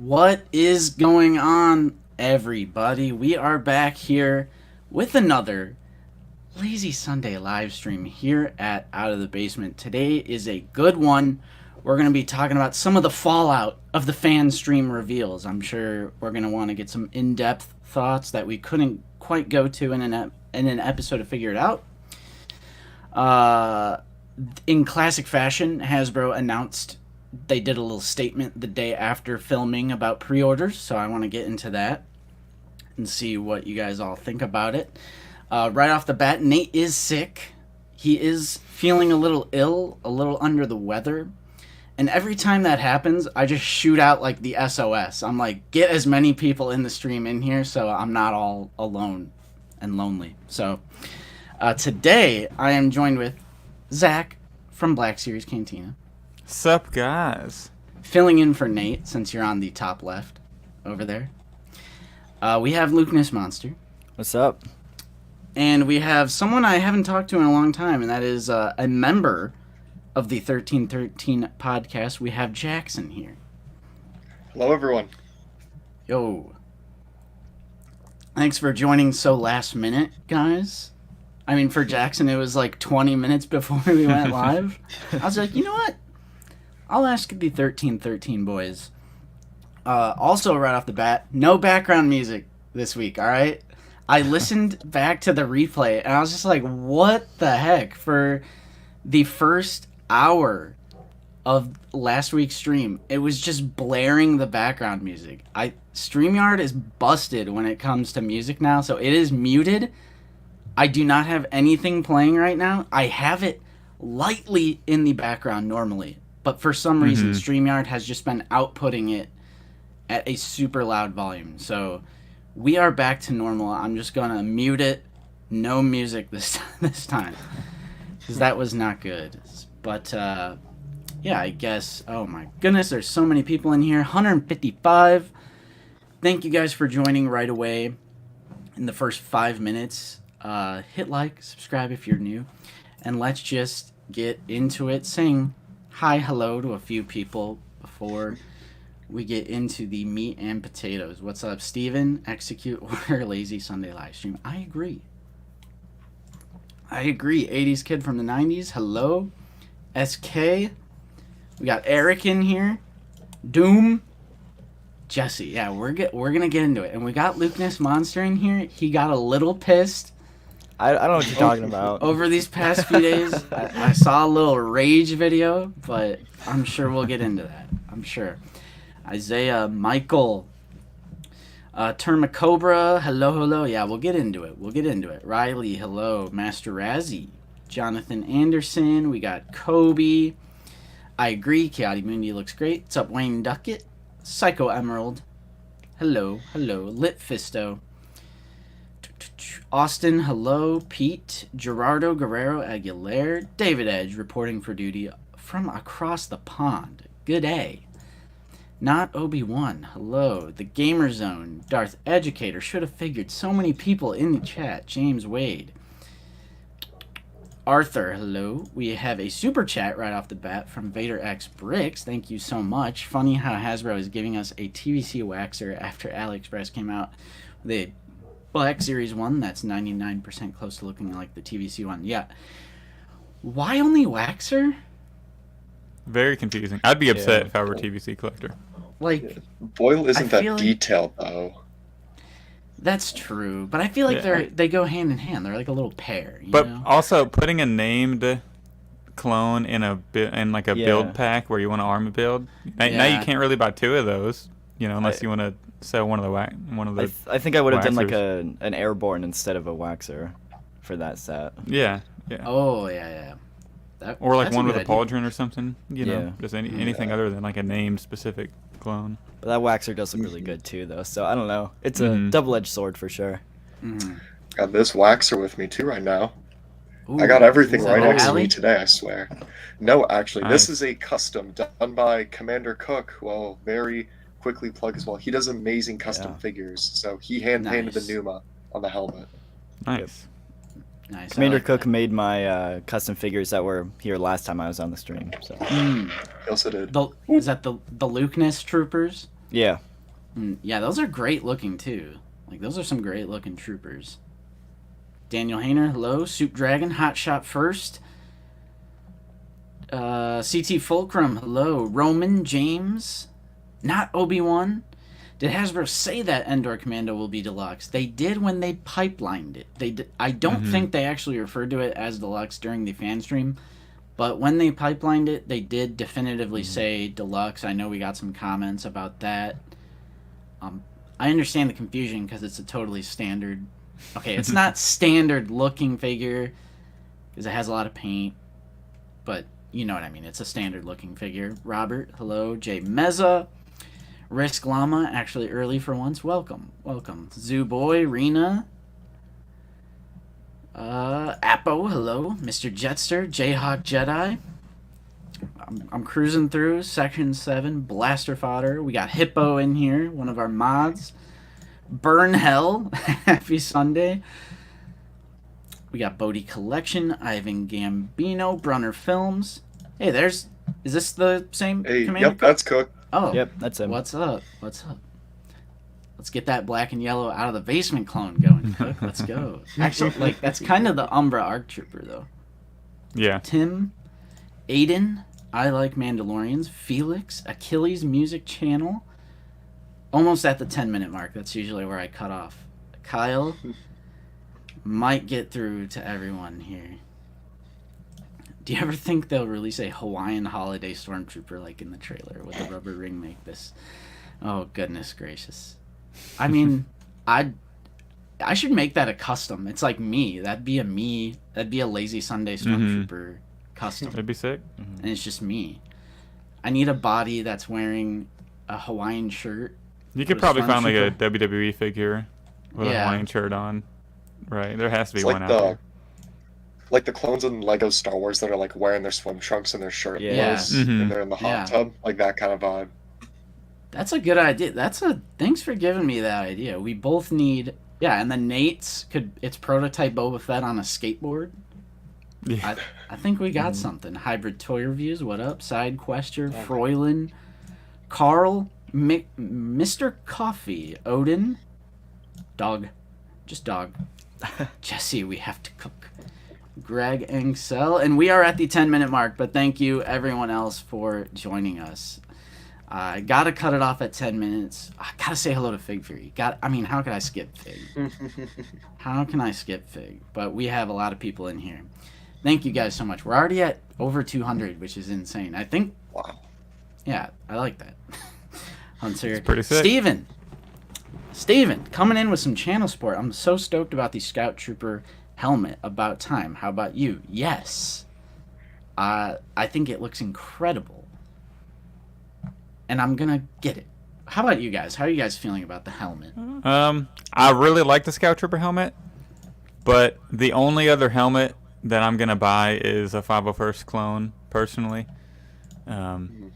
What is going on, everybody? We are back here with another Lazy Sunday live stream here at Out of the Basement. Today is a good one. We're going to be talking about some of the fallout of the Fanstream reveals. I'm sure we're going to want to get some in-depth thoughts that we couldn't quite go to in an episode to figure it out. In classic fashion, Hasbro announced they did a little statement the day after filming about pre-orders, so I want to get into that and see what you guys all think about it. Right off the bat, Nate is sick. He is feeling a little ill, a little under the weather. And every time that happens, I just shoot out like the SOS. I'm like, get as many people in the stream in here so I'm not all alone and lonely. So today I am joined with Zach from Black Series Cantina. Sup, guys? Filling in for Nate, since you're on the top left over there. We have Lukeness Monster. What's up? And we have someone I haven't talked to in a long time, and that is a member of the 1313 podcast. We have Jackson here. Hello, everyone. Yo. Thanks for joining so last minute, guys. I mean, for Jackson, it was like 20 minutes before we went live. I was like, you know what? I'll ask the 1313 boys. Also, right off the bat, no background music this week, all right? I listened back to the replay, and I was just like, what the heck? For the first hour of last week's stream, it was just blaring the background music. StreamYard is busted when it comes to music now, so it is muted. I do not have anything playing right now. I have it lightly in the background normally. But for some reason, StreamYard has just been outputting it at a super loud volume. So we are back to normal. I'm just going to mute it. No music this time. Because that was not good. But, yeah, I guess. Oh, my goodness. There's so many people in here. 155. Thank you guys for joining right away in the first 5 minutes. Hit like, subscribe if you're new. And let's just get into it. Saying hi, hello to a few people before we get into the meat and potatoes. What's up, Steven? Execute Order Lazy Sunday Livestream. I agree. 80s kid from the 90s. Hello. SK. We got Eric in here. Doom. Jesse. Yeah, we're gonna get into it. And we got Lukeness Monster in here. He got a little pissed. I don't know what you're talking about. Over these past few days, I saw a little rage video, but I'm sure we'll get into that. I'm sure. Isaiah, Michael, Termacobra, hello. Yeah, we'll get into it. Riley, hello. Master Razzie, Jonathan Anderson. We got Kobe. I agree. Kiati Mundi looks great. What's up, Wayne Duckett? Psycho Emerald. Hello. Lit Fisto. Austin, hello. Pete, Gerardo Guerrero Aguilera, David Edge reporting for duty from across the pond. Good day. Not Obi-Wan, hello. The Gamer Zone, Darth Educator, should have figured. So many people in the chat. James Wade. Arthur, hello. We have a super chat right off the bat from Vader X Bricks. Thank you so much. Funny how Hasbro is giving us a TVC waxer after AliExpress came out with a Black Series one that's 99% close to looking like the TVC one. Yeah. Why only waxer? Very confusing. I'd be upset if I were a TVC collector. Like, Boyle isn't that like detailed, though. That's true, but I feel like they go hand in hand. They're like a little pair. You But know? also putting a named clone in a build pack where you want to arm a build. Now you can't really buy two of those, unless you want to sell one of the. I think I would have done like waxers. an airborne instead of a waxer for that set. Yeah. Oh yeah. Or like one with a idea. pauldron or something. Just anything other than like a named specific clone. But that waxer does look really good too, though. So I don't know. It's a double-edged sword for sure. Got this waxer with me too right now. Ooh, I got everything right next to alley? me today, I swear. No, actually, Nice. this is a custom done by Commander Cook. Well, very quickly plug as well. He does amazing custom figures, so he hand-painted Nice. the Numa on the helmet. Nice. Nice. Commander I like Cook that. made my custom figures that were here last time I was on the stream. So He also did. Is that the Lukeness troopers? yeah. Yeah, those are great looking too. Like those are some great looking troopers. Daniel Hayner, hello. Soup Dragon, Hot Shot First. CT Fulcrum, hello. Roman, James, not Obi-Wan. Did Hasbro say that Endor Commando will be deluxe? They did when they pipelined it. I don't think they actually referred to it as deluxe during the fan stream, but when they pipelined it, they did definitively say deluxe. I know we got some comments about that. I understand the confusion because it's a totally standard. Okay, it's not standard looking figure because it has a lot of paint, but you know what I mean. It's a standard looking figure. Robert, hello. Jay Meza. Risk Llama, actually early for once. Welcome. Zoo Boy, Rena. Appo, hello. Mr. Jetster, Jayhawk Jedi. I'm cruising through Section 7, Blaster Fodder. We got Hippo in here, one of our mods. Burn Hell, happy Sunday. We got Bodhi Collection, Ivan Gambino, Brunner Films. Hey, is this the same Commander? Yep, that's Cook. Oh, yep, that's him. What's up? Let's get that black and yellow out of the basement clone going, Cook. Let's go. Actually, that's kind of the Umbra ARC Trooper, though. Yeah. Tim, Aiden, I Like Mandalorians, Felix, Achilles Music Channel. Almost at the 10-minute mark. That's usually where I cut off. Kyle, might get through to everyone here. Do you ever think they'll release a Hawaiian holiday stormtrooper like in the trailer with a rubber ring make this? Oh, goodness gracious. I mean, I should make that a custom. It's like me. That'd be a Lazy Sunday stormtrooper custom. That'd be sick. And it's just me. I need a body that's wearing a Hawaiian shirt. You could probably find like a WWE figure with a Hawaiian shirt on. Right. There has to be one out there. Like the clones in Lego Star Wars that are like wearing their swim trunks and their shirt and they're in the hot tub, like that kind of vibe. That's a good idea. Thanks for giving me that idea. We both need and then Nate's it's prototype Boba Fett on a skateboard. Yeah. I think we got something. Hybrid Toy Reviews, what up? Side Quester, Froylan, Carl, Mr. Coffee, Odin, Dog, just Dog, Jesse, we have to cook. Greg Angsel, and we are at the 10-minute mark, but thank you everyone else for joining us. I gotta cut it off at 10 minutes. I gotta say hello to Fig Fury. How could I skip Fig? How can I skip Fig? But we have a lot of people in here. Thank you guys so much. We're already at over 200, which is insane. I think. Wow. Yeah, I like that. Hunter. It's pretty sick. Steven, coming in with some channel support. I'm so stoked about the Scout Trooper helmet. About time. How about you? Yes. I think it looks incredible. And I'm gonna get it. How about you guys? How are you guys feeling about the helmet? I really like the Scout Trooper helmet, but the only other helmet that I'm gonna buy is a 501st clone, personally. And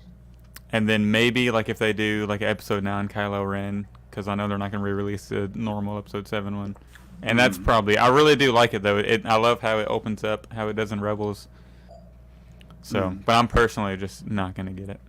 then maybe like if they do like Episode 9 Kylo Ren, because I know they're not gonna re-release the normal Episode 7 one. And that's probably, I really do like it though. I love how it opens up, how it does in Rebels. So, but I'm personally just not gonna get it.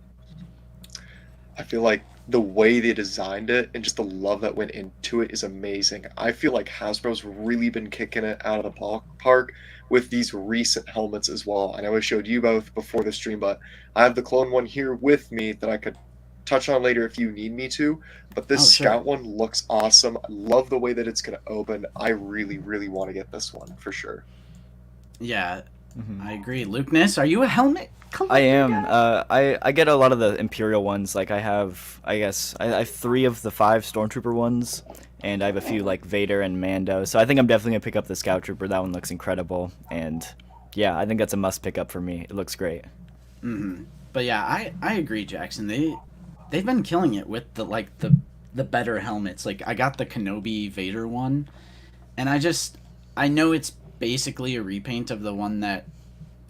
I feel like the way they designed it and just the love that went into it is amazing. I feel like Hasbro's really been kicking it out of the ballpark with these recent helmets as well. I know I showed you both before the stream, but I have the clone one here with me that I could touch on later if you need me to. But this Scout one looks awesome. I love the way that it's going to open. I really, really want to get this one for sure. Yeah, I agree. Luke Ness, are you a helmet collector? I am. I get a lot of the Imperial ones. Like I have 3 of the 5 Stormtrooper ones, and I have a few like Vader and Mando. So I think I'm definitely gonna pick up the Scout Trooper. That one looks incredible, and yeah, I think that's a must pick up for me. It looks great. But yeah, I agree, Jackson. They've been killing it with the better helmets. Like I got the Kenobi Vader one, and I know it's basically a repaint of the one that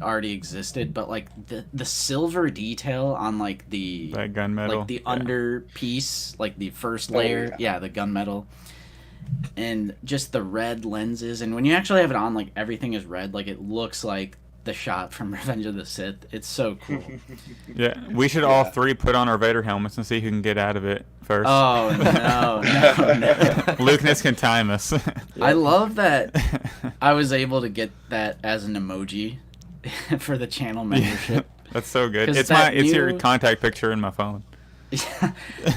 already existed, but like the silver detail on like that gunmetal, like the under piece, like the first layer, the gunmetal, and just the red lenses, and when you actually have it on, like everything is red, like it looks like the shot from Revenge of the Sith. It's so cool. Yeah, we should all three put on our Vader helmets and see who can get out of it first. Oh no. Lucas can time us. I love that I was able to get that as an emoji for the channel membership. That's so good. 'Cause It's that it's your new- contact picture in my phone.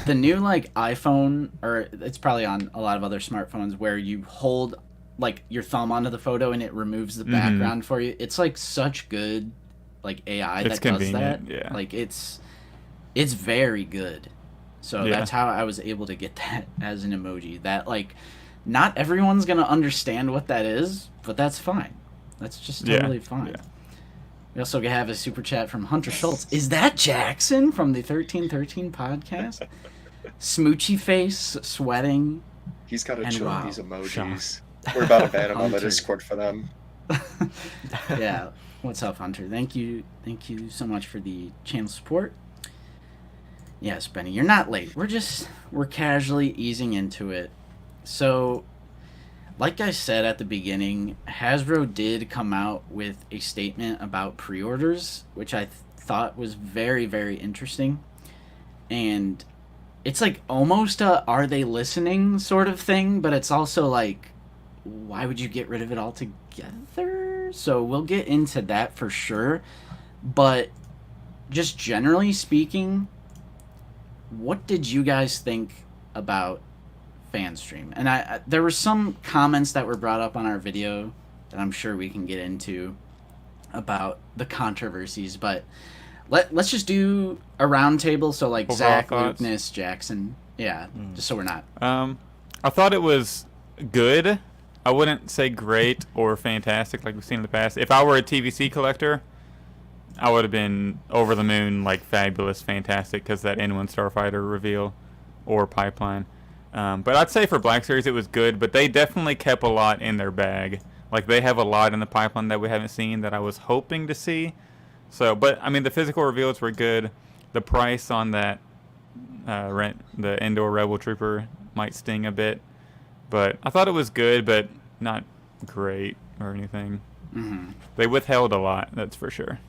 The new like iPhone, or it's probably on a lot of other smartphones, where you hold like your thumb onto the photo and it removes the background for you. It's like such good like AI It's that does that. convenient, yeah. Like it's very good. So Yeah. that's how I was able to get that as an emoji. That like not everyone's gonna understand what that is, but that's fine. That's just totally fine. Yeah. We also have a super chat from Hunter Schultz. Is that Jackson from the 1313 podcast? Smoochy face, sweating. He's got to And chill wow, these emojis. We're about to ban him on the Hunter. Discord for them. Yeah. What's up, Hunter? Thank you so much for the channel support. Yes, Benny, you're not late. We're casually easing into it. So, like I said at the beginning, Hasbro did come out with a statement about pre-orders, which I thought was very, very interesting. And it's like almost a are they listening sort of thing, but it's also like, why would you get rid of it altogether? So we'll get into that for sure. But just generally speaking, what did you guys think about Fanstream? And there were some comments that were brought up on our video that I'm sure we can get into about the controversies, but let's just do a round table. So like Overall Zach, thoughts? Lukeness, Jackson. Yeah, just so we're not. I thought it was good. I wouldn't say great or fantastic like we've seen in the past. If I were a TVC collector, I would have been over the moon, like fabulous, fantastic, because that N1 Starfighter reveal or pipeline. But I'd say for Black Series it was good, but they definitely kept a lot in their bag. Like they have a lot in the pipeline that we haven't seen that I was hoping to see. So, but I mean the physical reveals were good. The price on that the Indoor Rebel Trooper might sting a bit. But I thought it was good, but not great or anything. Mm-hmm. They withheld a lot, that's for sure.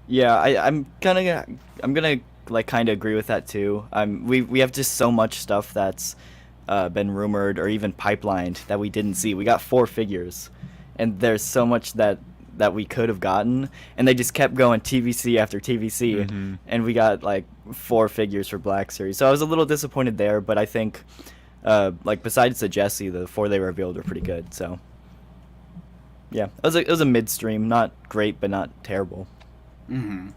Yeah, I'm gonna like kind of agree with that too. We have just so much stuff that's been rumored or even pipelined that we didn't see. We got 4 figures, and there's so much that we could have gotten, and they just kept going TVC after TVC, and we got like 4 figures for Black Series. So I was a little disappointed there, but I think like besides the Jesse, the 4 they revealed were pretty good. So yeah, it was a midstream, not great but not terrible. Mm-hmm.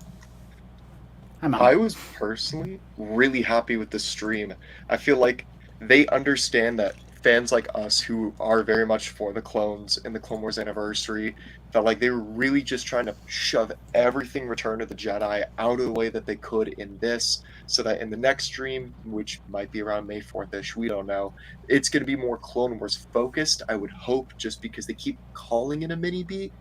I was personally really happy with the stream. I feel like they understand that fans like us who are very much for the clones and the Clone Wars anniversary felt like they were really just trying to shove everything Return of the Jedi out of the way that they could in this, so that in the next stream, which might be around May 4th-ish, we don't know, it's going to be more Clone Wars focused, I would hope, just because they keep calling it a mini beat.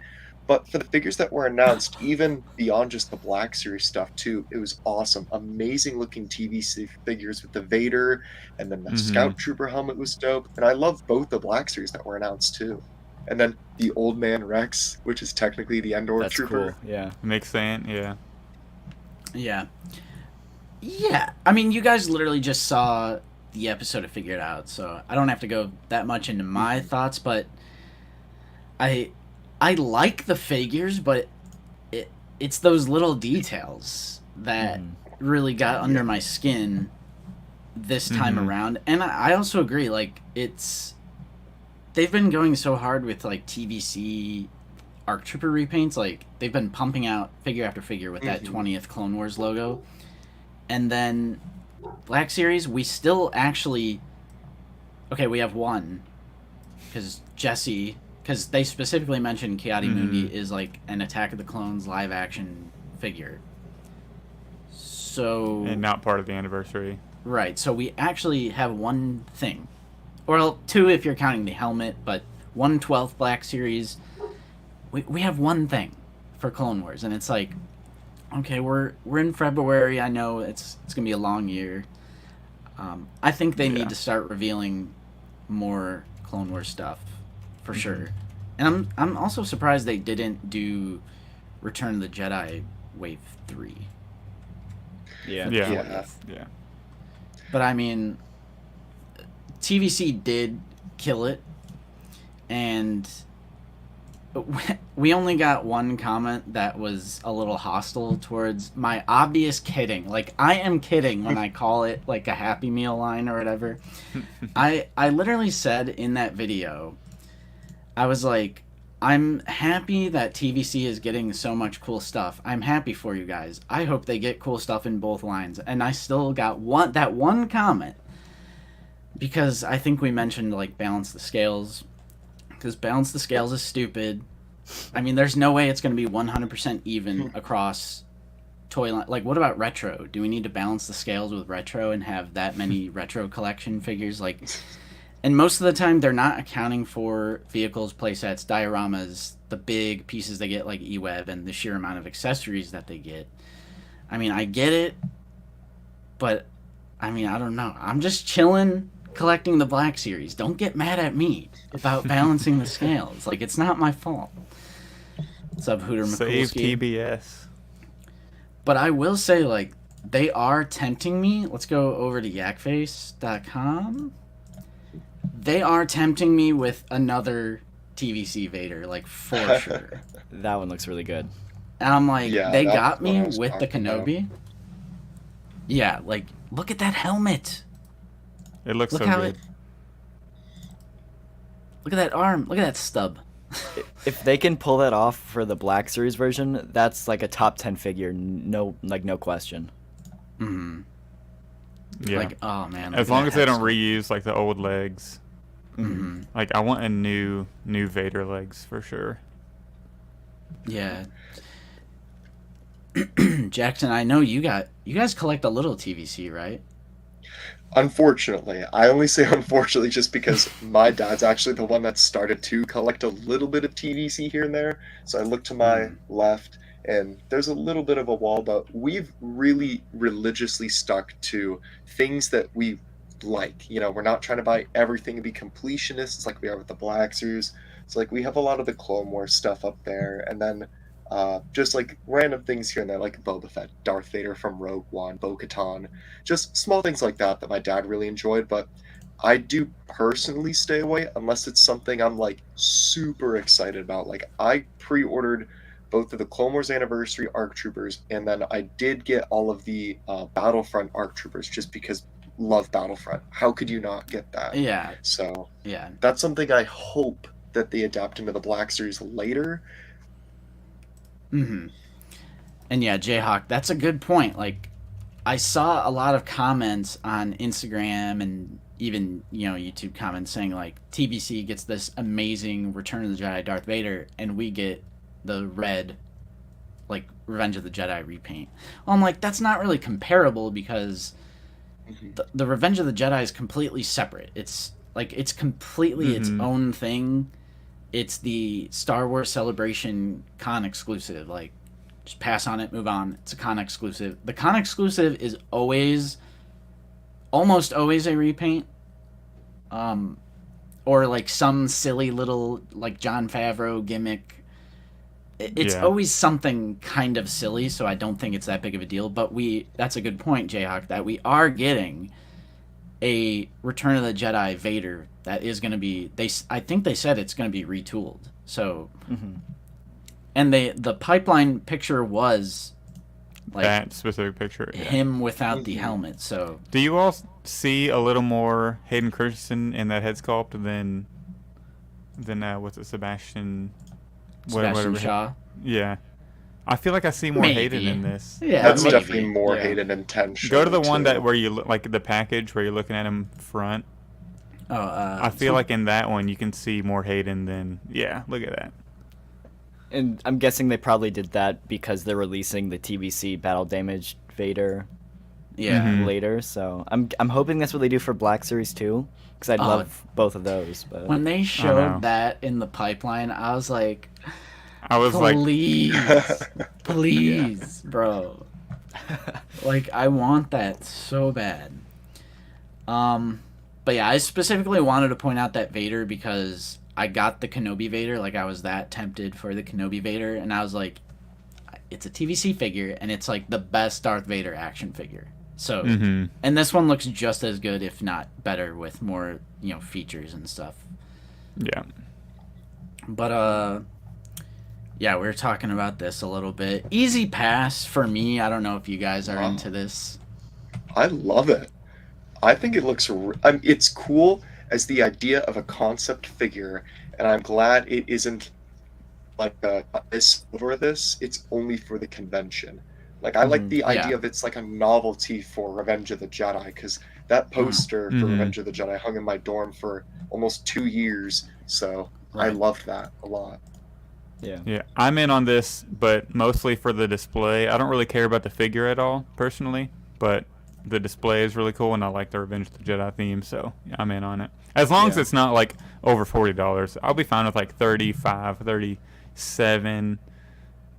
But for the figures that were announced, even beyond just the Black Series stuff too, it was awesome. Amazing looking TVC figures with the Vader, and then the Scout Trooper helmet was dope. And I love both the Black Series that were announced too. And then the Old Man Rex, which is technically the Endor That's Trooper. cool. Yeah. Makes sense, yeah. Yeah. I mean, you guys literally just saw the episode to figure it out, so I don't have to go that much into my thoughts, but I like the figures, but it's those little details that really got under my skin this time around. And I also agree, like, they've been going so hard with, like, TVC ARC Trooper repaints. Like, they've been pumping out figure after figure with that 20th Clone Wars logo. And then Black Series, we still actually... Okay, we have one. Because Jesse... Because they specifically mentioned Kiadi Mundi is like an Attack of the Clones live action figure. So... And not part of the anniversary. Right, so we actually have one thing. Well, 2 if you're counting the helmet, but 1 12th Black Series. We have one thing for Clone Wars, and it's like, okay, we're in February. I know it's going to be a long year. I think they need to start revealing more Clone Wars stuff, for sure. And I'm also surprised they didn't do Return of the Jedi Wave 3. Yeah. Yeah. Yeah. Yeah. But I mean, TVC did kill it, and we only got one comment that was a little hostile towards my obvious kidding. Like, I am kidding when I call it like a Happy Meal line or whatever. I literally said in that video, I was like, I'm happy that TVC is getting so much cool stuff. I'm happy for you guys. I hope they get cool stuff in both lines. And I still got one comment, because I think we mentioned like balance the scales, because balance the scales is stupid. I mean, there's no way it's going to be 100% even across toy line. Like, what about retro? Do we need to balance the scales with retro and have that many retro collection figures? Like, and most of the time they're not accounting for vehicles, playsets, dioramas, the big pieces they get like E-Web, and the sheer amount of accessories that they get. I mean, I get it, but I mean, I don't know. I'm just chilling collecting the Black Series. Don't get mad at me about balancing the scales. Like, it's not my fault. What's up, Hooter Save McCoolski? TBS. But I will say, like, they are tempting me. Let's go over to yakface.com. They are tempting me with another TVC Vader, like, for sure. That one looks really good. And I'm like, Yeah, they that's got what me I was with the talking about. Kenobi. Yeah, like, look at that helmet. It looks Look so how good. Look at that arm. Look at that stub. If they can pull that off for the Black Series version, that's like a top 10 figure, no question. Mm-hmm. Yeah. Like, oh man. look As at long that as they head don't sculpt. reuse like the old legs. Mm-hmm. Like I want a new Vader legs for sure. Yeah. Jackson, I know you guys collect a little TVC, right? Unfortunately, I only say unfortunately just because my dad's actually the one that started to collect a little bit of TVC here and there. So I look to my left, and there's a little bit of a wall, but we've really religiously stuck to things that we like. You know, we're not trying to buy everything and be completionists like we are with the Black Series. So like we have a lot of the Clone Wars stuff up there, and then just like random things here and there, like Boba Fett, Darth Vader from Rogue One, Bo-Katan, just small things like that that my dad really enjoyed. But I do personally stay away unless it's something I'm like super excited about. Like I pre-ordered both of the Clone Wars Anniversary ARC Troopers, and then I did get all of the Battlefront ARC Troopers just because love Battlefront. How could you not get that? Yeah. So Yeah. that's something I hope that they adapt into the Black Series later. Mm-hmm. And yeah, Jayhawk, that's a good point. Like, I saw a lot of comments on Instagram and even, YouTube comments saying, like, TBC gets this amazing Return of the Jedi Darth Vader, and we get the red, like, Revenge of the Jedi repaint. Well, I'm like, that's not really comparable because the Revenge of the Jedi is completely separate. It's, like, it's completely its own thing. It's the Star Wars Celebration con exclusive. Like, just pass on it, move on. It's a con exclusive. The con exclusive is almost always a repaint. Or like some silly little, like, Jon Favreau gimmick. It's always something kind of silly, so I don't think it's that big of a deal. But that's a good point, Jayhawk, that we are getting a Return of the Jedi Vader that is going to be, I think they said it's going to be retooled. So, and the pipeline picture was like that specific picture. Yeah. him without the helmet. So, Do you all see a little more Hayden Christensen in that head sculpt than what's it, Sebastian whatever. Shaw. Yeah. I feel like I see more Maybe. Hayden in this. Yeah, That's maybe. definitely more Yeah. Hayden intention. Go to the one that where you look like the package where you're looking at him front. Oh, I feel like in that one you can see more Hayden than look at that. And I'm guessing they probably did that because they're releasing the TBC Battle Damage Vader yeah. later. So I'm hoping that's what they do for Black Series too, because I'd love both of those. But When they know. showed that in the pipeline, I was like, I was like, please, please, bro. Like, I want that so bad. But yeah, I specifically wanted to point out that Vader because I got the Kenobi Vader, like I was that tempted for the Kenobi Vader, and I was like, it's a TVC figure, and it's like the best Darth Vader action figure. So, and this one looks just as good, if not better, with more, you know, features and stuff. Yeah. But yeah, we were talking about this a little bit. Easy pass for me. I don't know if you guys are into this. I love it. I think it looks. It's cool as the idea of a concept figure, and I'm glad it isn't like this over this. It's only for the convention. Like I like the idea of it's like a novelty for Revenge of the Jedi, because that poster for Revenge of the Jedi hung in my dorm for almost 2 years. So I loved that a lot. Yeah, I'm in on this, but mostly for the display. I don't really care about the figure at all, personally, but the display is really cool, and I like the Revenge of the Jedi theme, so yeah, I'm in on it. As long as it's not, like, over $40. I'll be fine with, like, 35, 37,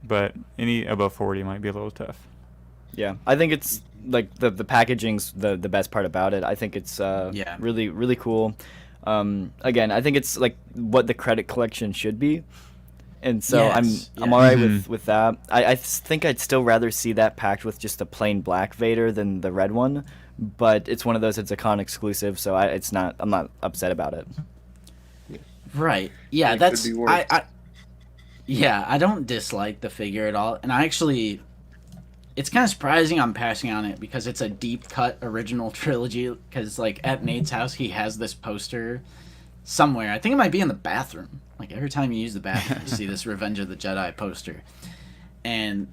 but any above 40 might be a little tough. Yeah, I think it's, like, the packaging's the best part about it. I think it's really, really cool. Again, I think it's, like, what the credit collection should be. And so I'm all right with that. I think I'd still rather see that packed with just a plain black Vader than the red one, but it's one of those, it's a con exclusive, so I'm not upset about it. Right. Yeah, that's I don't dislike the figure at all, and I actually, it's kind of surprising I'm passing on it because it's a deep cut original trilogy. Because like at Nate's house, he has this poster somewhere. I think it might be in the bathroom. Like every time you use the bathroom, you see this Revenge of the Jedi poster, and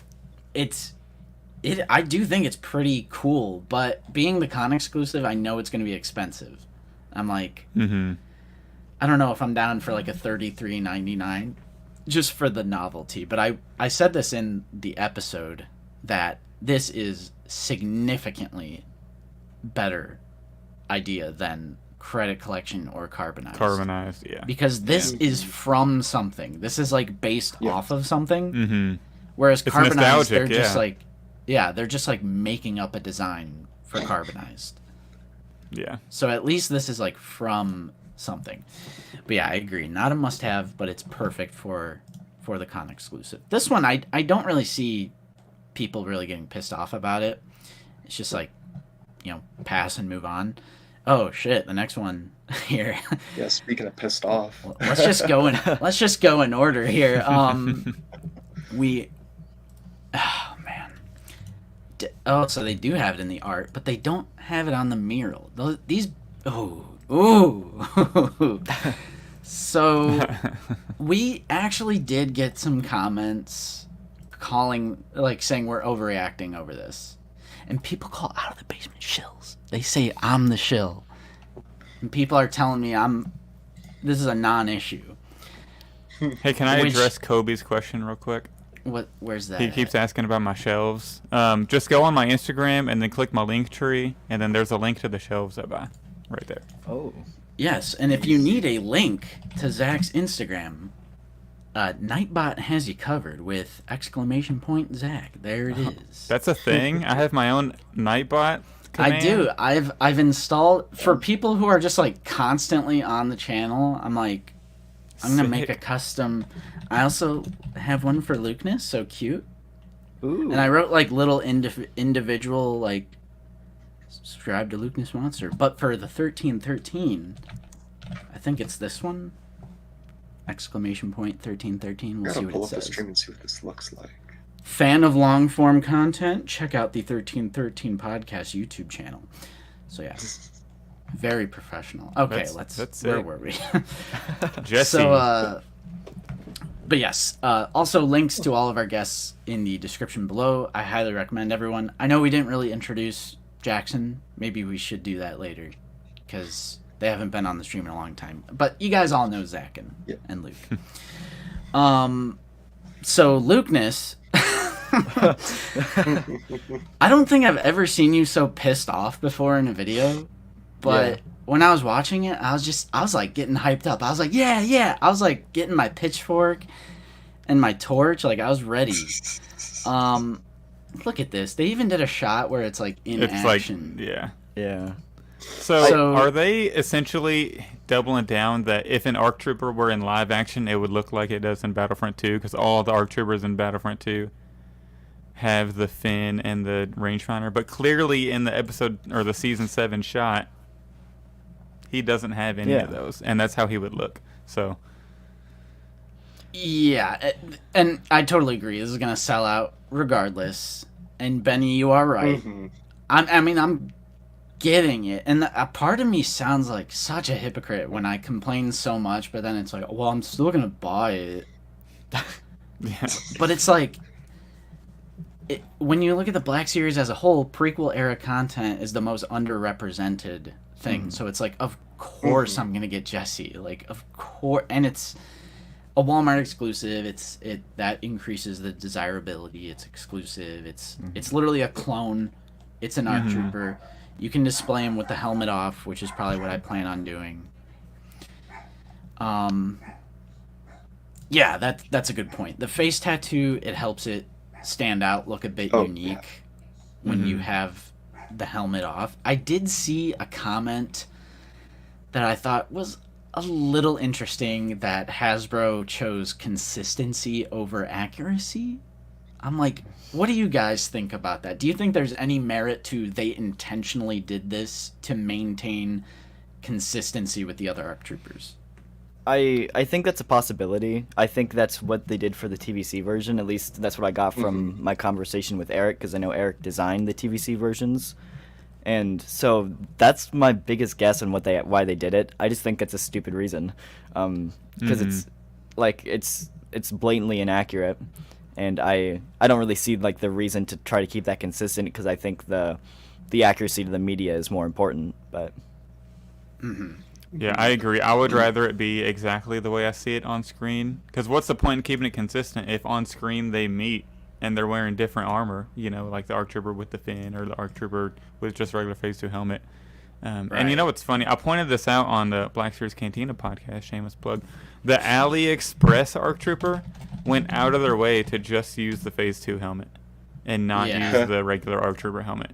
I do think it's pretty cool. But being the con exclusive, I know it's going to be expensive. I'm like, I don't know if I'm down for like a $33.99 just for the novelty. But I said this in the episode that this is significantly better idea than credit collection or carbonized. Yeah, because this is from something. This is like based off of something, whereas it's carbonized, they're just like they're just like making up a design for carbonized. So at least this is like from something. But yeah, I agree, not a must have, but it's perfect for the con exclusive. This one I don't really see people really getting pissed off about it. It's just like, you know, pass and move on. Oh shit! The next one here. Yeah, speaking of pissed off, let's just go in order here. Oh man. So they do have it in the art, but they don't have it on the mural. So we actually did get some comments saying we're overreacting over this. And people call Out of the Basement shills. They say I'm the shill. And people are telling me this is a non-issue. Hey, can I address Kobe's question real quick? Where's that? He keeps asking about my shelves. Just go on my Instagram and then click my link tree, and then there's a link to the shelves I buy right there. Oh. Yes, and if you need a link to Zach's Instagram, Nightbot has you covered with !Zach. There it is. That's a thing? I have my own Nightbot command? I do. I've installed for people who are just like constantly on the channel. I'm like, I'm gonna make a custom. I also have one for Lukeness, so cute. Ooh. And I wrote like little individual like subscribe to Lukeness Monster. But for the 1313, I think it's this one. !1313. We'll see what it says. pull up the stream and see what this looks like. Fan of long form content? Check out the 1313 podcast YouTube channel. So yeah, very professional. Okay, where were we? Jesse. So, but yes, also links to all of our guests in the description below. I highly recommend everyone. I know we didn't really introduce Jackson. Maybe we should do that later, because they haven't been on the stream in a long time. But you guys all know Zach and Luke. So Lukeness, I don't think I've ever seen you so pissed off before in a video. But when I was watching it, I was like getting hyped up. I was like, yeah. I was like getting my pitchfork and my torch. Like I was ready. Look at this. They even did a shot where it's like in action. Like, Yeah. So are they essentially doubling down that if an ARC Trooper were in live action, it would look like it does in Battlefront 2? Because all the ARC Troopers in Battlefront 2 have the fin and the rangefinder, but clearly in the episode or the season 7 shot, he doesn't have any of those, and that's how he would look. So yeah, and I totally agree. This is gonna sell out regardless. And Benny, you are right. Mm-hmm. I'm getting it, and a part of me sounds like such a hypocrite when I complain so much, but then it's like, well, I'm still gonna buy it. yeah. But it's like, when you look at the Black Series as a whole, prequel era content is the most underrepresented thing. So it's like, of course I'm gonna get Jesse. Like, of course, and it's a Walmart exclusive. That increases the desirability. It's exclusive. It's literally a clone. It's an ARC Trooper. You can display him with the helmet off, which is probably what I plan on doing. Yeah, that's a good point. The face tattoo, it helps it stand out, look a bit unique when you have the helmet off. I did see a comment that I thought was a little interesting, that Hasbro chose consistency over accuracy. I'm like, what do you guys think about that? Do you think there's any merit to they intentionally did this to maintain consistency with the other ARC Troopers? I think that's a possibility. I think that's what they did for the TVC version. At least that's what I got from my conversation with Eric, because I know Eric designed the TVC versions. And so that's my biggest guess on why they did it. I just think it's a stupid reason, because it's like it's blatantly inaccurate, and I don't really see like the reason to try to keep that consistent, because I think the accuracy to the media is more important. But yeah, I agree. I would rather it be exactly the way I see it on screen, because what's the point in keeping it consistent if on screen they meet and they're wearing different armor, you know, like the ARC Trooper with the fin or the ARC Trooper with just regular Phase 2 helmet. And you know what's funny? I pointed this out on the Black Series Cantina podcast, shameless plug. The AliExpress ARC Trooper went out of their way to just use the Phase 2 helmet and not use the regular ARC Trooper helmet.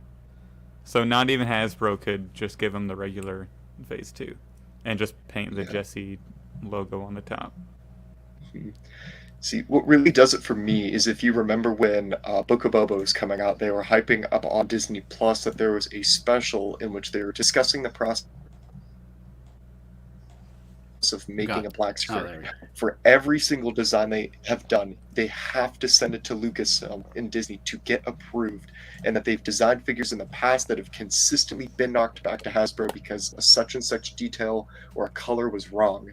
So not even Hasbro could just give them the regular Phase 2 and just paint the Jesse logo on the top. See, what really does it for me is, if you remember when Book of Boba was coming out, they were hyping up on Disney Plus that there was a special in which they were discussing the process of making a black screen. For every single design they have done, they have to send it to Lucasfilm and Disney to get approved, and that they've designed figures in the past that have consistently been knocked back to Hasbro because a such and such detail or a color was wrong.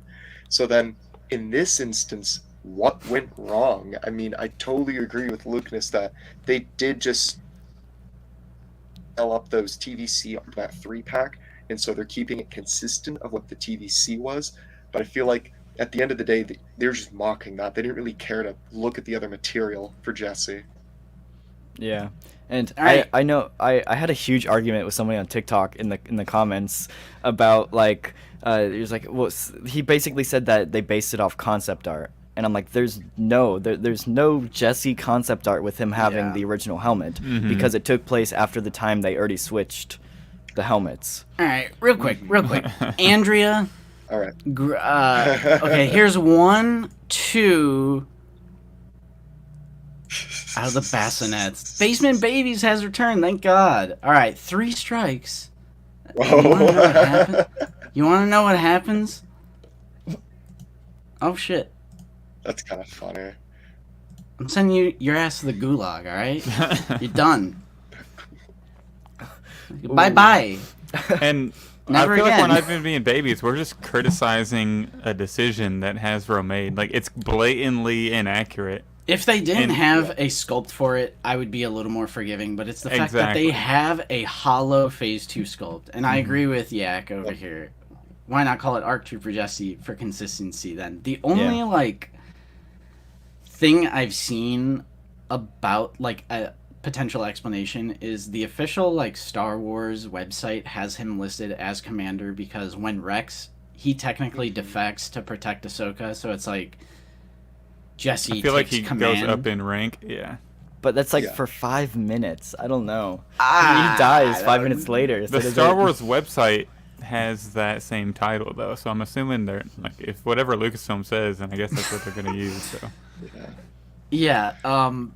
So then, in this instance, what went wrong? I mean, I totally agree with Lucas that they did just sell up those TVC on that 3-pack, and so they're keeping it consistent of what the TVC was. But I feel like at the end of the day, they're just mocking that. They didn't really care to look at the other material for Jesse. Yeah, and I know I had a huge argument with somebody on TikTok in the comments about like he was like, well, he basically said that they based it off concept art. And I'm like, there's no Jesse concept art with him having the original helmet, because it took place after the time they already switched the helmets. All right, real quick. Andrea. All right. Okay, here's 1, 2 out of the bassinets. Basement Babies has returned, thank God. All right, 3 strikes. You want to know what happens? Oh, shit. That's kind of funny. I'm sending your ass to the gulag, all right? You're done. Bye-bye. And Never I feel again. like when I've been being babies, we're just criticizing a decision that Hasbro made. Like, it's blatantly inaccurate. If they didn't have a sculpt for it, I would be a little more forgiving, but it's the fact that they have a hollow Phase 2 sculpt. And I agree with Yak over here. Why not call it ARC Trooper Jesse for consistency then? The only, thing I've seen about, a potential explanation is the official, Star Wars website has him listed as Commander because when Rex, he technically defects to protect Ahsoka, so it's like Jesse I feel like he command. goes up in rank, yeah. but that's like Yeah. for 5 minutes. I don't know. Ah, He dies I 5 don't- minutes later. So The does Star it- Wars website has that same title though, so I'm assuming they're like if whatever Lucasfilm says, then I guess that's what they're gonna use. So Yeah. Yeah.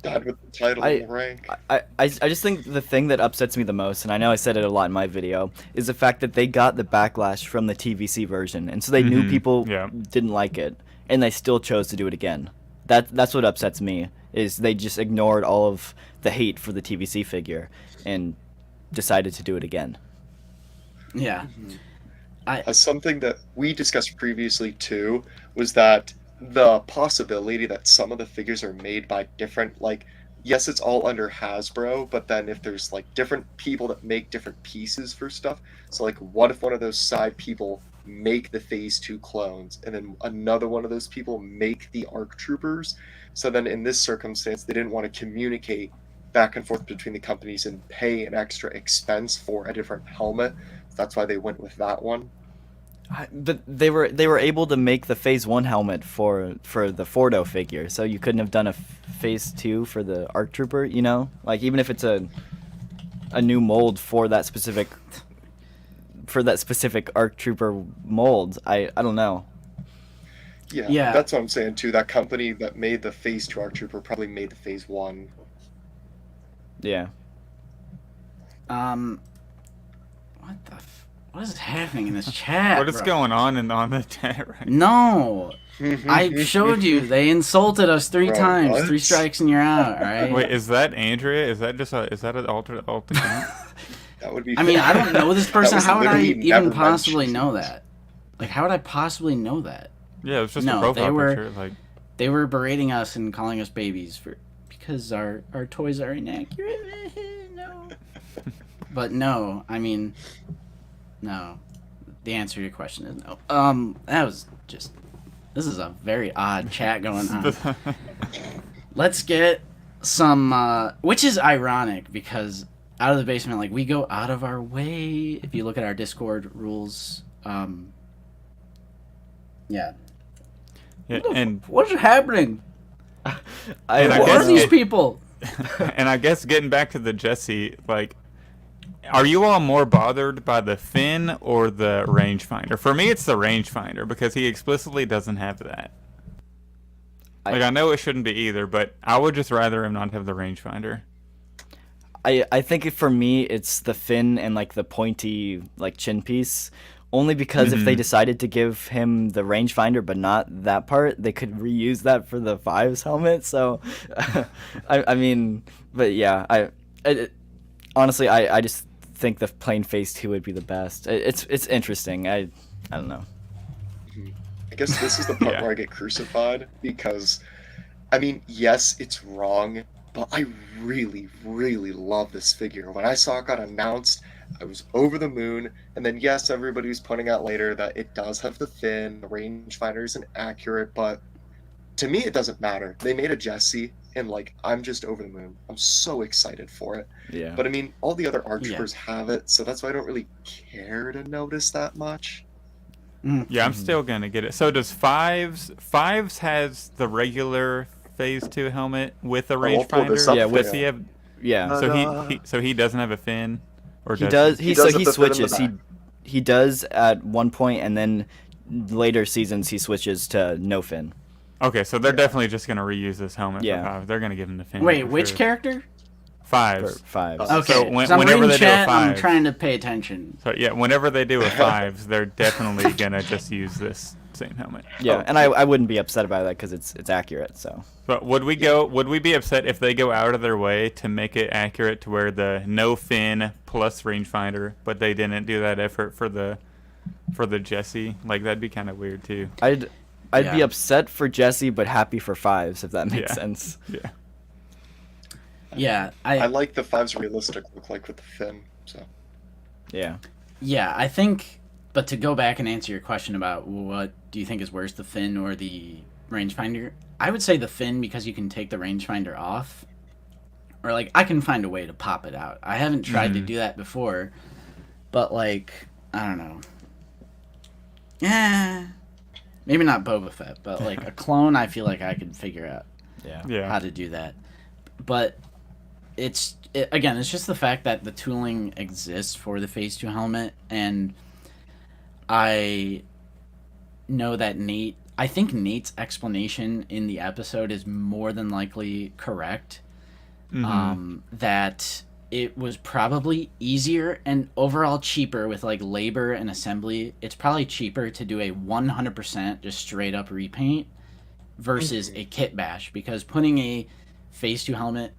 Died with the title and the rank. I just think the thing that upsets me the most, and I know I said it a lot in my video, is the fact that they got the backlash from the TVC version, and so they knew Mhm, people yeah. didn't like it, and they still chose to do it again. That's what upsets me, is they just ignored all of the hate for the TVC figure and decided to do it again. Yeah. Something that we discussed previously too was that the possibility that some of the figures are made by different, like, yes, it's all under Hasbro, but then if there's like different people that make different pieces for stuff, so like what if one of those side people make the Phase 2 clones and then another one of those people make the ARC Troopers? So then in this circumstance, they didn't want to communicate back and forth between the companies and pay an extra expense for a different helmet. That's why they went with that one. But they were able to make the Phase 1 helmet for the Fordo figure, so you couldn't have done a Phase 2 for the ARC Trooper, you know? Like, even if it's a new mold for that specific ARC Trooper mold, I don't know. Yeah, that's what I'm saying too. That company that made the Phase 2 ARC Trooper probably made the Phase 1. Yeah. What is happening in this chat? what is bro? going on the chat right No, I showed you. They insulted us 3 Bro, times. what? 3 strikes and you're out. All right. Wait, is that Andrea? Is that an alternate account? That would be. I mean, I don't know this person. was How would I literally even never possibly mentioned. know that? Like, how would I possibly know that? Yeah, it was just No, a profile they were- picture. Like, They were berating us and calling us babies because our toys are inaccurate. No. But no, I mean, no. The answer to your question is no. That was just. This is a very odd chat going on. Let's get some, which is ironic because out of the basement, like, we go out of our way. If you look at our Discord rules, yeah. yeah, and What's happening? And I I Who guess are these it- people? and I guess getting back to the Jesse, like, are you all more bothered by the fin or the rangefinder? For me, it's the rangefinder because he explicitly doesn't have that. Like, I know it shouldn't be either, but I would just rather him not have the rangefinder. I think for me it's the fin and like the pointy like chin piece. Only because if they decided to give him the rangefinder but not that part, they could reuse that for the Fives helmet. So, I mean, but yeah, honestly I just think the plain Phase 2 would be the best. It's interesting. I don't know. I guess this is the part Yeah. where I get crucified because, I mean, yes, it's wrong, but I really, really love this figure. When I saw it got announced, I was over the moon. And then, yes, everybody was pointing out later that it does have the fin, the rangefinder isn't accurate, but to me, it doesn't matter. They made a Jesse, and like, I'm just over the moon. I'm so excited for it. Yeah. But I mean, all the other ARC Yeah. Troopers have it, so that's why I don't really care to notice that much. Yeah, I'm still gonna get it. So does Fives has the regular Phase 2 helmet with a I'll pull this up rangefinder? Yeah, for with- Does you. he have? Yeah. So he doesn't have a fin, or He does does. He does So with he the fin in the switches. back. He does at one point, and then later seasons he switches to no fin. Okay, so they're definitely just gonna reuse this helmet Yeah. for Fives. They're gonna give him the fin. Wait, for which sure. character? For Fives. Fives. Okay, So 'cause I'm whenever reading they do a chat, I'm five- trying to pay attention. So yeah, whenever they do a Fives, they're definitely gonna just use this same helmet. Yeah, and I wouldn't be upset about that because it's accurate. So But would we be upset if they go out of their way to make it accurate to where the no fin plus rangefinder, but they didn't do that effort for the Jesse? Like, that'd be kind of weird too. I'd be Yeah. upset for Jesse, but happy for Fives if that makes Yeah. sense. Yeah. Yeah, I like the Fives realistic look like with the fin, so. Yeah. Yeah, I think. But to go back and answer your question about what do you think is worse, the fin or the rangefinder, I would say the fin because you can take the rangefinder off, or like I can find a way to pop it out. I haven't tried to do that before, but like I don't know. Yeah, maybe not Boba Fett, but like a clone, I feel like I could figure out Yeah. how Yeah. to do that. But again, it's just the fact that the tooling exists for the Phase 2 helmet, and I know that I think Nate's explanation in the episode is more than likely correct. That it was probably easier and overall cheaper with like labor and assembly. It's probably cheaper to do a 100% just straight up repaint versus a kit bash, because putting a Phase 2 helmet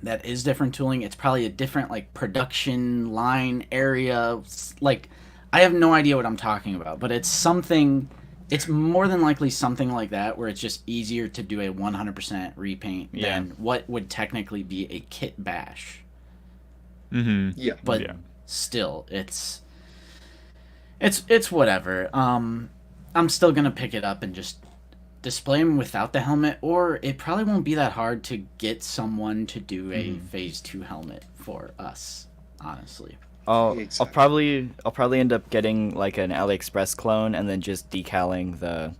that is different tooling, it's probably a different like production line area. Like, I have no idea what I'm talking about, but it's something. It's more than likely something like that, where it's just easier to do a 100% repaint than what would technically be a kit bash. Yeah. But still, it's whatever. I'm still gonna pick it up and just display them without the helmet, or it probably won't be that hard to get someone to do a Phase 2 helmet for us, honestly. I'll probably end up getting like an AliExpress clone and then just decaling the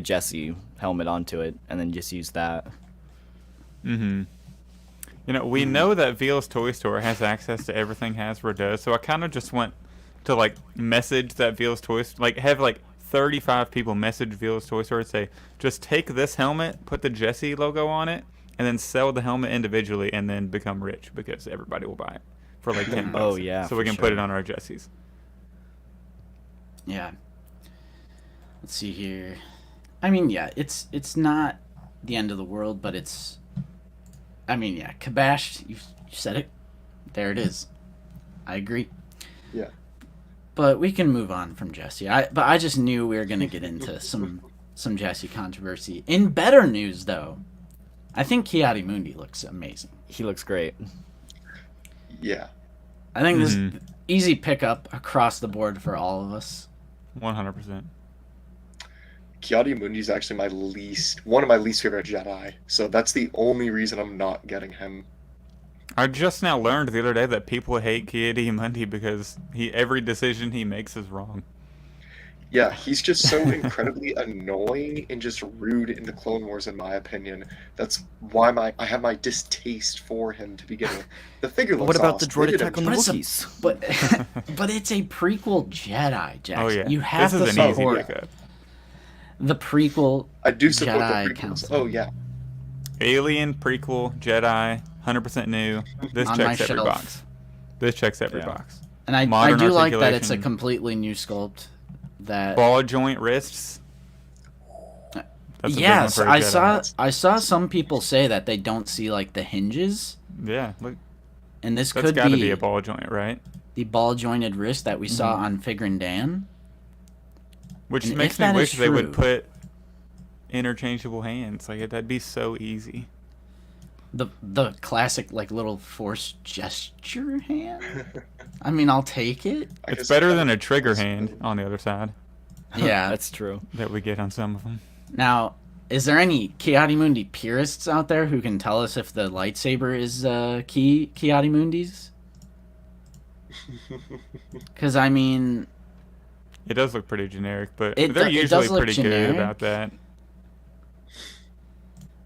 Jesse helmet onto it and then just use that. You know, we know that Veal's Toy Store has access to everything Hasbro does, so I kind of just want to like message that Veal's Toy Store, like have like 35 people message Veal's Toy Store and say, just take this helmet, put the Jesse logo on it, and then sell the helmet individually, and then become rich because everybody will buy it for like $10. Oh yeah, so we can put it on our Jessies. Yeah. Let's see here. I mean, yeah, it's not the end of the world, but it's. I mean, yeah, Kabash, you said it. There it is. I agree. Yeah. But we can move on from Jesse. But I just knew we were gonna get into some Jesse controversy. In better news, though, I think Ki-Adi-Mundi looks amazing. He looks great. Yeah. I think this is easy pickup across the board for all of us. 100%. Ki-Adi-Mundi is actually one of my least favorite Jedi, so that's the only reason I'm not getting him. I just now learned the other day that people hate Ki-Adi-Mundi because every decision he makes is wrong. Yeah, he's just so incredibly annoying and just rude in the Clone Wars, in my opinion. That's why I have my distaste for him to begin with. The figure looks What about awesome. the droid They did attack on the Wookiees? But it's a prequel Jedi, Jackson. Oh yeah, You have this to is an easy support pickup. the prequel. I do support Jedi the prequels. Council. Oh yeah. Alien, prequel, Jedi, 100% new. This On my checks every shelf. box. This checks every Yeah. box. And I Modern do like that it's a articulation. completely new sculpt. That Ball joint wrists. That's a big yes, one for a Jedi. I saw some people say that they don't see like the hinges, Yeah, look, and this that's could got to be be a ball joint, right? the ball jointed wrist that we saw on Figrin Dan. Which And makes if me that wish is they would true- put interchangeable hands. Like that'd be so easy. The classic like little force gesture hand. I mean, I'll take it. I It's guess better that than a would be trigger possible. hand on the other side Yeah. That's true. that we get on some of them. Now, is there any Ki-Adi-Mundi purists out there who can tell us if the lightsaber is Ki-Adi-Mundi's? Because I mean, It does look pretty generic, but It they're do- it usually does look pretty generic. good about that.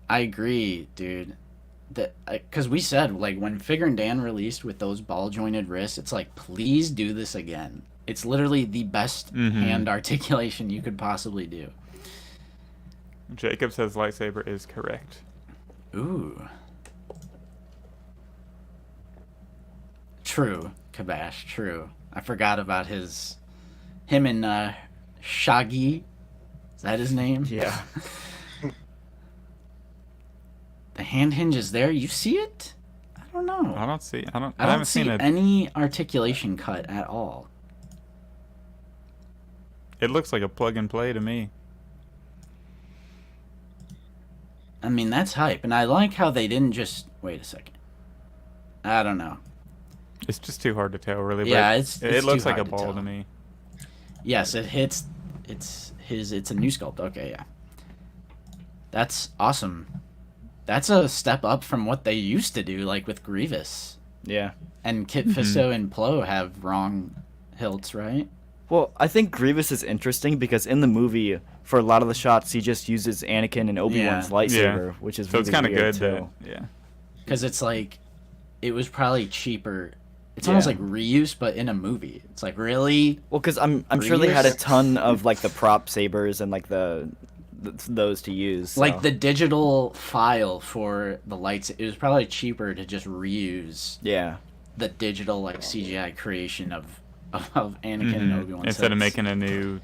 I agree, dude. Because we said, like, when Figrin Dan released with those ball jointed wrists, it's like, please do this again. It's literally the best hand articulation you could possibly do. Jacob says lightsaber is correct. Ooh. True, Kabash, true. I forgot about him and Shaggy. Is that his name? Yeah. The hand hinge is there. You see it? I don't know. I don't see. I I don't haven't see seen it. any articulation cut at all. It looks like a plug and play to me. I mean, that's hype. And I like how they didn't just... Wait a second. I don't know. It's just too hard to tell, really. But Yeah, it it's looks too like a hard to ball tell. to me. Yes, it hits... It's a new sculpt. Okay, yeah. That's awesome. That's a step up from what they used to do, like with Grievous. Yeah. And Kit Fisto and Plo have wrong hilts, right? Well, I think Grievous is interesting because in the movie, for a lot of the shots, he just uses Anakin and Obi-Wan's Yeah. lightsaber, which is So it's really kind of weird good too. that, yeah. because it's like it was probably cheaper. It's almost Yeah. like reuse, but in a movie. It's like, really? Well, because I'm sure they had a Reuse? ton of like the prop sabers and like those to use. So. Like the digital file for the lights, it was probably cheaper to just reuse Yeah. the digital like CGI creation of Anakin and Obi-Wan. Instead of So it's- making a new,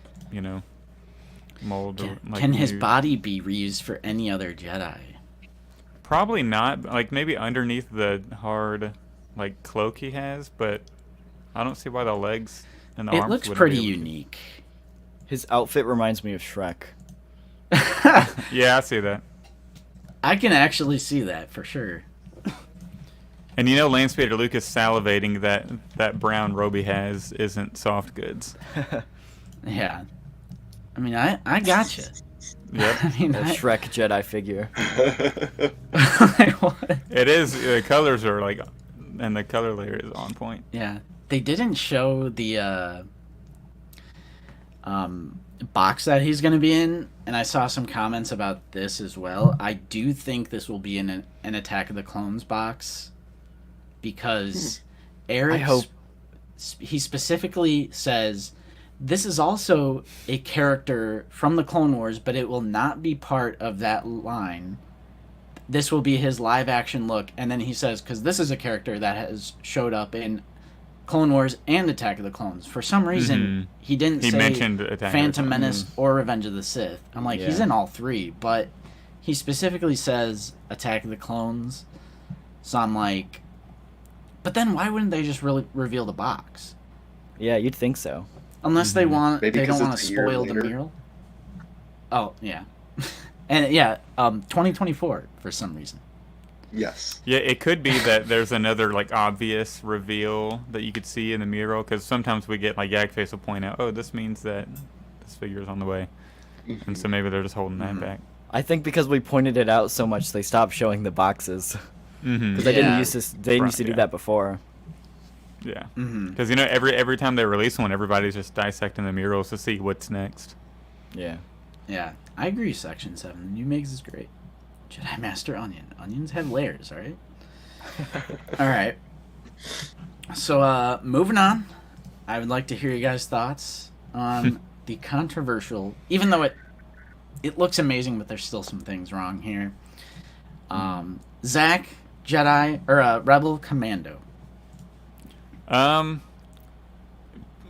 mold. Or, like, can his new- body be reused for any other Jedi? Probably not. Like maybe underneath the hard, like cloak he has, but I don't see why the legs and the It arms. looks wouldn't pretty be able to- unique. His outfit reminds me of Shrek. Yeah, I see that. I can actually see that for sure. And Lance Peter Lucas salivating that brown robe he has isn't soft goods. Yeah. I mean, I gotcha. Yep. I mean, A Shrek Jedi figure. what? It is. The colors are like, and the color layer is on point. Yeah, they didn't show the box that he's gonna be in, and I saw some comments about this as well. I do think this will be in an Attack of the Clones box because Eric, I hope. he specifically says this is also a character from the Clone Wars, but it will not be part of that line. This will be his live action look, and then he says, because this is a character that has showed up in Clone Wars and Attack of the Clones. For some reason, he didn't He say mentioned Attack of the Phantom Clones. Menace or Revenge of the Sith. I'm like, he's Yeah. in all three, but he specifically says Attack of the Clones. So I'm like, but then why wouldn't they just really reveal the box? Yeah, you'd think so. Unless they want, Maybe they don't 'cause want to it's a year spoil the later. mural. Oh yeah, and yeah, 2024 for some reason. Yes. Yeah, it could be that there's another like obvious reveal that you could see in the mural, because sometimes we get like Yagface will point out, oh, this means that this figure is on the way, and so maybe they're just holding that back. I think because we pointed it out so much, they stopped showing the boxes. Mm-hmm. Because they didn't Yeah. used to. They used to do Yeah. that before. Yeah, Mm-hmm. because every time they release one, everybody's just dissecting the murals to see what's next. Yeah. Yeah, I agree. Section 7, New Migs is great. Jedi Master Onion. Onions have layers, all right. All right. So, moving on. I would like to hear you guys' thoughts on the controversial. Even though it looks amazing, but there's still some things wrong here. Zach, Jedi or Rebel Commando. I'm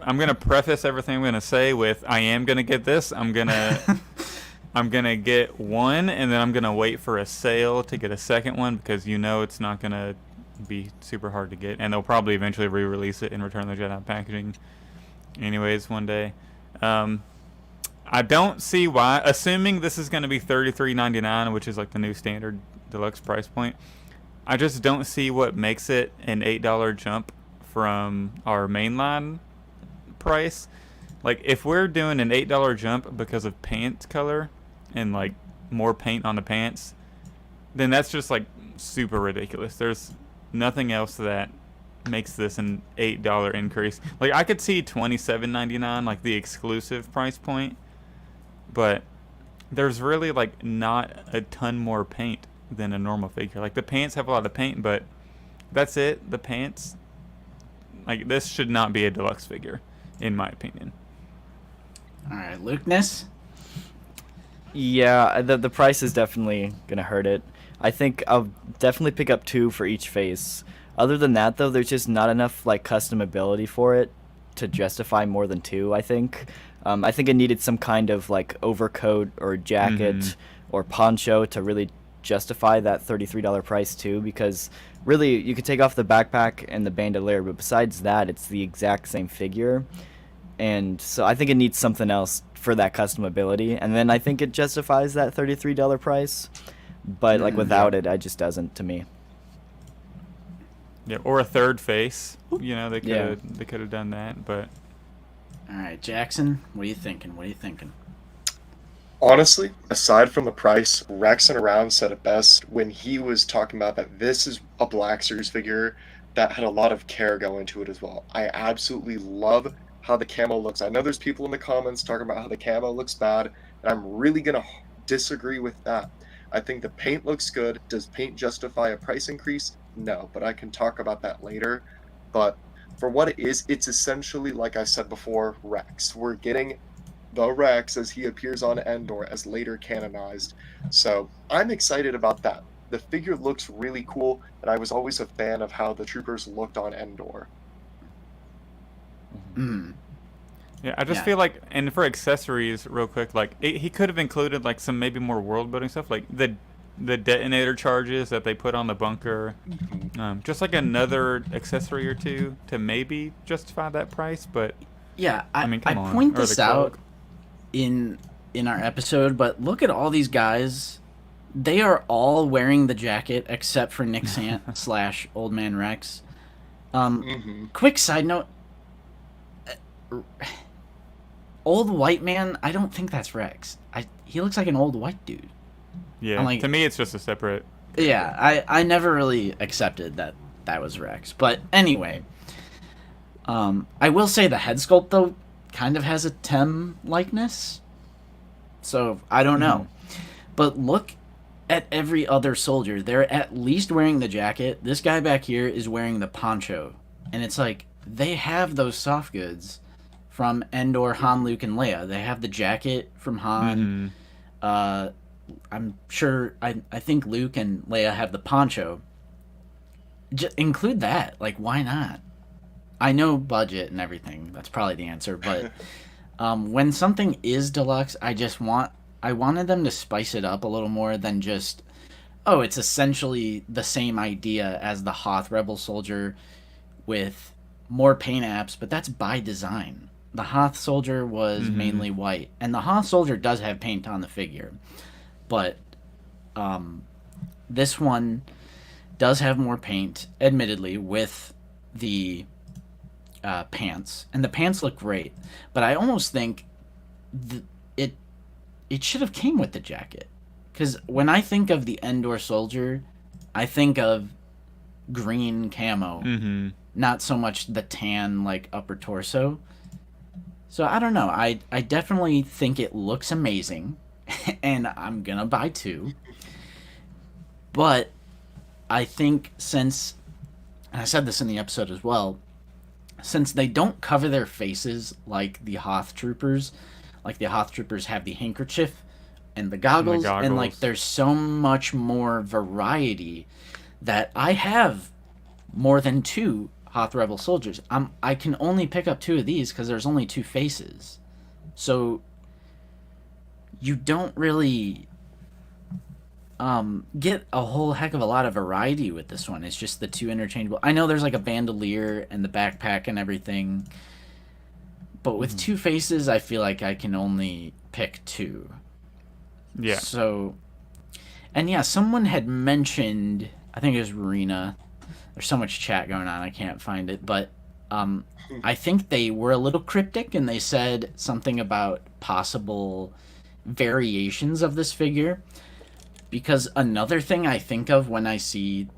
gonna preface everything I'm gonna say with I am gonna get this. I'm gonna get one, and then I'm gonna wait for a sale to get a second one, because it's not gonna be super hard to get, and they'll probably eventually re-release it in Return of the Jedi packaging anyways one day. I don't see why, assuming this is gonna be $33.99, which is like the new standard deluxe price point. I just don't see what makes it an $8 jump from our mainline price. Like, if we're doing an $8 jump because of pants color and like more paint on the pants, then that's just like super ridiculous. There's nothing else that makes this an $8 increase. Like, I could see $27.99, like the exclusive price point, but there's really like not a ton more paint than a normal figure. Like, the pants have a lot of paint, but that's it. The pants, like, this should not be a deluxe figure, in my opinion. All right, Lukeness. Yeah, the price is definitely gonna hurt it. I think I'll definitely pick up 2 for each face. Other than that, though, there's just not enough like customability for it to justify more than 2. I think it needed some kind of like overcoat or jacket or poncho to really justify that $33 price too. Because really, you could take off the backpack and the bandolier, but besides that, it's the exact same figure. And so I think it needs something else for that customability, and then I think it justifies that $33 price. But like without it, it just doesn't to me. Yeah, or a third face. They could Yeah. have done that, but All right, Jackson. What are you thinking? Honestly, aside from the price, Rexon Around said it best when he was talking about that this is a Black Series figure that had a lot of care go into it as well. I absolutely love how the camo looks. I know there's people in the comments talking about how the camo looks bad, and I'm really going to disagree with that. I think the paint looks good. Does paint justify a price increase? No, but I can talk about that later. But for what it is, it's essentially, like I said before, Rex. We're getting the Rex as he appears on Endor as later canonized. So I'm excited about that. The figure looks really cool, and I was always a fan of how the troopers looked on Endor. Mm. Yeah, I just feel like, and for accessories, real quick, like he could have included like some maybe more world building stuff, like the detonator charges that they put on the bunker, just like another accessory or two to maybe justify that price. But yeah, I mean, come on. point Or this the out cloak. in our episode, but look at all these guys. They are all wearing the jacket except for Nick Sant / Old Man Rex. Quick side note. Old white man, I don't think that's Rex. He looks like an old white dude. Yeah, like, to me it's just a separate. Yeah, I never really accepted that was Rex. But anyway, I will say the head sculpt though kind of has a Tem likeness. So I don't know. But look at every other soldier. They're at least wearing the jacket. This guy back here is wearing the poncho. And it's like, they have those soft goods from Endor, Han, Luke, and Leia. They have the jacket from Han. I'm sure, I think Luke and Leia have the poncho. Include that. Like, why not? I know budget and everything. That's probably the answer. But when something is deluxe, I wanted them to spice it up a little more than just, oh, it's essentially the same idea as the Hoth Rebel Soldier with more paint apps, but that's by design. The Hoth Soldier was mainly white, and the Hoth Soldier does have paint on the figure, but this one does have more paint, admittedly, with the pants, and the pants look great, but I almost think it should have came with the jacket, because when I think of the Endor Soldier, I think of green camo, not so much the tan like upper torso. So I don't know. I definitely think it looks amazing, and I'm gonna buy 2. But I think since, and I said this in the episode as well, since they don't cover their faces like the Hoth Troopers, like the Hoth Troopers have the handkerchief and the goggles, and like there's so much more variety that I have more than 2 Hoth Rebel Soldiers. I can only pick up 2 of these because there's only 2 faces. So you don't really get a whole heck of a lot of variety with this one. It's just the 2 interchangeable. I know there's like a bandolier and the backpack and everything, but with 2 faces, I feel like I can only pick 2. Yeah. So, and yeah, someone had mentioned, I think it was Rena. There's so much chat going on, I can't find it. But I think they were a little cryptic, and they said something about possible variations of this figure. Because another thing I think of when I think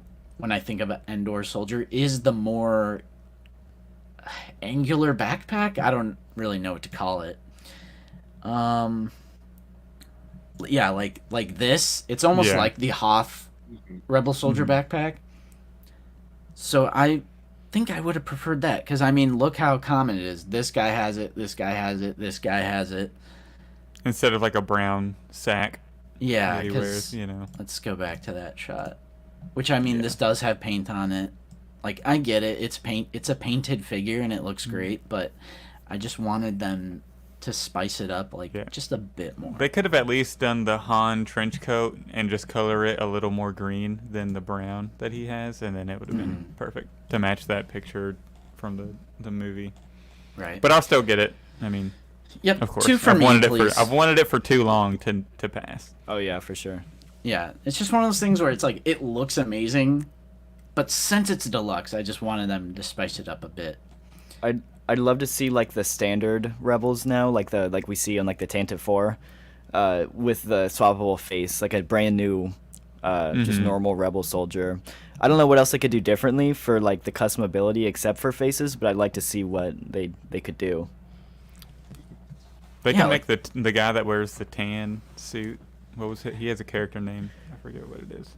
of an Endor Soldier is the more angular backpack. I don't really know what to call it. Yeah, like this. It's almost like the Hoth Rebel Soldier backpack. So I think I would have preferred that, because I mean, look how common it is. This guy has it. This guy has it. This guy has it. Instead of like a brown sack. Yeah, that he wears, you know. Let's go back to that shot. Which, I mean, this does have paint on it. Like, I get it. It's a painted figure and it looks great, but I just wanted them to spice it up just a bit more. They could have at least done the Han trench coat and just color it a little more green than the brown that he has, and then it would have been perfect to match that picture from the movie. Right. But I'll still get it. I mean, yep. Of course. 2 for me, please. I've wanted it for too long to pass. Oh yeah, for sure. Yeah, it's just one of those things where it's like, it looks amazing, but since it's deluxe, I just wanted them to spice it up a bit. I'd love to see like the standard rebels now, like we see on like the Tantive 4, with the swappable face, like a brand new, just normal rebel soldier. I don't know what else they could do differently for like the customability except for faces, but I'd like to see what they could do. They can make the guy that wears the tan suit What was it? He has a character name. I forget what it is.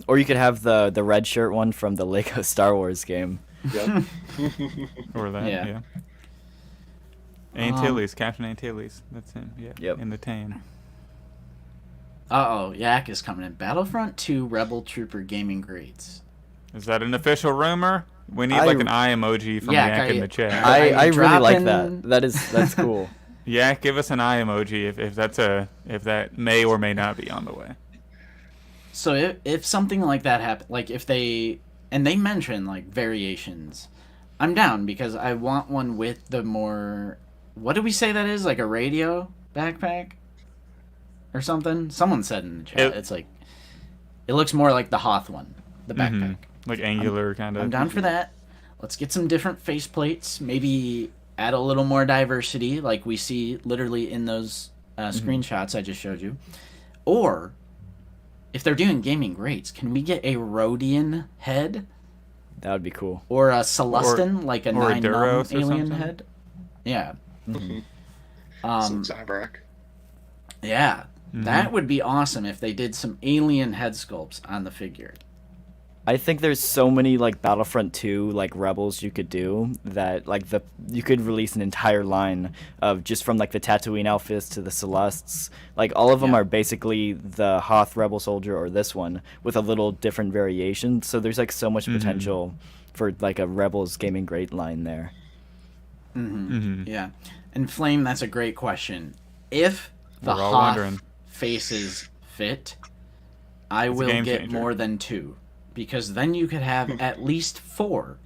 Or you could have the red shirt one from the Lego Star Wars game. Yep. Or that, Yeah. yeah. Antilles, Captain Antilles. That's him, yeah. Yep. In the tan. Uh-oh, Yak is coming in. Battlefront 2 Rebel Trooper gaming grades. Is that an official rumor? We need I- like an eye emoji from Yeah, Yak in the chat. Are you I really like dropping- that. That's cool. Yak, give us an eye emoji if that may or may not be on the way. So if something like that happen, like if they mention like variations, I'm down because I want one with the more, what did we say that is, like a radio backpack or something? Someone said in the chat. It's like, it looks more like the Hoth one, the backpack. Like angular kind of. I'm down for that. Let's get some different faceplates. Maybe add a little more diversity, like we see literally in those screenshots I just showed you. Or if they're doing gaming grades, can we get a Rhodian head That would be cool. or a Celestin, like a or a 9 Duros or alien something? head? Yeah. Some Zybrack. Yeah. That would be awesome if they did some alien head sculpts on the figure. I think there's so many like Battlefront 2 like Rebels you could do that like you could release an entire line of just from like the Tatooine outfits to the Celestes. Like all of them Yeah. are basically the Hoth Rebel Soldier or this one with a little different variation. So there's like so much potential for like a Rebels gaming grade line there. Yeah. And Flame, that's a great question. If the We're all Hoth wondering. faces fit, I It's a will game get changer. more than 2. Because then you could have at least 4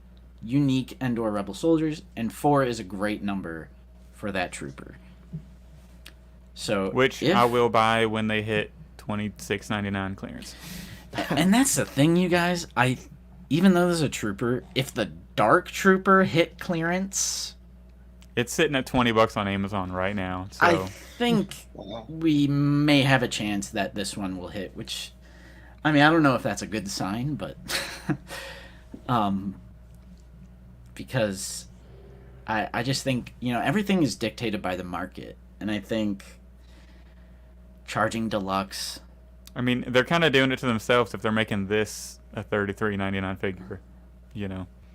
unique Endor Rebel soldiers, and 4 is a great number for that trooper. So Which if- I will buy when they hit $26.99 clearance. And that's the thing, you guys. Even though there's a trooper, if the Dark Trooper hit clearance, It's sitting at $20 on Amazon right now. So I think Wow. we may have a chance that this one will hit, which, I mean, I don't know if that's a good sign, but because I just think, everything is dictated by the market, and I think charging deluxe, I mean, they're kind of doing it to themselves if they're making this a $33.99 figure,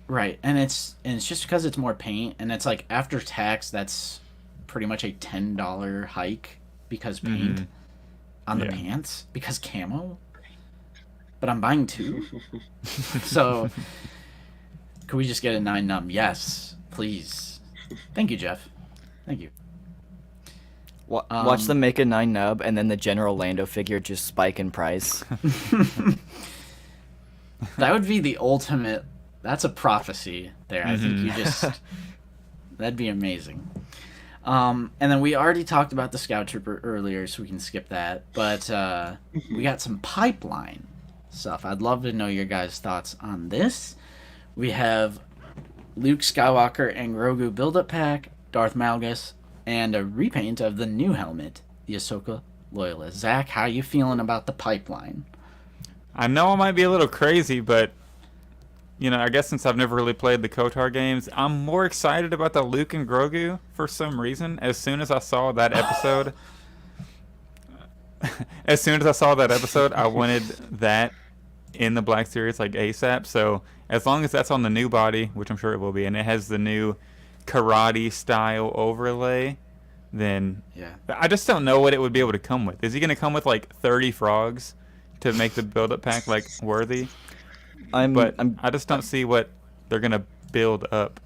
right? And it's just because it's more paint, and it's like after tax, that's pretty much a $10 hike because paint on the Yeah. pants because camo. But I'm buying 2. So, could we just get a 9 num? Yes, please. Thank you, Jeff. Thank you. Watch them make a 9 nub and then the General Lando figure just spike in price. That would be the ultimate. That's a prophecy there. I think you just. That'd be amazing. And then we already talked about the Scout Trooper earlier, so we can skip that. But we got some pipeline stuff. I'd love to know your guys' thoughts on this. We have Luke Skywalker and Grogu build-up pack, Darth Malgus, and a repaint of the new helmet, the Ahsoka Loyalist. Zach, how you feeling about the pipeline? I know I might be a little crazy, but I guess since I've never really played the KOTOR games, I'm more excited about the Luke and Grogu for some reason. As soon as I saw that episode, I wanted that in the Black Series like ASAP. So as long as that's on the new body, which I'm sure it will be, and it has the new karate style overlay, then Yeah. I just don't know what it would be able to come with. Is he going to come with like 30 frogs to make the build-up pack like worthy? But I just don't see what they're going to build up,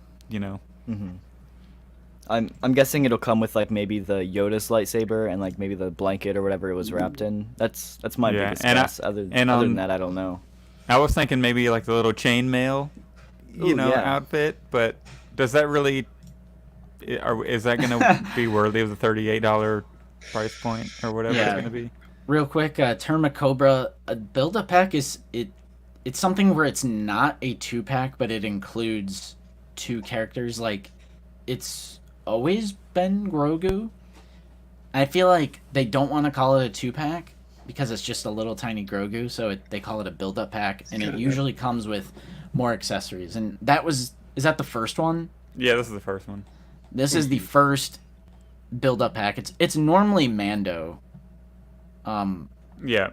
I'm guessing it'll come with like maybe the Yoda's lightsaber and like maybe the blanket or whatever it was wrapped in. That's my Yeah, biggest and guess. Other than that, I don't know. I was thinking maybe like the little chainmail, Ooh, yeah. outfit, but does that really is that going to be worthy of the $38 price point or whatever Yeah. it's going to be? Real quick, Terma Cobra, a build-up pack it's something where it's not a 2-pack, but it includes 2 characters. Like, it's always been Grogu. I feel like they don't want to call it a 2-pack because it's just a little tiny Grogu, so they call it a build-up pack, and it usually comes with more accessories. And is that the first one? Yeah, this is the first one. This is the first build-up pack. It's normally Mando Yeah.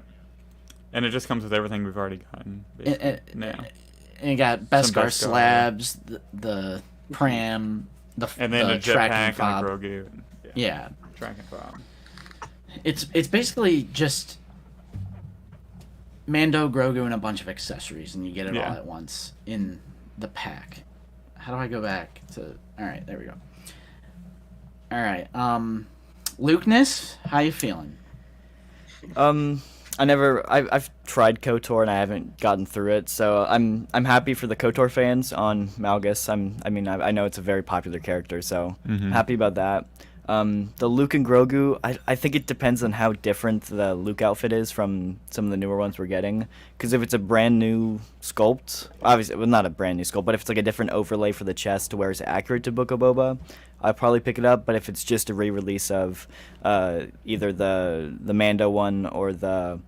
And it just comes with everything we've already gotten now. And you got Some Beskar Beskar. slabs, the pram, And then a track and jetpack fob. and a Grogu. Yeah. Track and fob. It's basically just Mando, Grogu, and a bunch of accessories, and you get it all at once in the pack. How do I go back to... Alright, there we go. Alright, Lukeness, how you feeling? I've tried KOTOR and I haven't gotten through it, so I'm happy for the KOTOR fans on Malgus. I know it's a very popular character, so I'm happy about that. The Luke and Grogu, I think it depends on how different the Luke outfit is from some of the newer ones we're getting. Because if it's a brand new sculpt, obviously, well, not a brand new sculpt, but if it's like a different overlay for the chest to where it's accurate to Book of Boba, I'll probably pick it up. But if it's just a re-release of either the Mando one or the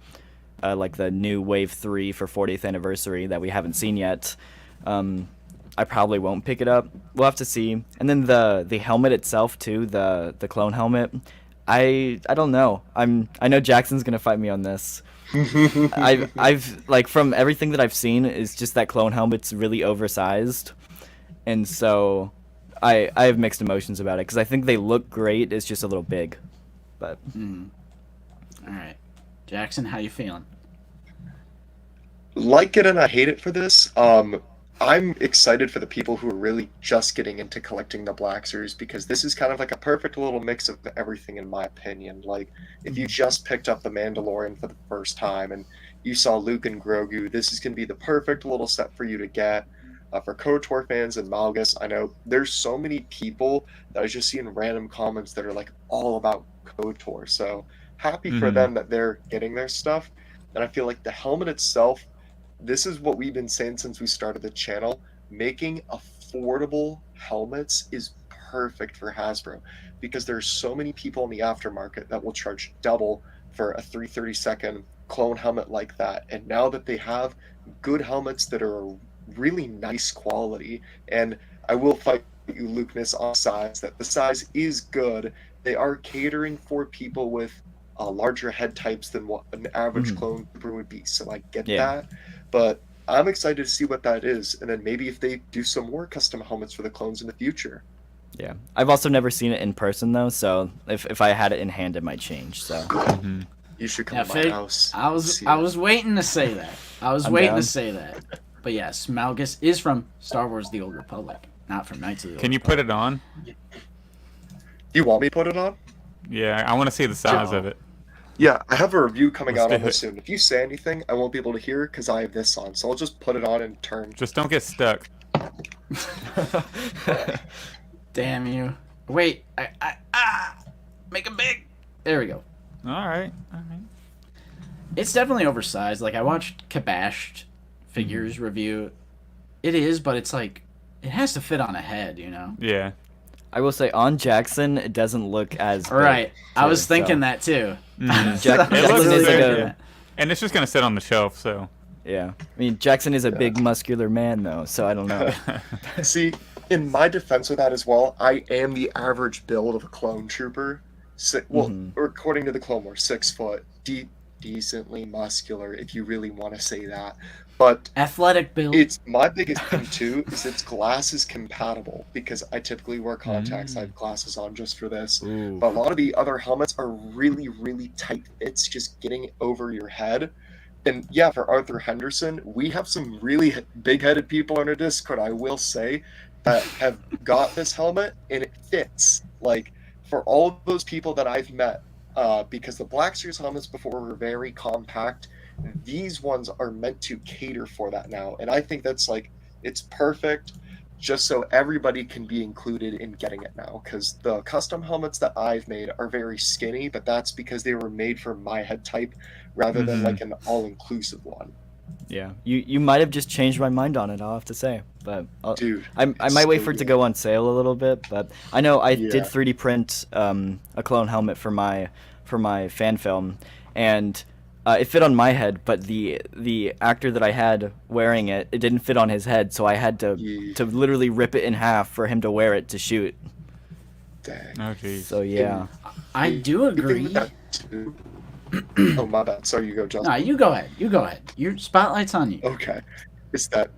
like the new Wave 3 for 40th anniversary that we haven't seen yet, I probably won't pick it up. We'll have to see. And then the helmet itself too, the clone helmet. I don't know. I know Jackson's gonna fight me on this. I've like from everything that I've seen is just that clone helmet's really oversized, and so I have mixed emotions about it because I think they look great. It's just a little big, but. All right, Jackson, how you feeling? Like it and I hate it for this. I'm excited for the people who are really just getting into collecting the Black Series because this is kind of like a perfect little mix of everything in my opinion. Like, if you just picked up The Mandalorian for the first time and you saw Luke and Grogu, this is going to be the perfect little set for you to get. For KOTOR fans and Malgus, I know there's so many people that I just see in random comments that are like all about KOTOR. So happy for them that they're getting their stuff. And I feel like the helmet itself, this is what we've been saying since we started the channel. Making affordable helmets is perfect for Hasbro because there's so many people in the aftermarket that will charge double for a 332nd clone helmet like that. And now that they have good helmets that are really nice quality, and I will fight you, Lukeness, on size, that the size is good. They are catering for people with larger head types than what an average clone trooper would be. So I get that. But I'm excited to see what that is, and then maybe if they do some more custom helmets for the clones in the future. Yeah, I've also never seen it in person though, so if I had it in hand, it might change. So you should come to my house. I was waiting to say that. To say that. But yes, Malgus is from Star Wars: The Old Republic, not from Knights of the Old Can you put it on? You want me to put it on? Yeah, I want to see the size of it. Yeah, I have a review coming out on this soon. If you say anything, I won't be able to hear because I have this on. So I'll just put it on and turn. Just don't get stuck. Damn you. Wait, make it big. There we go. All right. It's definitely oversized. Like, I watched Kabashed Figures review. It is, but it's like, it has to fit on a head, you know? Yeah. I will say on Jackson, it doesn't look as big, right. I was so. thinking that too. Jackson It looks is like big, and it's just gonna sit on the shelf. So yeah. I mean, Jackson is a big muscular man though, so I don't know. See, in my defense of that as well, I am the average build of a clone trooper. According to the Clone Wars, 6 foot, decently muscular, if you really want to say that. But athletic build. It's my biggest thing too is it's glasses compatible because I typically wear contacts. I have glasses on just for this. But a lot of the other helmets are really, really tight fits, just getting over your head. And yeah, for Arthur Henderson, we have some really big-headed people on our Discord, I will say, that have got this helmet and it fits. Like, for all of those people that I've met, because the Black Series helmets before were very compact, these ones are meant to cater for that now. And I think that's like, it's perfect just so everybody can be included in getting it now. Because the custom helmets that I've made are very skinny, but that's because they were made for my head type rather than like an all-inclusive one. Yeah, you might have just changed my mind on it, I'll have to say. But dude, I might wait for it to go on sale a little bit. But I know I did 3D print a clone helmet for my fan film, and it fit on my head, but the actor that I had wearing it didn't fit on his head, so I had to literally rip it in half for him to wear it to shoot. Dang. Oh jeez. So yeah. I do agree. Oh, my bad. Sorry, you go, Justin. Nah, you go ahead. You go ahead. Your spotlight's on you. Okay. Is that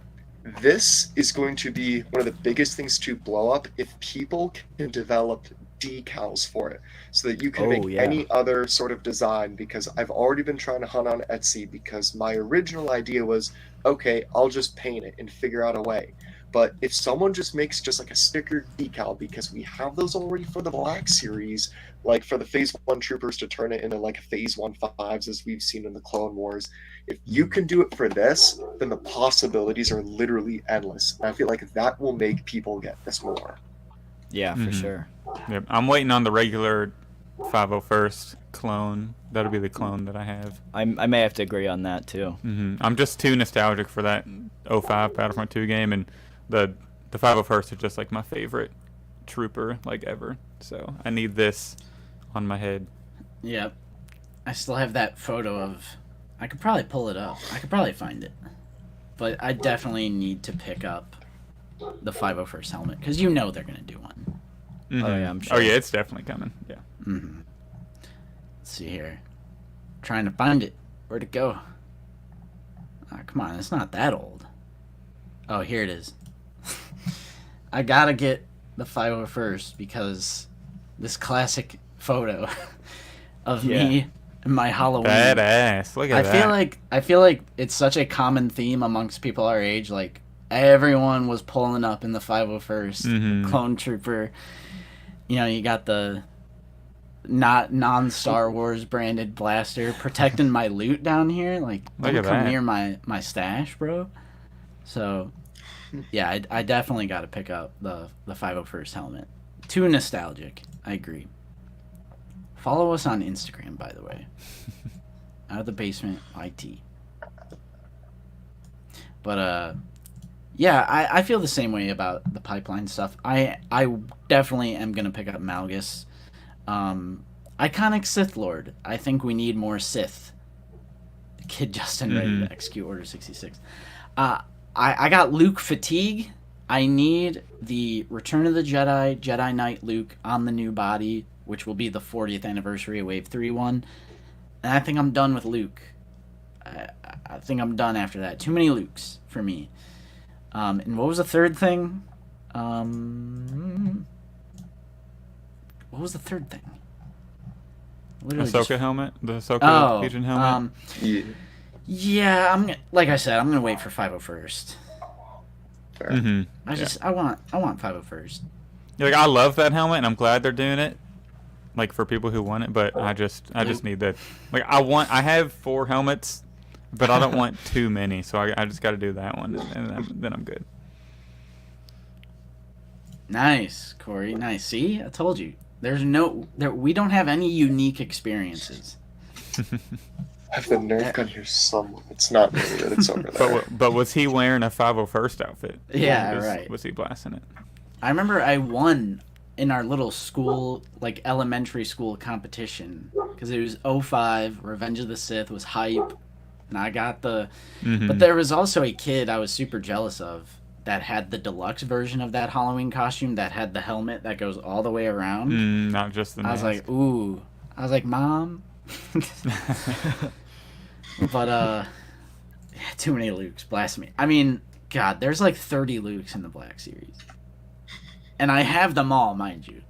this is going to be one of the biggest things to blow up if people can develop decals for it so that you can Oh, make yeah. any other sort of design, because I've already been trying to hunt on Etsy, because my original idea was, okay, I'll just paint it and figure out a way. But if someone just makes just like a sticker decal, because we have those already for the Black Series, like for the Phase 1 Troopers to turn it into like a Phase 1 5s as we've seen in the Clone Wars, if you can do it for this, then the possibilities are literally endless. And I feel like that will make people get this more. Yeah, for sure. Yep. I'm waiting on the regular 501st clone. That'll be the clone that I have. I may have to agree on that too. I'm just too nostalgic for that 05 Battlefront 2 game, and the 501st is just like my favorite trooper like ever. So I need this on my head. Yep. I still have that photo of. I could probably pull it up. I could probably find it. But I definitely need to pick up the 501st helmet, because you know they're going to do one. Oh yeah, I'm sure. Oh yeah, it's definitely coming. Yeah. Let's see here. Trying to find it. Where'd it go? Oh, come on, it's not that old. Oh, here it is. I gotta get the 501st because this classic photo of me in my Halloween. Badass. Look at that. I feel like it's such a common theme amongst people our age. Like everyone was pulling up in the 501st clone trooper. You know, you got the non-Star Wars branded blaster protecting my loot down here. Like, don't come near my stash, bro. So, yeah, I definitely got to pick up the 501st helmet. Too nostalgic. I agree. Follow us on Instagram, by the way. Out of the Basement IT. But yeah, I feel the same way about the pipeline stuff. I definitely am gonna pick up Malgus. Iconic Sith Lord. I think we need more Sith. Kid Justin ready to execute Order 66. I got Luke fatigue. I need the Return of the Jedi Knight Luke on the new body, which will be the 40th anniversary of Wave 3 one. And I think I'm done with Luke. I think I'm done after that. Too many Lukes for me. And what was the third thing? What was the third thing? Ahsoka helmet? The Ahsoka Legion helmet? Yeah, like I said, I'm gonna wait for 501st. Fair. I want 501st. Yeah, like, I love that helmet, and I'm glad they're doing it. Like, for people who want it, but I just need that. Like, I have 4 helmets, but I don't want too many, so I just got to do that one, and then I'm good. Nice, Corey. Nice. See, I told you. We don't have any unique experiences. I have the Nerf gun here somewhere. It's not really, but it's over there. But was he wearing a 501st outfit? Yeah, right. Was he blasting it? I remember I won in our little school, like elementary school competition, because it was 05, Revenge of the Sith was hype, and I got the... But there was also a kid I was super jealous of that had the deluxe version of that Halloween costume that had the helmet that goes all the way around. Not just the mask. I was like, ooh. I was like, Mom. But, too many Lukes. Blasphemy. I mean, God, there's like 30 Lukes in the Black Series. And I have them all, mind you.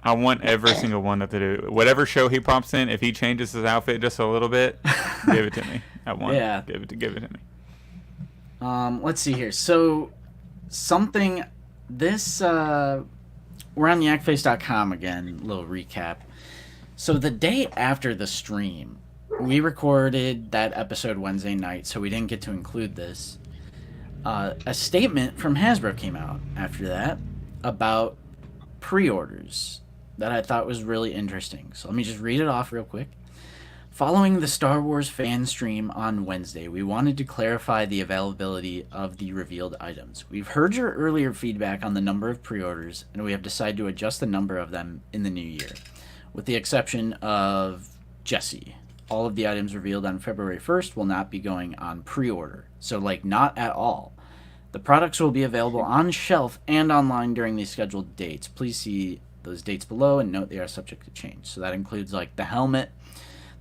I want every single one that they do. Whatever show he pops in, if he changes his outfit just a little bit, give it to me. I want it. Give it to me. Let's see here. So, something... This, we're on yakface.com again. Little recap. So, the day after the stream, we recorded that episode Wednesday night, so we didn't get to include this. A statement from Hasbro came out after that about pre-orders that I thought was really interesting. So let me just read it off real quick. Following the Star Wars fan stream on Wednesday, we wanted to clarify the availability of the revealed items. We've heard your earlier feedback on the number of pre-orders, and we have decided to adjust the number of them in the new year, with the exception of Jesse. All of the items revealed on February 1st will not be going on pre-order. So, like, not at all. The products will be available on shelf and online during the scheduled dates. Please see those dates below and note they are subject to change. So that includes, like, the helmet,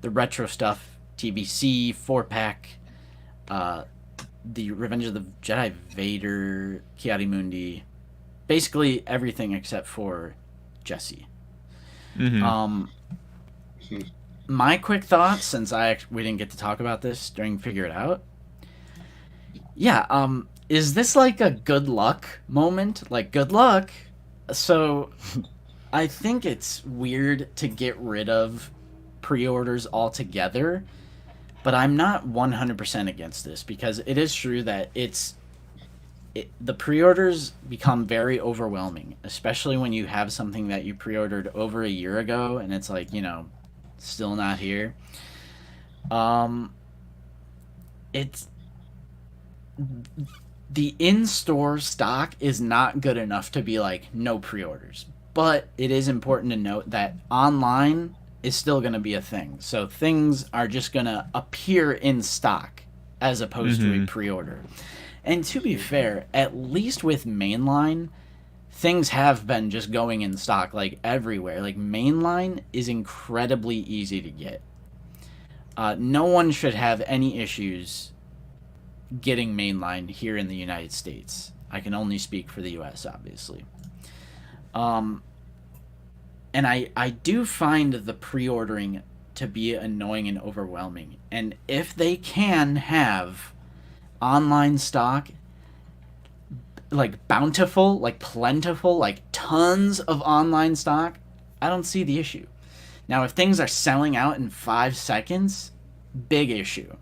the retro stuff, TBC, 4-pack, the Revenge of the Jedi Vader, Ki-Adi-Mundi, basically everything except for Jesse. Mm-hmm. My quick thoughts, since we didn't get to talk about this during Figure It Out. Yeah, is this like a good luck moment? Like, good luck. So, I think it's weird to get rid of pre-orders altogether, but I'm not 100% against this, because it is true that the pre-orders become very overwhelming, especially when you have something that you pre-ordered over a year ago and it's like, still not here. It's the in-store stock is not good enough to be like no pre-orders, but it is important to note that online is still going to be a thing. So things are just going to appear in stock as opposed to a pre-order. And to be fair, at least with mainline, things have been just going in stock like everywhere. Like, mainline is incredibly easy to get. No one should have any issues getting mainline here in the United States. I can only speak for the US, obviously. And I do find the pre-ordering to be annoying and overwhelming. And if they can have online stock, like bountiful, like plentiful, like tons of online stock, I don't see the issue. Now, if things are selling out in 5 seconds, big issue.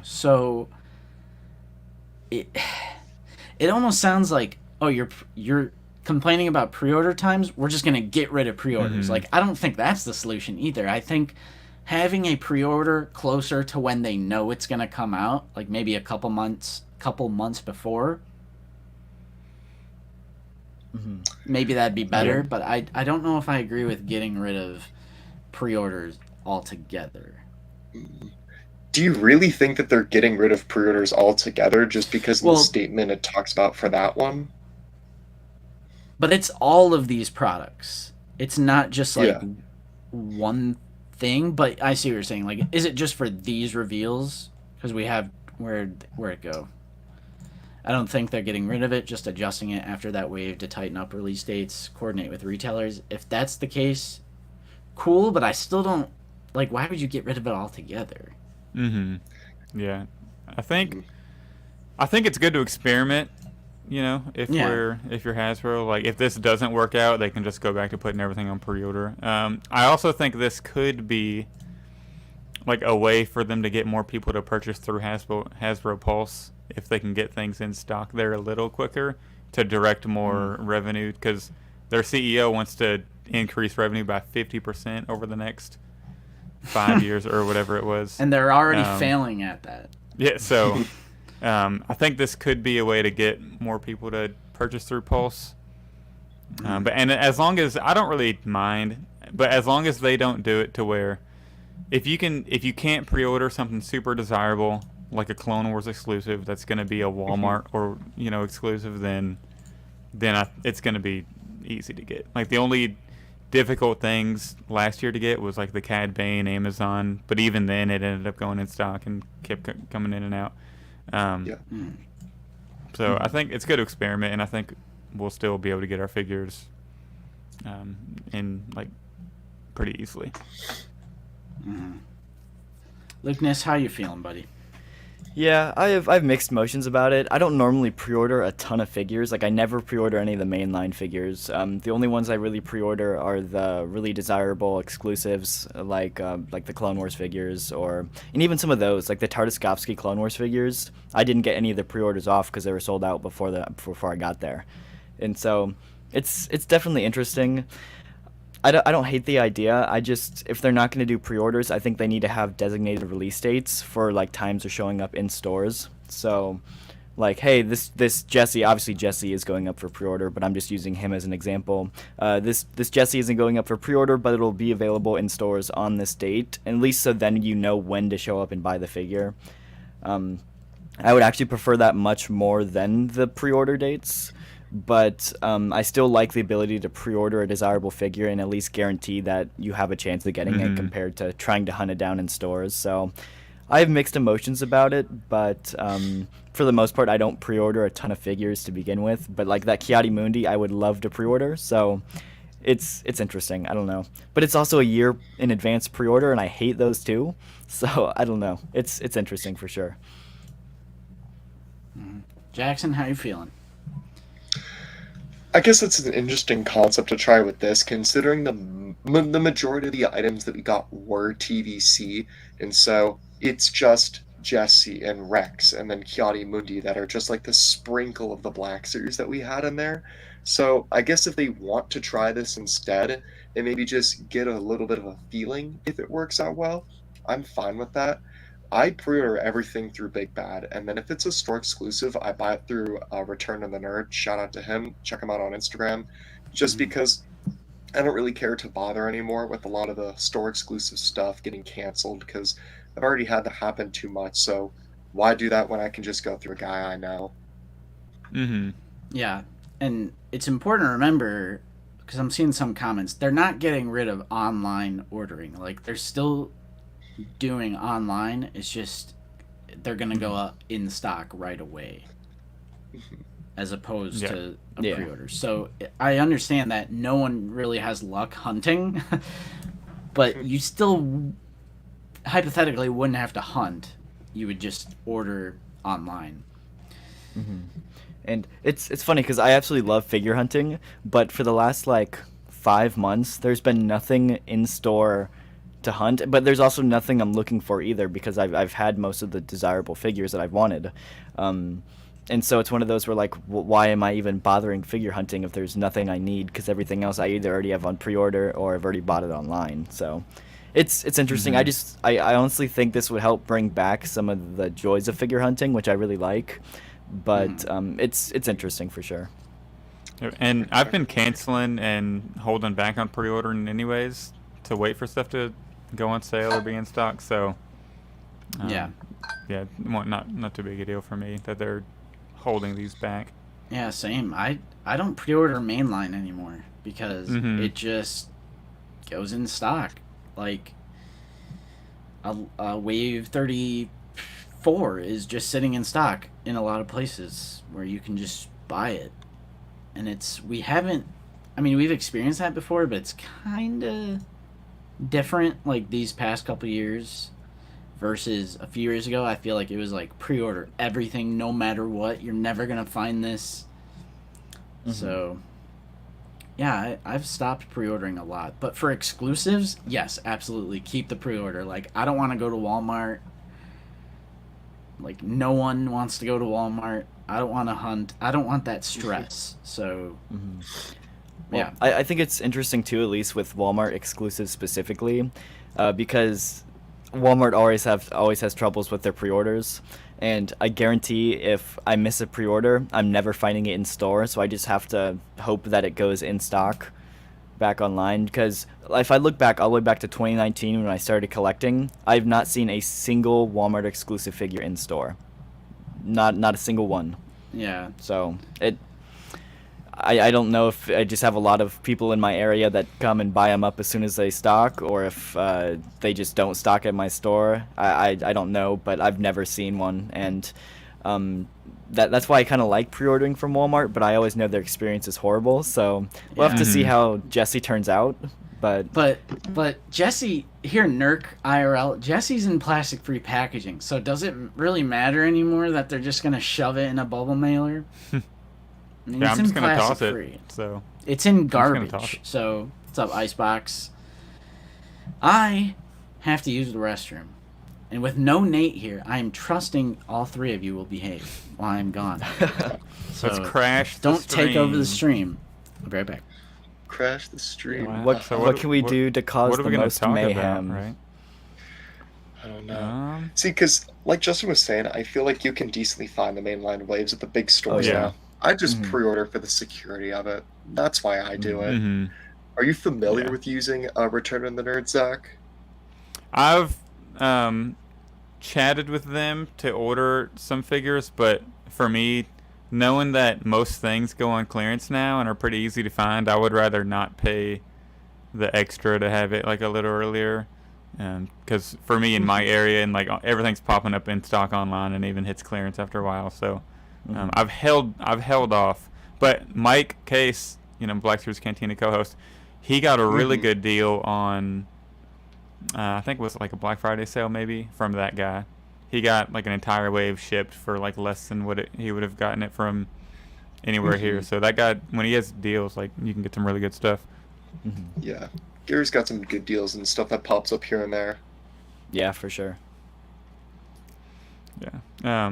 So it almost sounds like, oh, you're complaining about pre-order times, we're just going to get rid of pre-orders. Like, I don't think that's the solution either. I think having a pre-order closer to when they know it's going to come out, like maybe a couple months before, maybe that'd be better. But I don't know if I agree with getting rid of pre-orders altogether. Do you really think that they're getting rid of pre-orders altogether just because of the statement it talks about for that one? But it's all of these products. It's not just like one thing. But I see what you're saying. Like, is it just for these reveals? Because we have where'd it go? I don't think they're getting rid of it, just adjusting it after that wave to tighten up release dates, coordinate with retailers. If that's the case, cool. But I still don't like. Why would you get rid of it altogether? Yeah, I think it's good to experiment. If you're Hasbro, like, if this doesn't work out, they can just go back to putting everything on pre-order. I also think this could be like a way for them to get more people to purchase through Hasbro Pulse, if they can get things in stock there a little quicker to direct more revenue, because their CEO wants to increase revenue by 50% over the next 5 years or whatever it was. And they're already failing at that. Yeah, so I think this could be a way to get more people to purchase through Pulse. But as long as, I don't really mind, but as long as they don't do it to where if you can't pre-order something super desirable like a Clone Wars exclusive that's going to be a Walmart or exclusive, then it's going to be easy to get. Like, the only difficult things last year to get was like the Cad Bane Amazon, but even then it ended up going in stock and kept coming in and out. So I think it's good to experiment, and I think we'll still be able to get our figures in like pretty easily. Lucas, how you feeling, buddy? Yeah, I have mixed emotions about it. I don't normally pre-order a ton of figures. Like, I never pre-order any of the mainline figures. The only ones I really pre-order are the really desirable exclusives, like the Clone Wars figures, and even some of those, like the Tartakovsky Clone Wars figures. I didn't get any of the pre-orders off because they were sold out before I got there, and so it's definitely interesting. I don't hate the idea. If they're not going to do pre-orders, I think they need to have designated release dates for like times they're showing up in stores. So, like, hey, this Jesse, obviously Jesse is going up for pre-order, but I'm just using him as an example. This Jesse isn't going up for pre-order, but it'll be available in stores on this date, at least so then you know when to show up and buy the figure. I would actually prefer that much more than the pre-order dates. but I still like the ability to pre-order a desirable figure and at least guarantee that you have a chance of getting it compared to trying to hunt it down in stores. So I have mixed emotions about it, but for the most part, I don't pre-order a ton of figures to begin with. But like that Kiadi Mundi, I would love to pre-order. So it's interesting. I don't know, but it's also a year in advance pre-order, and I hate those too. So I don't know. It's interesting for sure. Jackson, how you feeling? I guess it's an interesting concept to try with this, considering the majority of the items that we got were TVC, and so it's just Jesse and Rex and then Kiadi Mundi that are just like the sprinkle of the Black Series that we had in there. So I guess if they want to try this instead and maybe just get a little bit of a feeling if it works out well, I'm fine with that. I pre-order everything through Big Bad, and then if it's a store exclusive, I buy it through Return of the Nerd. Shout out to him. Check him out on Instagram. Just because I don't really care to bother anymore with a lot of the store exclusive stuff getting canceled, because I've already had that happen too much. So why do that when I can just go through a guy I know? Yeah, and it's important to remember, because I'm seeing some comments, they're not getting rid of online ordering. Like, they're still doing online. It's just they're gonna go up in stock right away, as opposed to a pre-order. So I understand that no one really has luck hunting, but you still hypothetically wouldn't have to hunt. You would just order online. And it's funny because I absolutely love figure hunting, but for the last like 5 months, there's been nothing in store to hunt, but there's also nothing I'm looking for either, because I've had most of the desirable figures that I've wanted. And so it's one of those where like, why am I even bothering figure hunting if there's nothing I need? Because everything else I either already have on pre-order or I've already bought it online. So it's interesting. I honestly think this would help bring back some of the joys of figure hunting, which I really like. But it's interesting for sure. And I've been canceling and holding back on pre-ordering anyways to wait for stuff to go on sale or be in stock. So not too big a deal for me that they're holding these back. Yeah, same. I don't pre-order mainline anymore because it just goes in stock. Like a Wave 34 is just sitting in stock in a lot of places where you can just buy it. And we've experienced that before, but it's kind of different like these past couple years versus a few years ago. I feel like it was like pre-order everything no matter what. You're never going to find this. So yeah, I've stopped pre-ordering a lot. But for exclusives, yes, absolutely. Keep the pre-order. Like, I don't want to go to Walmart. Like, no one wants to go to Walmart. I don't want to hunt. I don't want that stress. So, Well, I think it's interesting, too, at least with Walmart exclusives specifically, because Walmart always has troubles with their pre-orders. And I guarantee if I miss a pre-order, I'm never finding it in store, so I just have to hope that it goes in stock back online. Because if I look back all the way back to 2019 when I started collecting, I've not seen a single Walmart exclusive figure in store. Not a single one. yeah. So I don't know if I just have a lot of people in my area that come and buy them up as soon as they stock, or if they just don't stock at my store. I don't know, but I've never seen one, and that's why I kind of like pre-ordering from Walmart, but I always know their experience is horrible, so we'll have to see how Jesse turns out. But Jesse, here Nerk IRL, Jesse's in plastic-free packaging, so does it really matter anymore that they're just going to shove it in a bubble mailer? I mean, I'm just going to toss free. it. So it's in toss garbage. it. So, what's up, Icebox? I have to use the restroom. And with no Nate here, I am trusting all three of you will behave while I'm gone. So let's crash the don't take over the stream. stream. I'll be right back. Crash the stream. Wow. what So can we do to cause what are the we gonna most talk mayhem? about, right? I don't know. See, because like Justin was saying, I feel like you can decently find the mainline waves at the big stores yeah. now. I just pre-order for the security of it. That's why I do it. Are you familiar with using Return of the Nerd, Zach? I've chatted with them to order some figures, but for me, knowing that most things go on clearance now and are pretty easy to find, I would rather not pay the extra to have it like a little earlier. Because for me in my area and like everything's popping up in stock online and even hits clearance after a while, so I've held off. But Mike Case, Black Series Cantina co-host, he got a really good deal on I think it was like a Black Friday sale maybe from that guy. He got like an entire wave shipped for like less than what he would have gotten it from anywhere here. So that guy, when he has deals, like you can get some really good stuff. Yeah, Gary's got some good deals and stuff that pops up here and there. Yeah, for sure. Yeah.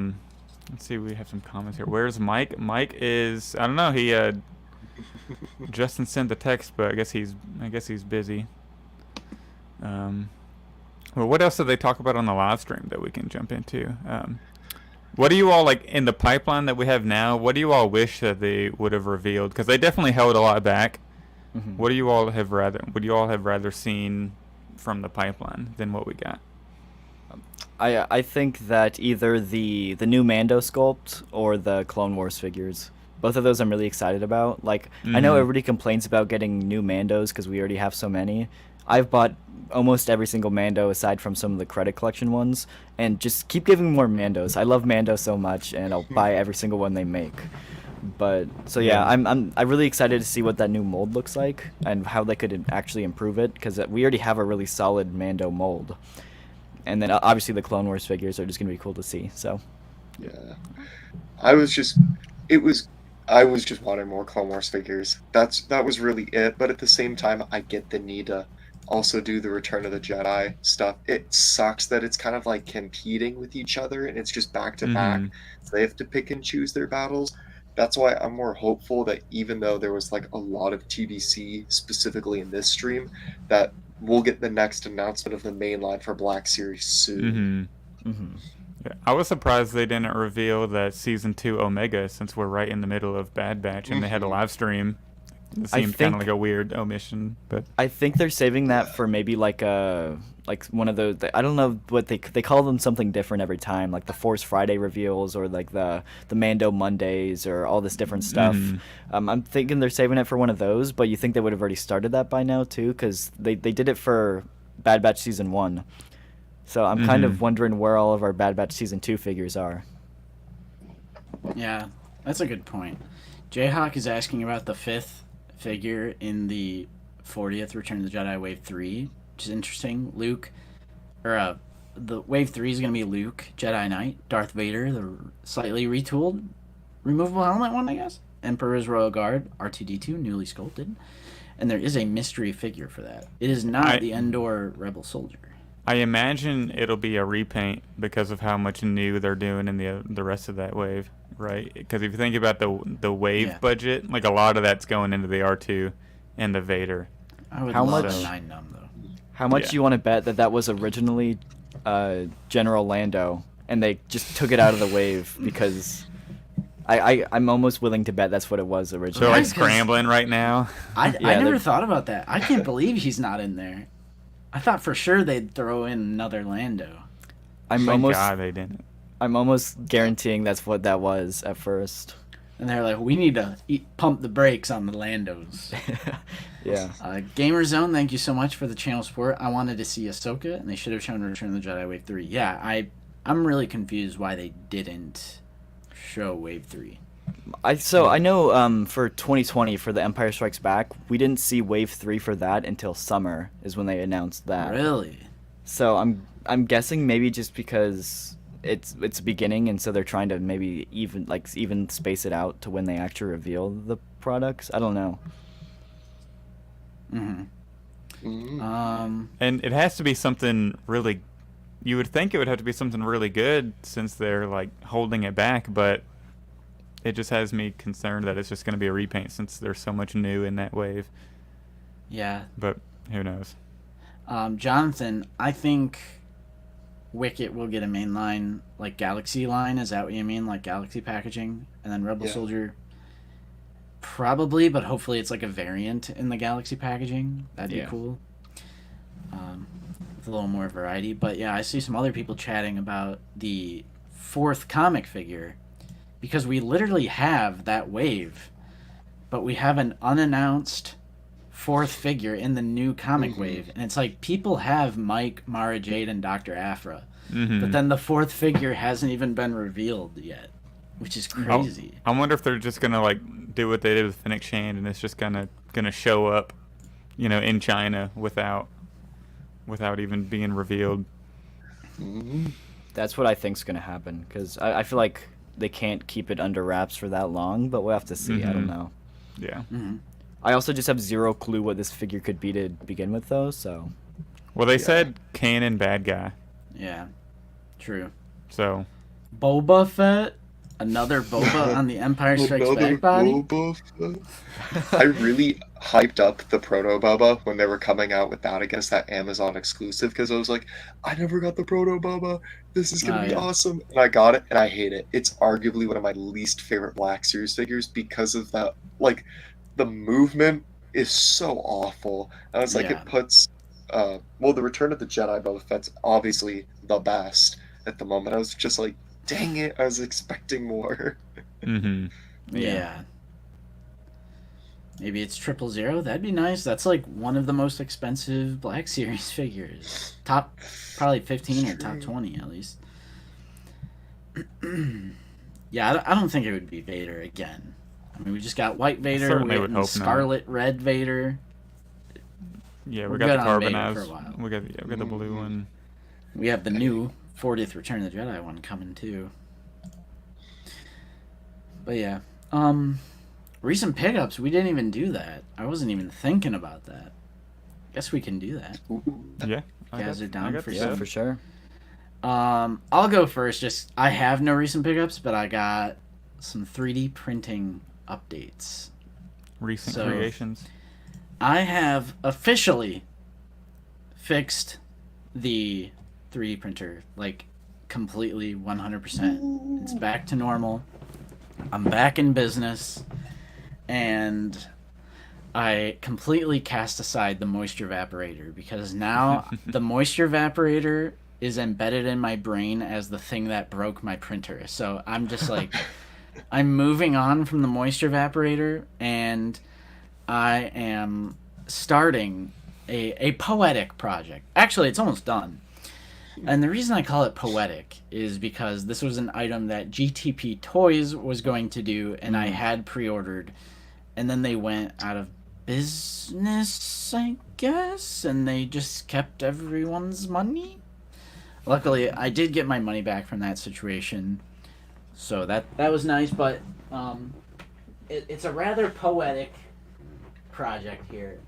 Let's see. We have some comments here. Where's Mike? Mike is, I don't know. He Justin sent the text, but I guess he's busy. Well, what else did they talk about on the live stream that we can jump into? What do you all like in the pipeline that we have now? What do you all wish that they would have revealed? Because they definitely held a lot back. What do you all have rather? Would you all have rather seen from the pipeline than what we got? I think that either the new Mando sculpt or the Clone Wars figures. Both of those I'm really excited about. Like, I know everybody complains about getting new Mandos because we already have so many. I've bought almost every single Mando aside from some of the credit collection ones, and just keep giving me more Mandos. I love Mando so much, and I'll buy every single one they make. But so yeah, I'm really excited to see what that new mold looks like and how they could actually improve it, because we already have a really solid Mando mold. And then obviously the Clone Wars figures are just gonna be cool to see. So yeah, I was just wanting more Clone Wars figures. That was really it. But at the same time, I get the need to also do the Return of the Jedi stuff. It sucks that it's kind of like competing with each other and it's just back to back. So they have to pick and choose their battles. That's why I'm more hopeful that even though there was like a lot of TBC specifically in this stream, that we'll get the next announcement of the main line for Black Series soon. Yeah, I was surprised they didn't reveal that Season 2 Omega, since we're right in the middle of Bad Batch and they had a live stream. It seemed kind of like a weird omission, but I think they're saving that for maybe like one of those. I don't know what they call them, something different every time, like the Force Friday reveals or like the Mando Mondays or all this different stuff. I'm thinking they're saving it for one of those, but you think they would have already started that by now too, because they did it for Bad Batch Season 1. So I'm kind of wondering where all of our Bad Batch Season 2 figures are. Yeah, that's a good point. Jayhawk is asking about the 5th figure in the 40th Return of the Jedi Wave 3, which is interesting. The Wave 3 is going to be Luke, Jedi Knight, Darth Vader, the slightly retooled removable helmet one, I guess, Emperor's Royal Guard, R2-D2, newly sculpted, and there is a mystery figure for that. It is not the Endor Rebel Soldier. I imagine it'll be a repaint because of how much new they're doing in the rest of that wave, right? Because if you think about the wave budget, like a lot of that's going into the R2 and the Vader. I would love a 9-num though. How much do you want to bet that was originally General Lando and they just took it out of the wave? Because I'm almost willing to bet that's what it was originally. They're like scrambling right now. I never thought about that. I can't believe he's not in there. I thought for sure they'd throw in another Lando. Thank God they didn't. I'm almost guaranteeing that's what that was at first. And they're like, we need to pump the brakes on the Landos. Yeah. Gamer Zone, thank you so much for the channel support. I wanted to see Ahsoka, and they should have shown Return of the Jedi Wave 3. Yeah, I'm really confused why they didn't show Wave 3. I know for 2020 for the Empire Strikes Back, we didn't see Wave 3 for that until summer is when they announced that. Really? So I'm guessing maybe just because it's beginning, and so they're trying to maybe even space it out to when they actually reveal the products. I don't know. And it has to be something really. You would think it would have to be something really good since they're like holding it back, but it just has me concerned that it's just going to be a repaint since there's so much new in that wave. Yeah. But who knows? Jonathan, I think Wicket will get a mainline, like Galaxy line. Is that what you mean? Like Galaxy packaging? And then Rebel Soldier, probably, but hopefully it's like a variant in the Galaxy packaging. That'd be cool. With a little more variety. But yeah, I see some other people chatting about the 4th comic figure because we literally have that wave, but we have an unannounced fourth figure in the new comic wave, and it's like people have Mike, Mara Jade, and Dr. Aphra, but then the fourth figure hasn't even been revealed yet, which is crazy. I wonder if they're just gonna like do what they did with Phoenix Shane, and it's just gonna show up, in China without even being revealed. That's what I think's gonna happen, because I feel like they can't keep it under wraps for that long, but we'll have to see. I don't know. Yeah. I also just have zero clue what this figure could be to begin with, though. So. Well, they said Kanan bad guy. Yeah, true. So. Boba Fett, another Boba on the Empire Strikes Back body. Boba Fett. I really hyped up the Proto Boba when they were coming out with that against that Amazon exclusive, because I was like, I never got the Proto Boba. This is gonna be awesome, and I got it, and I hate it. It's arguably one of my least favorite Black Series figures because of that. Like, the movement is so awful. And it's like it puts, the Return of the Jedi Boba Fett's obviously the best at the moment. I was just like, dang it, I was expecting more. Yeah. Maybe it's 000. That'd be nice. That's like one of the most expensive Black Series figures. Top, probably 15 or top 20 at least. Yeah, I don't think it would be Vader again. I mean, we just got white Vader, Certainly we would got hope scarlet red Vader. Yeah, we We're got the good on Vader for a carbonized. while. We got the blue one. We have the new 40th Return of the Jedi one coming too. But yeah, recent pickups, we didn't even do that. I wasn't even thinking about that. Guess we can do that. Yeah. You guys are down for Yeah, for sure. I'll go first. Just I have no recent pickups, but I got some 3D printing updates. Recent creations. I have officially fixed the 3D printer, like completely 100%. It's back to normal. I'm back in business, and I completely cast aside the moisture evaporator, because now the moisture evaporator is embedded in my brain as the thing that broke my printer. So I'm just like, I'm moving on from the moisture evaporator, and I am starting a poetic project. Actually, it's almost done. And the reason I call it poetic is because this was an item that GTP Toys was going to do, and I had pre-ordered, and then they went out of business, I guess, and they just kept everyone's money. Luckily, I did get my money back from that situation, so that was nice, but it's a rather poetic project here.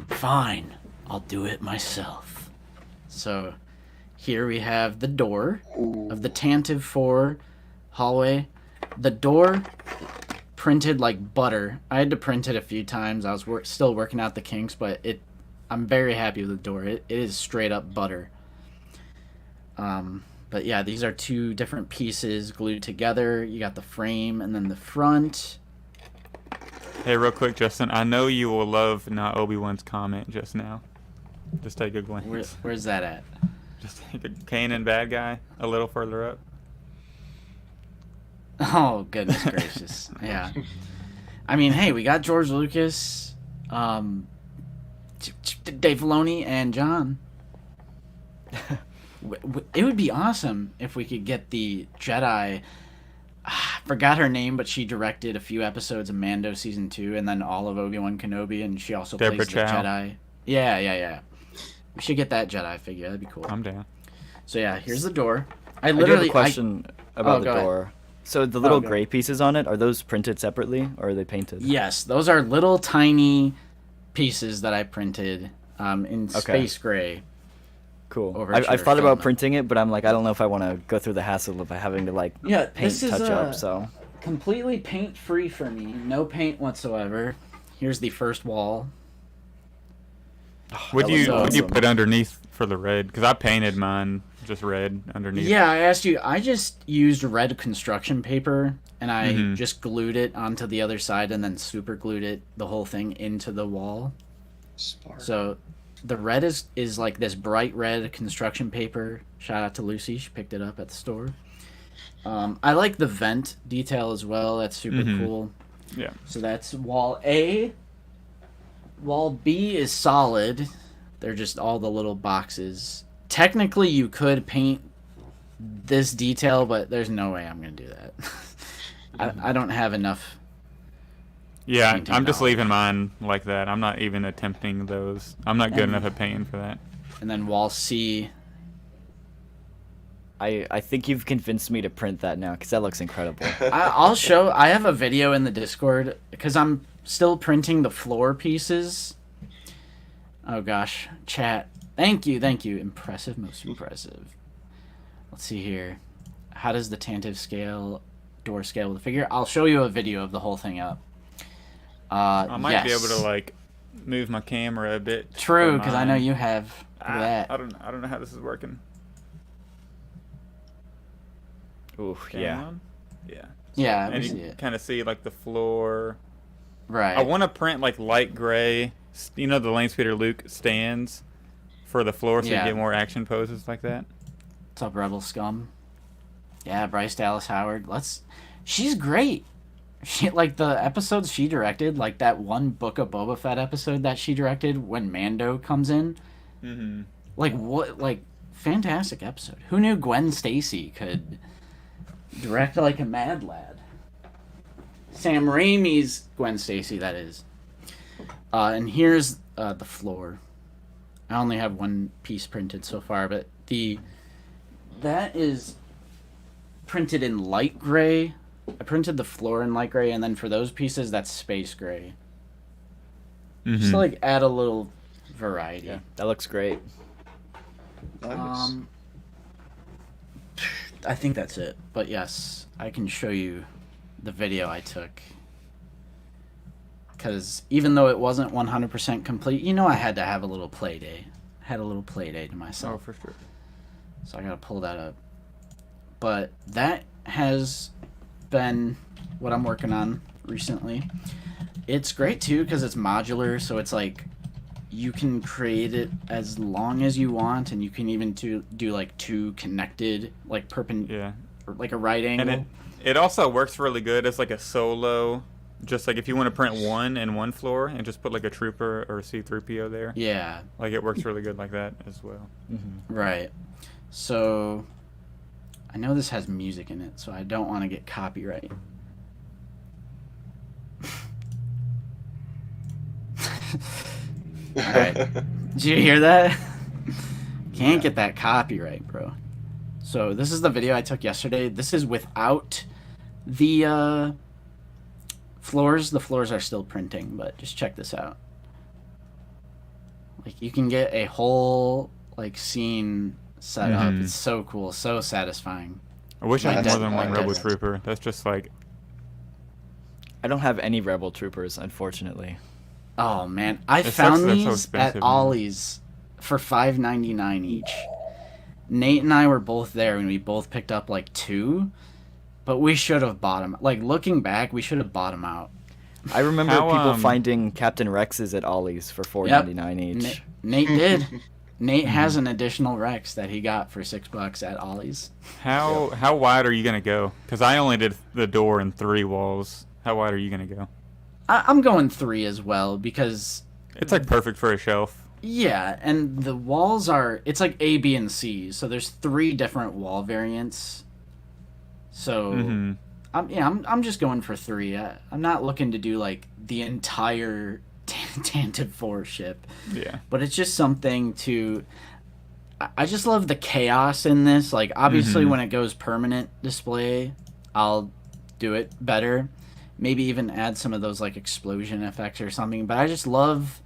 Fine, I'll do it myself. So here we have the door of the Tantive 4 hallway. The door printed like butter. I had to print it a few times. I was still working out the kinks, but I'm very happy with the door. It is straight up butter. But yeah, these are two different pieces glued together. You got the frame and then the front. Hey, real quick, Justin. I know you will love not Obi-Wan's comment just now. Just take a glance. Where's that at? Just take a Kanan bad guy a little further up. Oh, goodness gracious. Yeah. I mean, hey, we got George Lucas, Dave Filoni, and John. It would be awesome if we could get the Jedi. I forgot her name, but she directed a few episodes of Mando season 2, and then all of Obi-Wan Kenobi, and she also Deborah plays the Chow. Jedi. Yeah. We should get that Jedi figure. That'd be cool. I'm down. So yeah, here's the door. I do have a question about the door. Ahead. So the little gray pieces on it, are those printed separately, or are they painted? Yes, those are little tiny pieces that I printed in space gray. Cool. I've thought about printing it, but I'm like, I don't know if I want to go through the hassle of having to like paint touch up. So completely paint free for me, no paint whatsoever. Here's the first wall. Would you put underneath for the red? Because I painted mine just red underneath. Yeah, I asked you. I just used red construction paper, and I just glued it onto the other side, and then super glued it, the whole thing, into the wall. Smart. So the red is like this bright red construction paper. Shout out to Lucy. She picked it up at the store. I like the vent detail as well. That's super cool. Yeah. So that's wall A. Wall B is solid. They're just all the little boxes. Technically, you could paint this detail, but there's no way I'm going to do that. I don't have enough. Yeah, painting I'm just knowledge. leaving mine like that. I'm not even attempting those. I'm not good And- enough at painting for that. And then wall C. I think you've convinced me to print that now because that looks incredible. I'll show. I have a video in the Discord because I'm still printing the floor pieces. Oh gosh, chat. Thank you. Impressive, most impressive. Let's see here. How does the Tantive scale, door scale with the figure? I'll show you a video of the whole thing up. I might be yes. able to like move my camera a bit. True, for because I know mine. you have. Look at that. I don't know how this is working. Ooh, Cam yeah. on? Yeah. Yeah, And we you see it. kind of see like the floor. Right. I want to print like light gray, you know, the Lane Speeder Luke stands for the floor, so Yeah. you get more action poses like that. What's up, Rebel Scum? Yeah, Bryce Dallas Howard. She's great. She like the episodes she directed, like that one Book of Boba Fett episode that she directed when Mando comes in. Mm-hmm. Like what? Like fantastic episode. Who knew Gwen Stacy could direct like a Mad Lad? Sam Raimi's Gwen Stacy, that is. And here's the floor. I only have one piece printed so far, but that is printed in light gray. I printed the floor in light gray, and then for those pieces, that's space gray. Mm-hmm. Just to like add a little variety. Yeah, that looks great. Nice. I think that's it. But yes, I can show you the video I took. Because even though it wasn't 100% complete, I had to have a little play day. I had a little play day to Oh, myself. for sure. So I gotta pull that up. But that has been what I'm working on recently. It's great too because it's modular, so it's like you can create it as long as you want, and you can even do like two connected, like Yeah. like a right angle. And it also works really good as like a solo. Just like if you want to print one in one floor and just put like a trooper or a C-3PO there. Yeah, Like it works really good like that as well. right. So I know this has music in it, so I don't want to get copyright. Alright. Did you hear that? Can't get that copyright, bro. So this is the video I took yesterday. This is without the floors. The floors are still printing, but just check this out. Like you can get a whole like scene set up. Mhm. It's so cool, so satisfying. I wish I had That's more than one nice. Rebel Trooper. That's just like I don't have any Rebel Troopers, unfortunately. Oh man, I It sucks found they're so these expensive, at man. Ollie's for $5.99 each. Nate and I were both there, and we both picked up like two, but we should have bought them. Like looking back, we should have bought them out. I remember How, people um, finding Captain Rexes at Ollie's for $4.99 each. Nate did. Nate has an additional Rex that he got for $6 at Ollie's. how wide are you gonna go? Because I only did the door and 3 walls. How wide are you gonna go? I'm going 3 as well because It's like perfect for a shelf. yeah, and the walls are it's like A, B, and C. So there's 3 different wall variants. So Mm-hmm. I'm just going for 3. I'm not looking to do like the entire Tantive 4 ship, Yeah. but it's just something to. I just love the chaos in this. Like obviously, Mhm. when it goes permanent display, I'll do it better. Maybe even add some of those like explosion effects or something. But I just love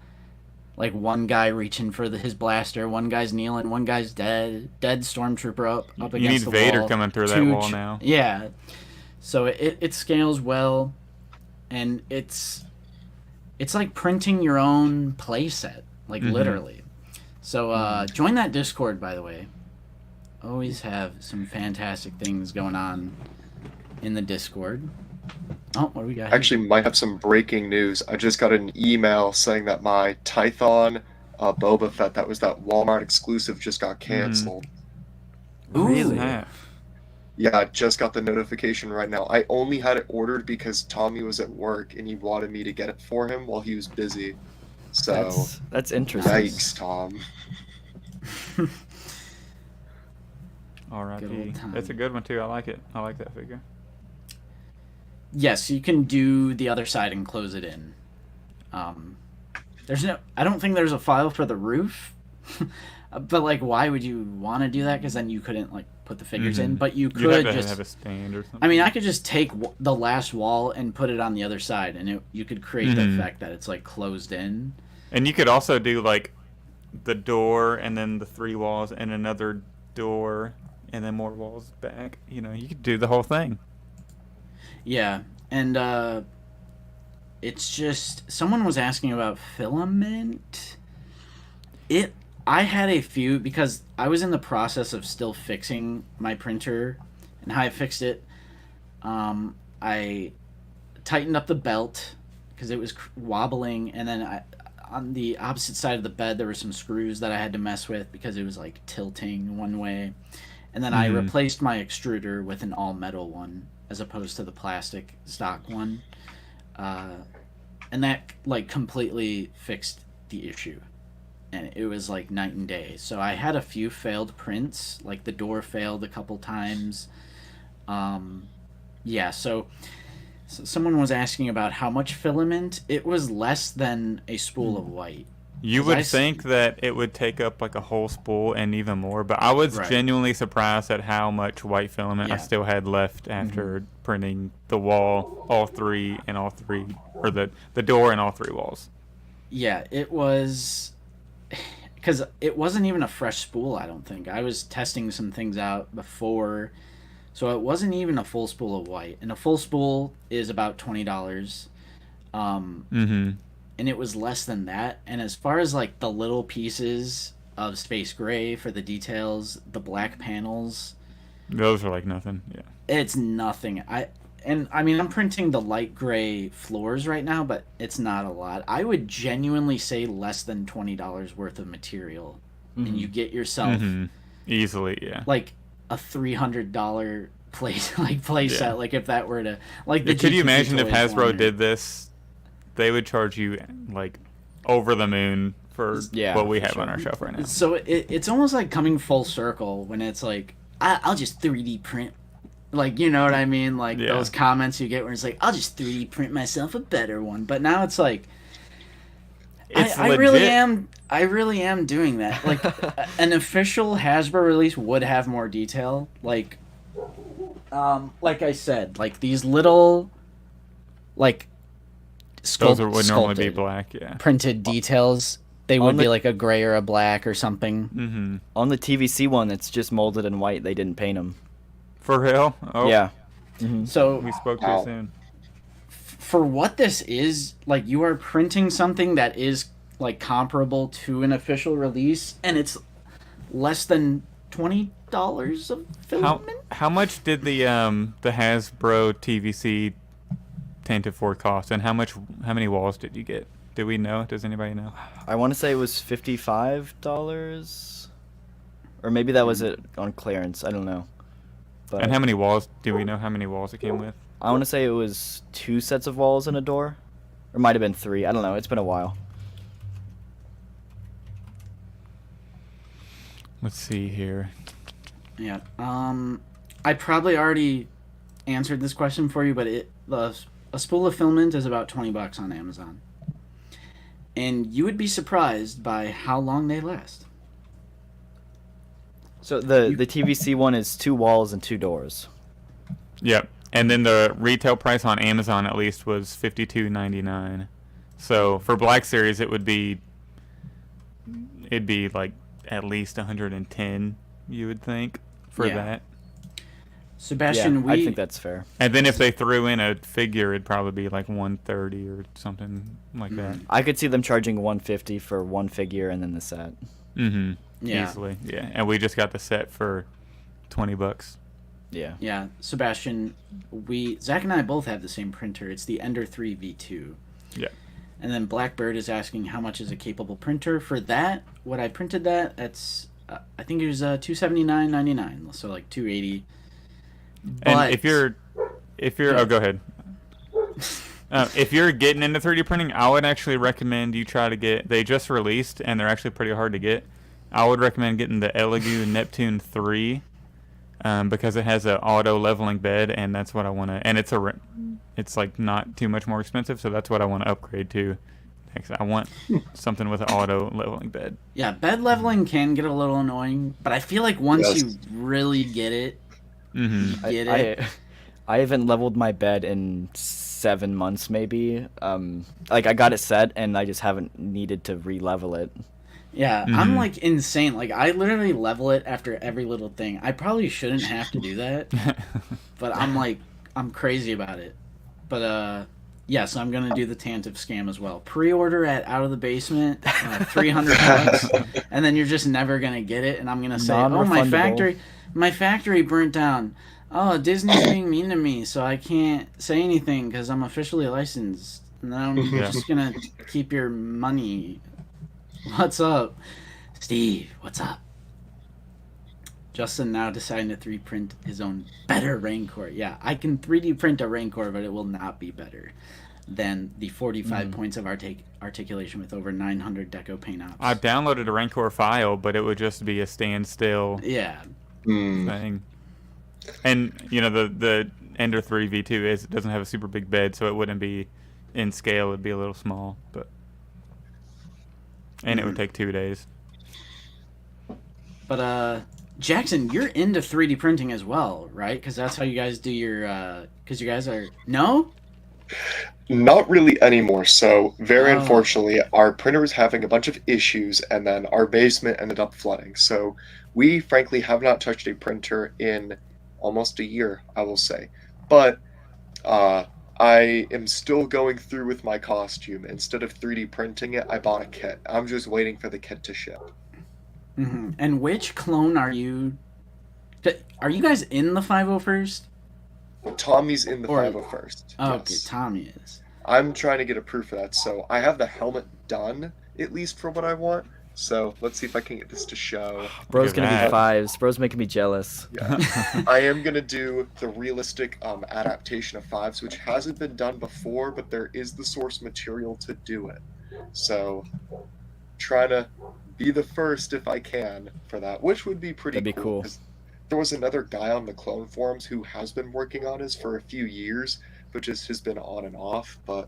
like one guy reaching for his blaster, one guy's kneeling, one guy's dead stormtrooper up You against need the Vader wall. coming through that 2 wall now. Yeah. So it scales well, and it's like printing your own playset, like Mhm. literally. So join that Discord, by the way. Always have some fantastic things going on in the Discord. Oh, what do we got here? Actually, might have some breaking news. I just got an email saying that my Tython Boba Fett, that was that Walmart exclusive, just got canceled. Ooh. Really? Yeah. Yeah, I just got the notification right now. I only had it ordered because Tommy was at work and he wanted me to get it for him while he was busy. So, That's interesting. yikes, Tom. Good old R.I.P. time. That's a good one too. I like it. I like that figure. Yes, you can do the other side and close it in. I don't think there's a file for the roof, but like, why would you want to do that? Because then you couldn't like put the figures in, but you You'd could have to just have a stand or something. I mean, I could just take the last wall and put it on the other side, and you could create the effect that it's like closed in. And you could also do like the door and then the 3 walls and another door and then more walls back. You know, you could do the whole thing. Yeah, and it's just someone was asking about filament. I had a few because I was in the process of still fixing my printer, and how I fixed it. I tightened up the belt because it was wobbling, and then on the opposite side of the bed there were some screws that I had to mess with because it was like tilting one way, and then I replaced my extruder with an all metal one as opposed to the plastic stock one, and that like completely fixed the issue, and it was like night and day. So I had a few failed prints, like the door failed a couple times. Yeah, so someone was asking about how much filament. It was less than a spool of white. You 'Cause would think that it would take up like a whole spool and even more, but I was Right. genuinely surprised at how much white filament I Yeah. still had left after printing the wall, all three, or the door and all 3 walls. Yeah, it was because it wasn't even a fresh spool. I don't think I was testing some things out before, so it wasn't even a full spool of white. And a full spool is about $20, and it was less than that. And as far as like the little pieces of space gray for the details, the black panels, Those are like nothing. Yeah. it's nothing. I mean, I'm printing the light gray floors right now, but it's not a lot. I would genuinely say less than $20 worth of material, and you get yourself Easily, yeah. like a $300 play set. Like if that were to like the Could you GTP imagine if toys Hasbro one, did this? They would charge you like over the moon for Yeah, what we for have on sure. our shelf right now. So it's almost like coming full circle when it's like I'll just 3D print. Like, you know what I mean? Like Yeah. those comments you get where it's like, I'll just 3D print myself a better one. But now it's like, It's I really legit. I really am doing that. Like, an official Hasbro release would have more detail. Like I said, like these little, like, Those would normally be sculpted, black, yeah. printed details. They would On be the- like a gray or a black or something. On the TVC one, that's just molded in white. They didn't paint them. For real? Oh, Yeah. So We spoke too Wow. soon. for what this is, like, you are printing something that is like comparable to an official release, and it's less than $20 of filament. How much did the Hasbro TVC Tainted 4 cost, and how many walls did you get? Do we know? Does anybody know? I want to say it was $55, or maybe that was it on clearance. I don't know. But And how many walls? Do we know how many walls it came with? I want to say it was 2 sets of walls and a door, or it might have been 3. I don't know. It's been a while. Let's see here. Yeah. I probably already answered this question for you, but a spool of filament is about $20 on Amazon, and you would be surprised by how long they last. So the TVC one is 2 walls and 2 doors. Yep. And then the retail price on Amazon at least was $52.99. So for Black Series it'd be like at least 110, you would think, for Yeah. that. Sebastian, I think that's fair. And then if they threw in a figure, it'd probably be like 130 or something like that. I could see them charging $150 for one figure and then the set. Mm-hmm. Yeah. Easily, yeah. And we just got the set for $20. Yeah. Yeah, Sebastian, Zach and I both have the same printer. It's the Ender 3 V2. Yeah. And then Blackbird is asking how much is a capable printer. For that, what I printed that's I think it was $279.99, so like $280. And if you're oh, go ahead. If you're getting into 3D printing, I would actually recommend you try to get. They just released, and they're actually pretty hard to get. I would recommend getting the Elegoo Neptune 3, because it has an auto leveling bed, and that's what I want to. And it's like not too much more expensive, so that's what I want to upgrade to. Next, I want something with an auto leveling bed. Yeah, bed leveling can get a little annoying, but I feel like once you really get it, you get it. I haven't leveled my bed in 7 months, maybe. Like I got it set, and I just haven't needed to re-level it. Yeah, I'm like insane. Like I literally level it after every little thing. I probably shouldn't have to do that, but I'm crazy about it. But yeah, so I'm gonna do the Tantive scam as well. Pre-order at Out of the Basement, $300, and then you're just never gonna get it. And I'm gonna say, oh, my factory burnt down. Oh, Disney's being mean to me, so I can't say anything because I'm officially licensed. And then I'm just gonna keep your money. What's up? Steve, what's up? Justin now deciding to 3D print his own better Rancor. Yeah, I can 3D print a Rancor, but it will not be better than the 45 points of articulation with over 900 deco paint ops. I downloaded a Rancor file, but it would just be a standstill thing. And, the Ender 3 V2 doesn't have a super big bed, so it wouldn't be in scale. It'd be a little small, but... And it would take 2 days. But, Jackson, you're into 3D printing as well, right? Because that's how you guys do your, because you guys are... No? Not really anymore. So, very unfortunately, our printer was having a bunch of issues, and then our basement ended up flooding. So, we, frankly, have not touched a printer in almost a year, I will say. But, I am still going through with my costume. Instead of 3D printing it, I bought a kit. I'm just waiting for the kit to ship. And which clone are you? Are you guys in the 501st? Tommy's in the 501st. Oh, yes. okay, Tommy is. I'm trying to get a proof of that. So I have the helmet done, at least for what I want. So let's see if I can get this to show. Bro's gonna be 5s. Bro's making me jealous. Yeah. I am gonna do the realistic adaptation of 5s, which hasn't been done before, but there is the source material to do it. So trying to be the first if I can for that, which would be pretty That'd be cool. There was another guy on the clone forums who has been working on his for a few years, but just has been on and off. But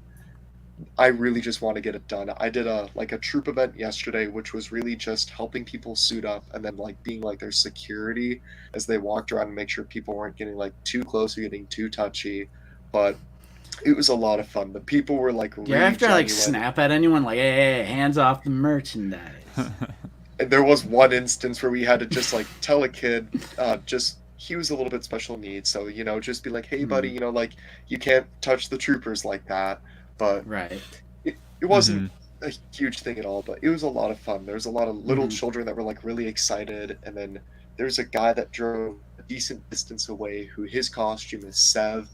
I really just want to get it done. I did a troop event yesterday, which was really just helping people suit up and then being their security as they walked around and make sure people weren't getting too close or getting too touchy. But it was a lot of fun. The people were really you have to snap at anyone hey, hands off the merchandise. And there was one instance where we had to just tell a kid, he was a little bit special needs, so just be hey buddy, you can't touch the troopers like that. But it wasn't a huge thing at all, but it was a lot of fun. There was a lot of little children that were really excited, and then there's a guy that drove a decent distance away who his costume is Sev,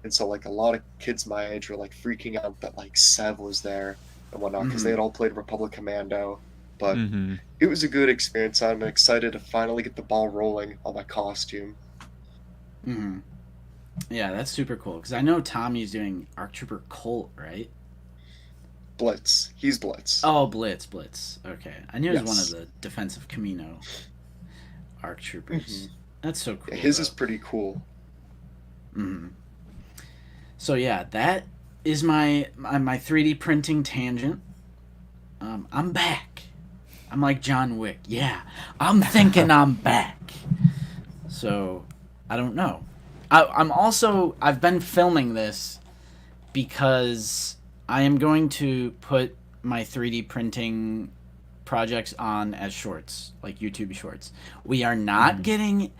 and so a lot of kids my age were freaking out that Sev was there and whatnot because they had all played Republic Commando. But it was a good experience. I'm excited to finally get the ball rolling on my costume. Yeah, that's super cool. Because I know Tommy's doing ARC Trooper Colt, right? Blitz. He's Blitz. Oh, Blitz. Okay. I knew it was one of the defensive Camino ARC Troopers. That's so cool. Yeah, his is pretty cool. So yeah, that is my 3D printing tangent. I'm back. I'm like John Wick. Yeah, I'm thinking I'm back. So, I don't know. I've been filming this because I am going to put my 3D printing projects on as shorts, like YouTube shorts. We are not getting...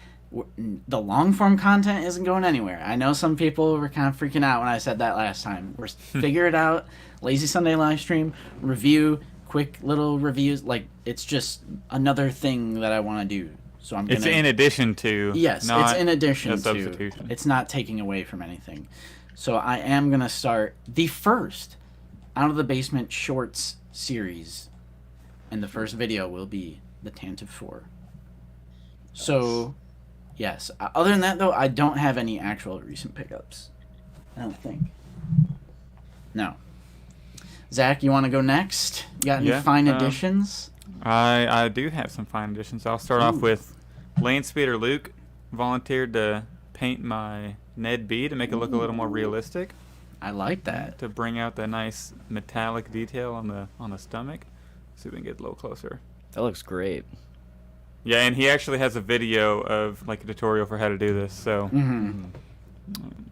The long-form content isn't going anywhere. I know some people were kind of freaking out when I said that last time. We're figure it out. Lazy Sunday live stream, review, quick little reviews. It's just another thing that I want to do. So I'm gonna... It's in addition to... Yes, it's in addition to... substitution. It's not taking away from anything. So I am going to start the first Out of the Basement Shorts series. And the first video will be the Tantive 4. So... Yes. Other than that, though, I don't have any actual recent pickups. I don't think. No. Zach, you want to go next? You got any Yeah, fine additions? I do have some fine additions. I'll start off Ooh. with Land Speeder Luke volunteered to paint my Ned B to make it look a little more realistic, I like that. to bring out the nice metallic detail on the stomach. See if we can get a little closer. That looks great. Yeah, and he actually has a video of like a tutorial for how to do this. So Mm-hmm.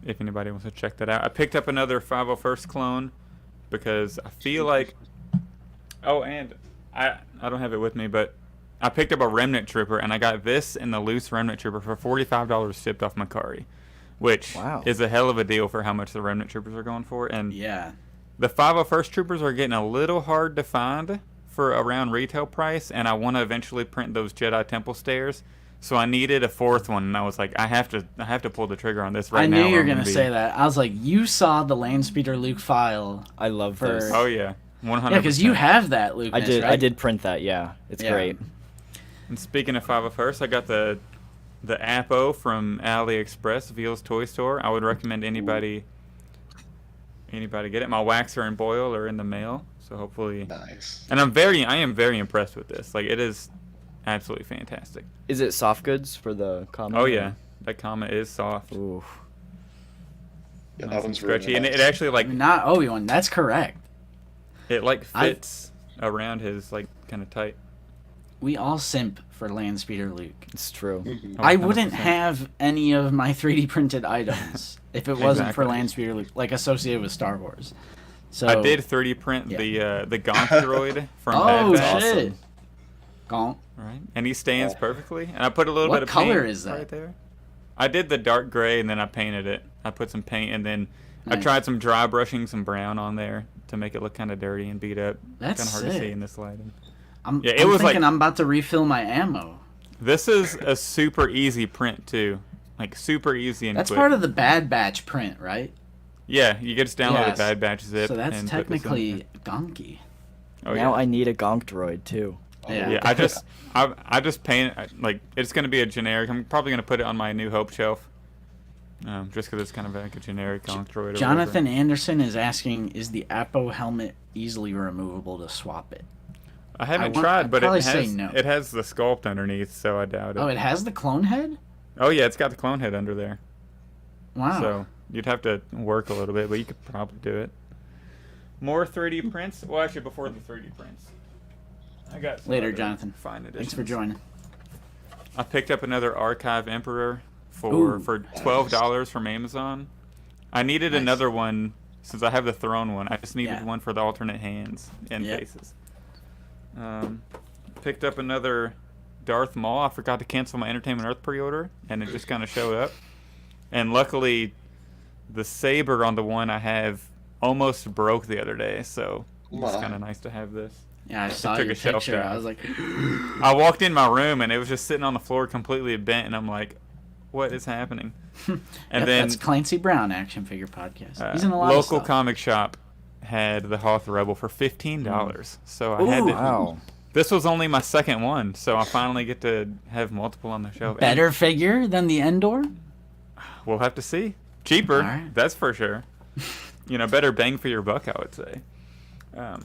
if anybody wants to check that out, I picked up another 501st clone because I feel like. Oh, and I don't have it with me, but I picked up a Remnant Trooper, and I got this and the loose Remnant Trooper for $45 shipped off Macari, which Wow. is a hell of a deal for how much the Remnant Troopers are going for. And Yeah. the 501st Troopers are getting a little hard to find for around retail price, and I want to eventually print those Jedi Temple stairs. So I needed a fourth one, and I was like, I have to pull the trigger on this right I now. knew or you were I'm going to be- say that. I was like, you saw the Landspeeder Luke file. I love For- those. Oh yeah, 100%. Yeah, because you have that, Luke. I did. Right? I did print that. Yeah, it's Yeah. great. And speaking of 501st, I got the Apo from AliExpress, Veal's Toy Store. I would recommend anybody get it. My waxer and boil are in the mail, so hopefully. Nice. And I am very impressed with this. Like, it is absolutely fantastic. Is it soft goods for the comment? Oh yeah, that comet is soft, Ooh. Yeah, nice that one's and stretchy, really and nice. it actually like Not Obi-Wan. That's correct. it like I- fits around his like kind of tight. We all simp for Landspeeder Luke. It's true. Mhm. Oh, I wouldn't 100%. have any of my 3D printed items if it wasn't for Exactly. Landspeeder Luke, like associated with Star Wars. So I did 3D print Yeah. the Gonk droid from Oh Bad Batch. shit! Gonk. Right, and he stands Oh. perfectly. And I put a little What bit of color paint is that? right there. I did the dark gray, and then I painted it. I put some paint, and then I Nice. tried some dry brushing some brown on there to make it look kind of dirty and beat up. That's Kind of hard to sick. see in this lighting. I'm, Yeah, it I'm was like- thinking I'm about to refill my ammo. This is a super easy print too, like super easy and That's quick. part of the Bad Batch print, right? Yeah, you get to download Yes. the Bad Batch zip. So that's and put this in technically gonky. there. Oh Now yeah. I need a gonk droid too. Yeah. Yeah, I just paint like it's gonna be a generic. I'm probably gonna put it on my New Hope shelf, just because it's kind of like a generic Gonk droid. Or Jonathan Anderson is asking, is the Apo helmet easily removable to swap it? I haven't I'd tried, but probably it say has no. it has the sculpt underneath, so I doubt it. Oh, it has the clone head? Oh yeah, it's got the clone head under there. Wow. So you'd have to work a little bit, but you could probably do it. More 3D prints. Well, actually, before the 3D prints, I got some Later, other Jonathan. Fine additions. Thanks for joining. I picked up another Archive Emperor for Ooh. $12 from Amazon. I needed Nice. another one since I have the throne one. I just needed Yeah. one for the alternate hands and Yep. faces. Picked up another Darth Maul. I forgot to cancel my Entertainment Earth pre-order, and it just kind of showed up. And luckily, the saber on the one I have almost broke the other day, so it's Wow. kind of nice to have this. Yeah, I saw took your a shelf picture. I dive. was like, I walked in my room and it was just sitting on the floor completely bent, and I'm like, what is happening? And yep, then that's Clancy Brown Action Figure Podcast. He's in a lot of local stuff. comic shop had the Hoth Rebel for $15. So I had Ooh. to. Wow. This was only my second one, so I finally get to have multiple on the shelf. And Better figure than the Endor? we'll have to see. Cheaper, All right. that's for sure. Better bang for your buck, I would say. But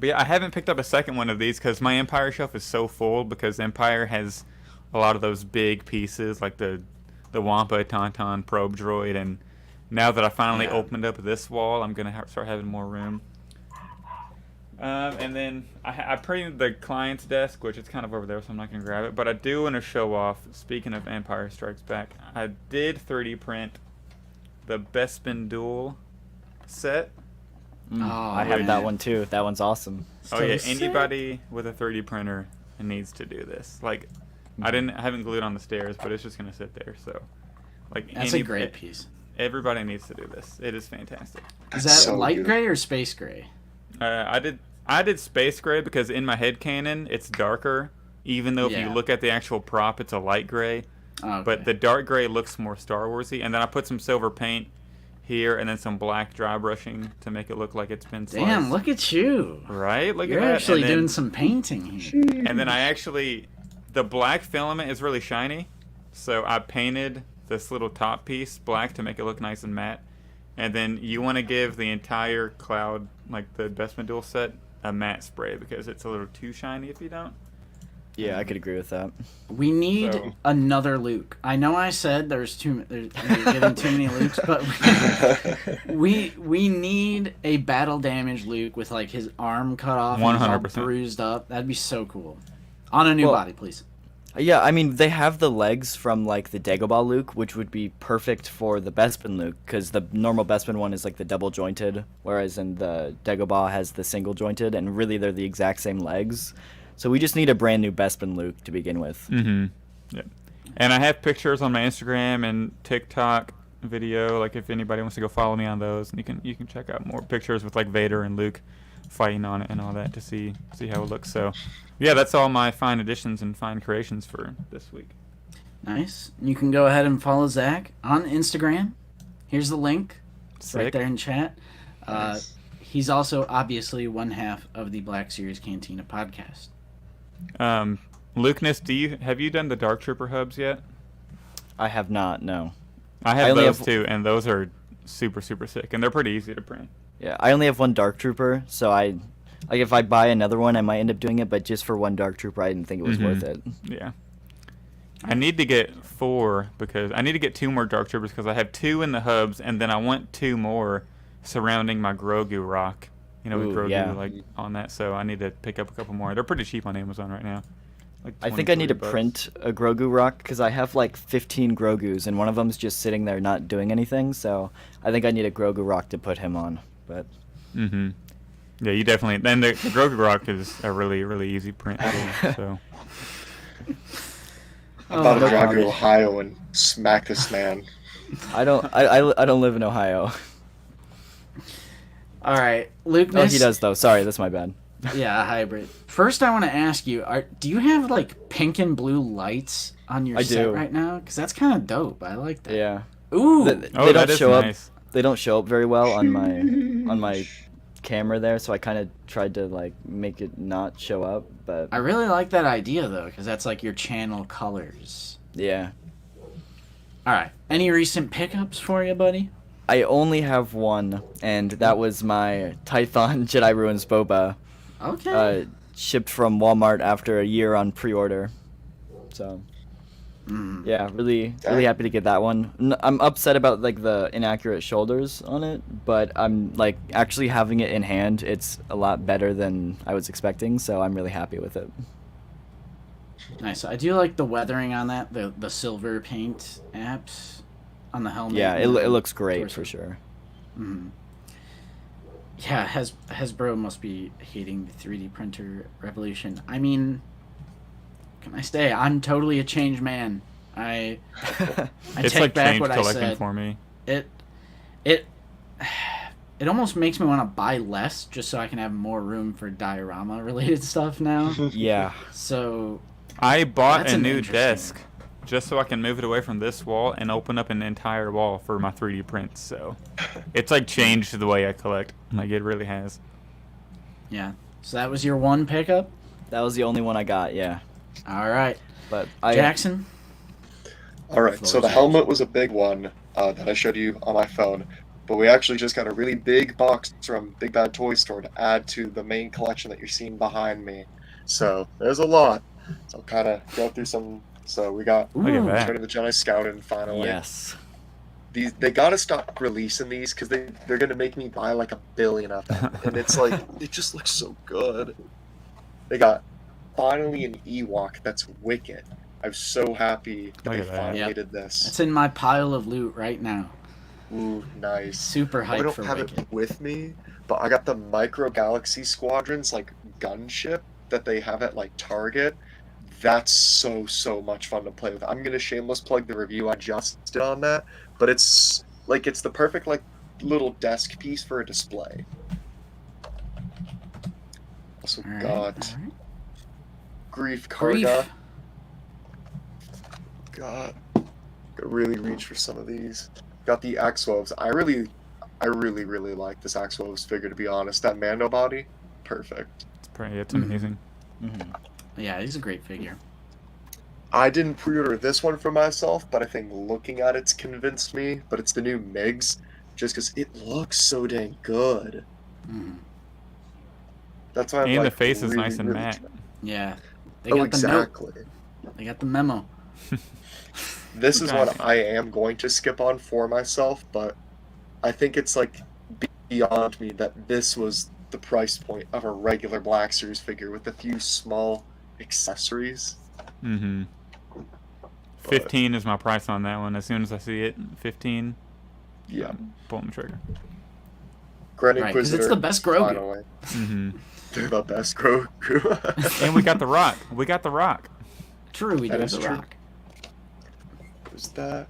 yeah, I haven't picked up a second one of these because my Empire shelf is so full because Empire has a lot of those big pieces like the Wampa Tauntaun probe droid, and now that I finally Yeah. opened up this wall, I'm gonna start having more room. And then I printed the client's desk, which is kind of over there, so I'm not gonna grab it. But I do want to show off. Speaking of Empire Strikes Back, I did 3D print the Bespin Duel set. Oh, I have that one too. That one's awesome. Oh yeah, sick. anybody with a 3D printer needs to do this. Like, I haven't glued on the stairs, but it's just gonna sit there. So, like, That's a great piece. Everybody needs to do this. It is fantastic. Is That's that so light good. gray or space gray? I did space gray because in my head canon it's darker. Even though if Yeah. you look at the actual prop, it's a light gray. Oh, But the dark gray looks more Star Warsy. And then I put some silver paint here and then some black dry brushing to make it look like it's been sliced. damn, look at you. Right? Look You're at that. actually And then- doing some painting here. And then the black filament is really shiny, So I painted this little top piece black to make it look nice and matte. And then you want to give the entire cloud, like the Bespin dual set, a matte spray because it's a little too shiny if you don't. Yeah, I could agree with that. We need So- another Luke. I know I said you're getting too many Lukes, but we need a battle damage Luke with like his arm cut off and he's all 100%. bruised up. That'd be so cool. On a new Well- body, please. Yeah, I mean, they have the legs from, like, the Dagobah Luke, which would be perfect for the Bespin Luke, because the normal Bespin one is, like, the double-jointed, whereas in the Dagobah has the single-jointed, and really they're the exact same legs. So we just need a brand new Bespin Luke to begin with. Mm-hmm. Yep. And I have pictures on my Instagram and TikTok video. Like if anybody wants to go follow me on those, and you can check out more pictures with like Vader and Luke fighting on it and all that to see how it looks. So yeah, that's all my fine additions and fine creations for this week. Nice. You can go ahead and follow Zach on Instagram. Here's the link. It's right Sick. there in chat. Nice. He's also obviously one half of the Black Series Cantina podcast. Lukeness, have you done the Dark Trooper hubs yet? I have not, no. I I have only those have- too, and those are super sick, and they're pretty easy to print. Yeah, I only have one Dark Trooper, so if I buy another one, I might end up doing it, but just for one Dark Trooper, I didn't think it was worth it. Yeah. I need to get 4 because I need to get 2 more Dark Troopers because I have 2 in the hubs, and then I want 2 more surrounding my Grogu rock. You know, with Ooh, Grogu yeah. like on that, so I need to pick up a couple more. They're pretty cheap on Amazon right now. Like I think I need to $23. print a Grogu rock, because I have like 15 Grogus, and one of them's just sitting there not doing anything, so I think I need a Grogu rock to put him on. But Mm-hmm. Yeah, you definitely. Then the Grogu rock is a really easy print. Too, so. I'm about to Oh, drive to Portage. Ohio and smack this man. I don't live in Ohio. All right, Luke. Oh, he does though. Sorry, that's my bad. Yeah, a hybrid. First, I want to ask you: do you have like pink and blue lights on your I set do. right now? Because that's kind of dope. I like that. Yeah. Ooh. They Oh, don't that is show nice. up. They don't show up very well on my camera there, so I kind of tried to like make it not show up, but I really like that idea though, because that's like your channel colors. yeah. All right. Any recent pickups for you, buddy? I only have one, and that was my Tython Jedi Ruins Boba, Okay. shipped from Walmart after a year on pre-order. So yeah, really happy to get that one. I'm upset about like the inaccurate shoulders on it, but I'm like actually having it in hand. It's a lot better than I was expecting, so I'm really happy with it. Nice. I do like the weathering on that. The silver paint apps on the helmet. Yeah, it and the looks great torso. for sure. Yeah, Hasbro must be hating the 3D printer revolution. I mean, can I say I'm totally a changed man. I It's take like back change what I collecting said. for me. It almost makes me want to buy less just so I can have more room for diorama related stuff now. Yeah. So I bought That's a an new interesting desk just so I can move it away from this wall and open up an entire wall for my 3D prints. So it's like changed the way I collect. Like it really has. yeah. So that was your one pickup? That was the only one I got, yeah. All right. But I Jackson? All right, so the helmet was a big one that I showed you on my phone, but we actually just got a really big box from Big Bad Toy Store to add to the main collection that you're seeing behind me. So there's a lot. So I'll kind of go through some. So we got Look at that. Return of the Jedi Scouting finally. yes. They gotta stop releasing these because they're gonna make me buy like 1 billion of them, and it's like it just looks so good. They got finally an Ewok that's wicked. I'm so happy that Look they at that. finally Yep. did this. That's in my pile of loot right now. Ooh, nice. Super I hyped don't for have Wicked. it with me, but I got the Micro Galaxy Squadrons like gunship that they have at like Target. That's so much fun to play with. I'm gonna shameless plug the review I just did on that, but it's the perfect like little desk piece for a display. Also All right. got All right. Grief Grief. Karga. Got really reach for some of these. Got the Axwolves. I really like this Axwolves figure, to be honest. That Mando body, perfect. It's amazing. Mm-hmm. Yeah, he's a great figure. I didn't pre-order this one for myself, but I think looking at it's convinced me. But it's the new MiGs, just because it looks so dang good. Mhm. That's why I'm And the like face is really, nice and really matte. Yeah. They Oh, got the note. exactly. They got the memo. This is Okay. one I am going to skip on for myself, but I think it's like beyond me that this was the price point of a regular Black Series figure with a few small accessories. Mm-hmm. But 15 is my price on that one. As soon as I see it, 15, yeah, I'm pulling the trigger. Grand Right, because Inquisitor. it's the best Grogu. Finally, Mm-hmm. they're the best Grogu. And we got the Rock. We got the Rock. True, we That do is the true. Rock. Who's that?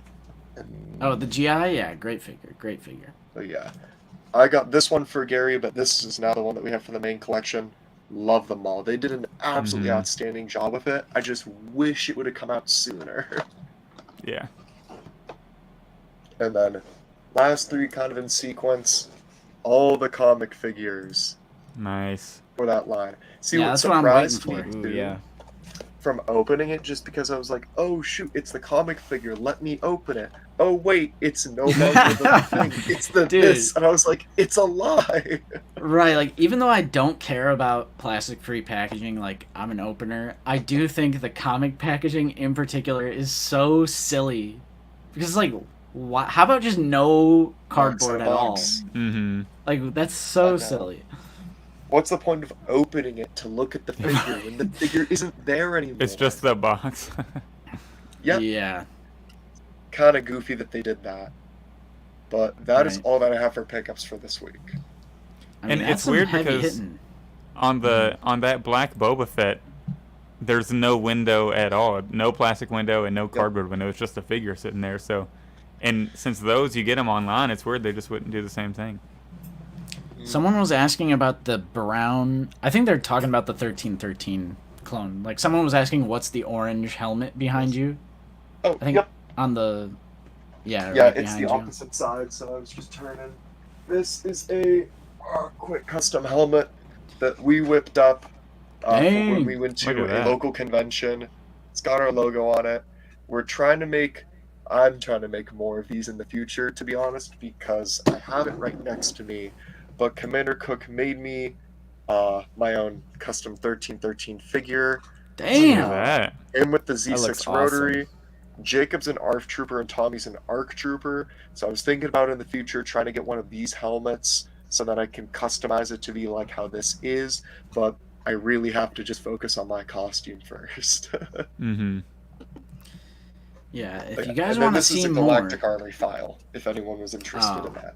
And, Oh, the GI? Yeah, great figure. Great figure. but yeah, I got this one for Gary, but this is now the one that we have for the main collection. Love them all. They did an absolutely Mhm. outstanding job with it. I just wish it would have come out sooner. Yeah. And then, last three kind of in sequence, all the comic figures Nice. for that line. See, Yeah, what that's what I'm waiting surprised me for. Ooh, too, yeah. from opening it, just because I was like, oh shoot, it's the comic figure, let me open it. Oh wait, it's no longer the thing, it's the Dude. this. And I was like, it's a lie. Right, like, even though I don't care about plastic-free packaging, like, I'm an opener, I do think the comic packaging in particular is so silly. Because, like, how about just no cardboard Box in at a all? box. Mm-hmm. Like, that's I so know. silly. What's the point of opening it to look at the figure when the figure isn't there anymore? It's just the box. Yep. Yeah. Kind of goofy that they did that. But that is Right. all that I have for pickups for this week. I mean, And that's it's some weird heavy because- hitting. on that black Boba Fett, there's no window at all. No plastic window and no cardboard window. It's just a figure sitting there. So, and since those you get them online, it's weird they just wouldn't do the same thing. Someone was asking about the brown. I think they're talking about the 1313 clone. Like, someone was asking what's the orange helmet behind you Oh, I think- yep. on the. Yeah, Yeah, right it's the behind you. opposite side, so I was just turning. This is a quick custom helmet that we whipped up when Dang. we went Look to at a that. local convention. It's got our logo on it. I'm trying to make more of these in the future, to be honest, because I have it right next to me. But Commander Cook made me my own custom 1313 figure. Look at Damn. that. And with the That looks Z6 rotary, Jacob's an ARF trooper and Tommy's an ARC trooper. So I was thinking about in the future trying to get one of these helmets so that I can customize it to be like how this is. But I really have to just focus on my costume first. Mm-hmm. Yeah, if But you yeah, guys and then want to this is see a more. Galactic Army file, if anyone was interested in Oh. that.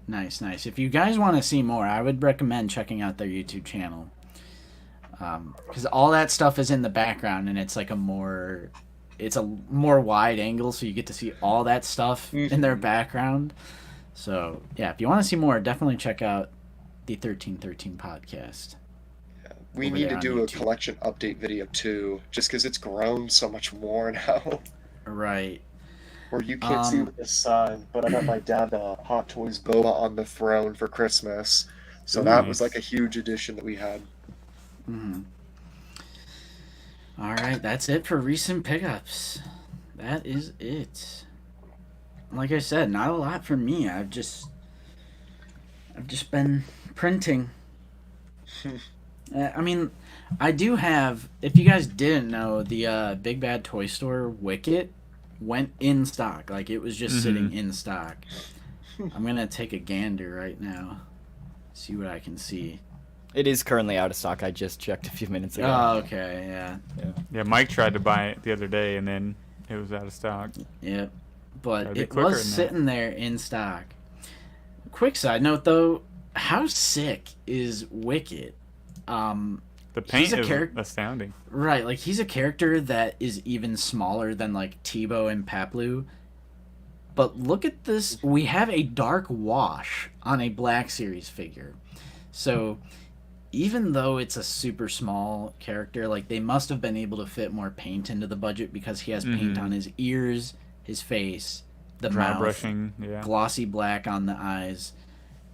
Nice, nice. If you guys want to see more, I would recommend checking out their YouTube channel. Because all that stuff is in the background, and it's like it's a more wide angle, so you get to see all that stuff in their background. So, yeah, if you want to see more, definitely check out the 1313 podcast. We Over need there to on do a YouTube. collection update video too, just because it's grown so much more now. Right. Where you can't see with this sign, but I got my dad Hot Toys Boba on the throne for Christmas. So that was Nice. like a huge addition that we had. Mm-hmm. All right, that's it for recent pickups. That is it. Like I said, not a lot for me. I've just been printing. I mean, I do have. If you guys didn't know, the Big Bad Toy Store Wicket went in stock. Like, it was just sitting in stock. I'm gonna take a gander right now. See what I can see. It is currently out of stock. I just checked a few minutes ago. Oh, okay, yeah. Yeah, Mike tried to buy it the other day, and then it was out of stock. Yep. Gotta But be it quicker was than that. sitting there in stock. Quick side note, though, how sick is Wicket? The paint a is charac- astounding. Right, like, he's a character that is even smaller than, like, Tebow and Paplu. But look at this. We have a dark wash on a Black Series figure. So, even though it's a super small character, like, they must have been able to fit more paint into the budget because he has paint on his ears, his face, the Dry mouth, brushing, yeah. glossy black on the eyes,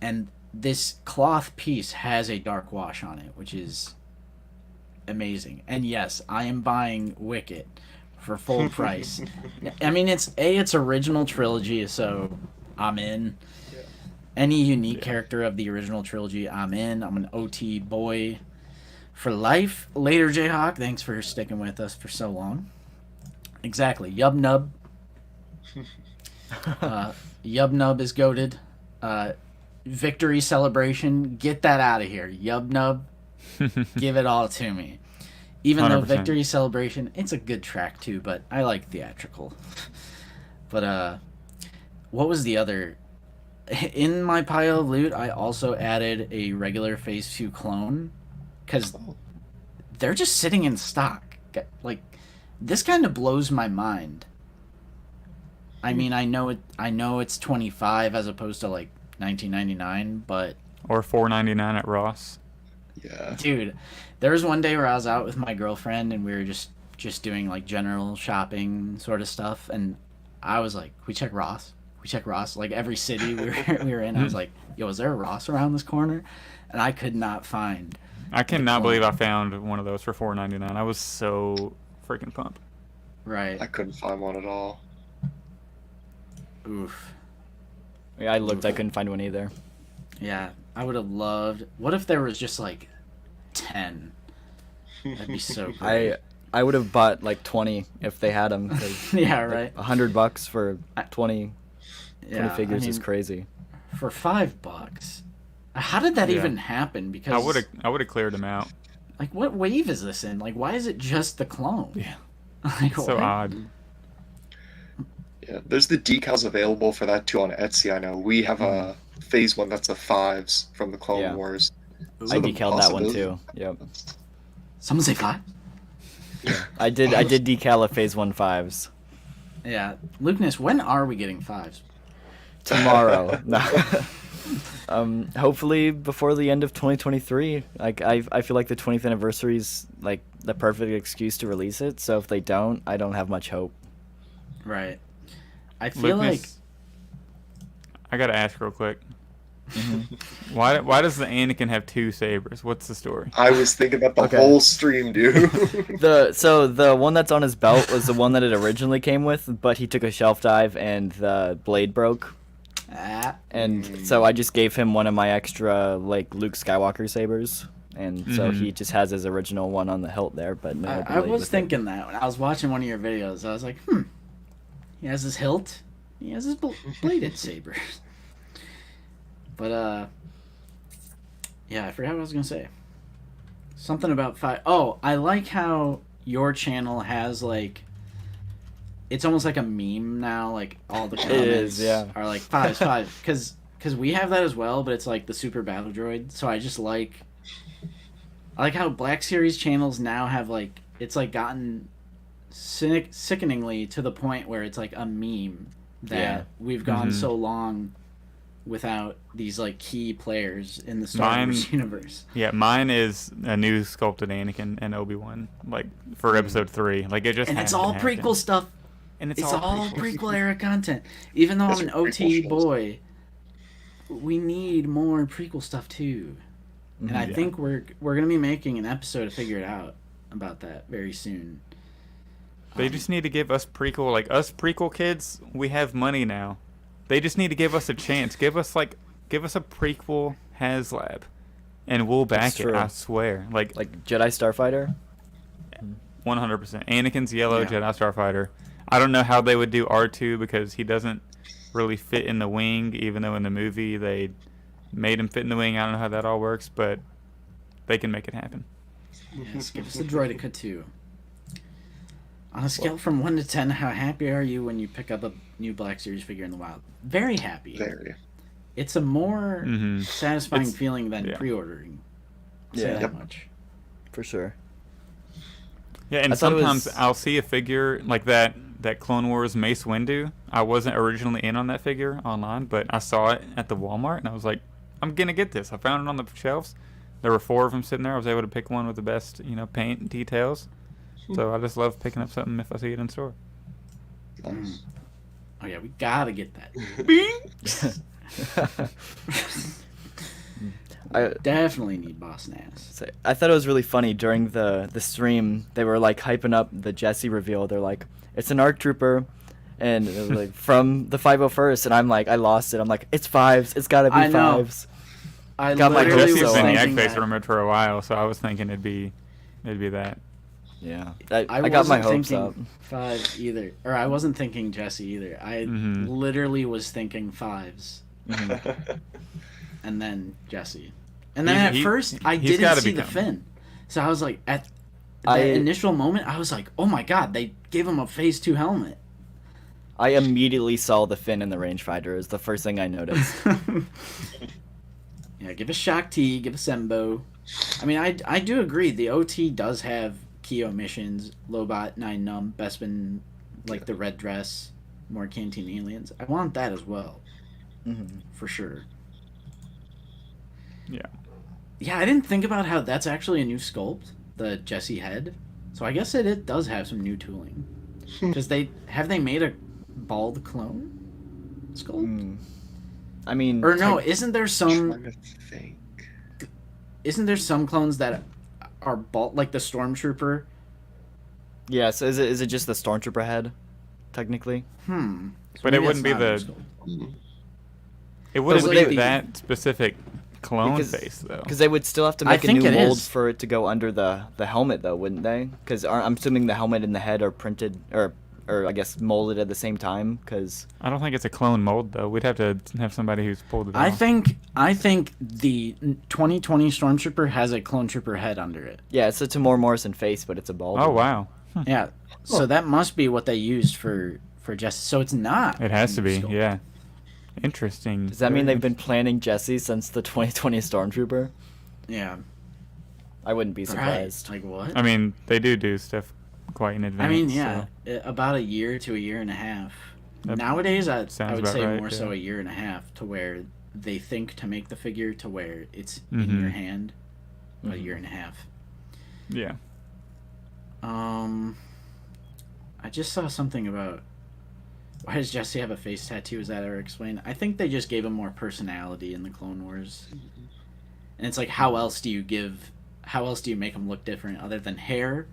and this cloth piece has a dark wash on it, which is amazing. And yes, I am buying Wicket for full price. I mean, it's original trilogy, so I'm in. Yeah. Any unique character of the original trilogy, I'm in. I'm an OT boy for life. Later, Jayhawk, thanks for sticking with us for so long. Exactly. Yub Nub. Yub Nub is goated. Victory celebration. Get that out of here. Yub Nub. Give it all to me. Even though 100%. Victory Celebration, it's a good track too, but I like theatrical. But what was the other? In my pile of loot, I also added a regular Phase 2 clone, because they're just sitting in stock. Like, this kind of blows my mind. I mean, I know it's 25 as opposed to like 19.99, but Or $4.99 at Ross. Yeah. dude, there was one day where I was out with my girlfriend and we were just doing like general shopping sort of stuff, and I was like, we check Ross. Like every city we were in, I was like, yo, is there a Ross around this corner? And I could not find. I cannot believe I found one of those for $4.99. I was so freaking pumped. Right. I couldn't find one at all. Oof. Yeah, I looked. I couldn't find one either. Yeah, I would have loved. What if there was just like 10? That'd be so great. I would have bought like 20 if they had them. Yeah, right. $100 for 20 Yeah, figures I is mean, crazy. for $5. How did that Yeah. even happen? Because I would have cleared them out. like, what wave is this in? Like, why is it just the clone? Yeah. Like, So what? odd. Yeah, there's the decals available for that too on Etsy. I know we have a Phase 1 that's the 5s from the Clone Yeah. Wars. I the decaled that one possibility- too. Yep. Someone say 5? I did decal a Phase 1 5s. Yeah, Lukeness, when are we getting 5s? Tomorrow. No. Hopefully before the end of 2023. Like I feel like the 20th anniversary is like the perfect excuse to release it. So if they don't, I don't have much hope. Right. I feel like Lucas, I gotta ask real quick. Why does the Anakin have 2 sabers? What's the story? I was thinking that the Okay. whole stream, dude. The one that's on his belt was the one that it originally came with, but he took a shelf dive and the blade broke. And so I just gave him one of my extra like Luke Skywalker sabers, and so he just has his original one on the hilt there. But no, I blade was with it. thinking that when I was watching one of your videos. I was like, he has his hilt, he has his bladed saber. But yeah, I forgot what I was gonna say. Something about 5. Oh, I like how your channel has like, it's almost like a meme now. Like all the comments is, yeah. are like 5, because we have that as well. But it's like the Super Battle Droid. So I like how Black Series channels now have like, it's like gotten sickeningly to the point where it's like a meme that Yeah. we've gone so long without these like key players in the Star Wars universe. Yeah, mine is a new sculpted Anakin and Obi-Wan, like for Episode 3. Like it just And it's has to all happen. prequel stuff. And It's all prequel era content. Even though That's I'm an what prequel OT shows. boy, we need more prequel stuff too. And I Yeah. think we're gonna be making an episode to figure it out about that very soon. They just need to give us prequel, like us prequel kids. We have money now. They just need to give us a chance. Give us a prequel HasLab, and we'll back That's it. true. I swear. Like Jedi Starfighter. 100%. Anakin's yellow Yeah. Jedi Starfighter. I don't know how they would do R2 because he doesn't really fit in the wing, even though in the movie they made him fit in the wing. I don't know how that all works, but they can make it happen. Yes, give us the Droideka too. On a scale from 1 to 10, how happy are you when you pick up a new Black Series figure in the wild? Very happy. Very. It's a more satisfying It's- feeling than yeah. pre-ordering. Say Yeah. that Yep. much. For sure. Yeah, and I thought it sometimes was- I'll see a figure like that Clone Wars Mace Windu. I wasn't originally in on that figure online, but I saw it at the Walmart, and I was like, I'm gonna get this. I found it on the shelves. There were 4 of them sitting there. I was able to pick one with the best, paint and details. So I just love picking up something if I see it in store. Nice. Oh yeah, we gotta get that. Definitely need Boss Nass. So I thought it was really funny during the stream. They were like hyping up the Jesse reveal. They're like, it's an ARC Trooper, and it was like from the 501st, and I'm like, I lost it. I'm like, it's fives. It's gotta be I know. fives. I Got my literally hopes Jesse's was up. been the thinking egg face that. rumored for a while, so I was thinking it'd be that. Yeah, I I got my wasn't hopes up. thinking 5 either, or I wasn't thinking Jesse either. I Mhm. literally was thinking 5s, Mhm. and then Jesse, and then He- at first I he's didn't gotta see the become- fin, so I was like, at I- that initial moment, I was like, oh my god, they gave him a Phase 2 helmet. I immediately saw the fin in the rangefinder. Is the first thing I noticed. Yeah, give a Shock T, give a Sembo. I mean, I do agree. The OT does have key omissions, Lobot, 9 Num, Bespin, like the red dress, more Canteen Aliens. I want that as well, Mhm. for sure. Yeah. Yeah, I didn't think about how that's actually a new sculpt, the Jesse head. So I guess it does have some new tooling. Because they made a bald clone sculpt? Mm. I mean, Or no, isn't there some trying to think. clones that are bald, like the Stormtrooper? Yeah. So is it just the Stormtrooper head, technically? Hmm. So But it maybe wouldn't that's be not a the- new sculpt. It wouldn't like be the- that specific clone Because- face though. Because they would still have to I make a think new it mold is. for it to go under the helmet, though, wouldn't they? Because I'm assuming the helmet and the head are printed or I guess molded at the same time. Because I don't think it's a clone mold though. We'd have to have somebody who's pulled it I off. think the 2020 Stormtrooper has a Clone Trooper head under it. yeah, it's a Tamor Morrison face, but it's a bald. Oh one. wow. Yeah. So that must be what they used for Jesse. So it's not. It has to a new be. sculpt. Yeah. Interesting. Does that mean Very they've been planning Jesse since the 2020 Stormtrooper? Yeah. I wouldn't be Right. surprised. Like what? I mean, they do stuff quite in advance. I mean, yeah, so- about a year to a year and a half. That Nowadays, I sounds would about say right, more so yeah. a year and a half to where they think to make the figure to where it's in Mhm. your hand. About a Mhm. year and a half. Yeah. I just saw something about why does Jesse have a face tattoo? Is that ever explained? I think they just gave him more personality in the Clone Wars. And it's like, how else do you make him look different other than hair?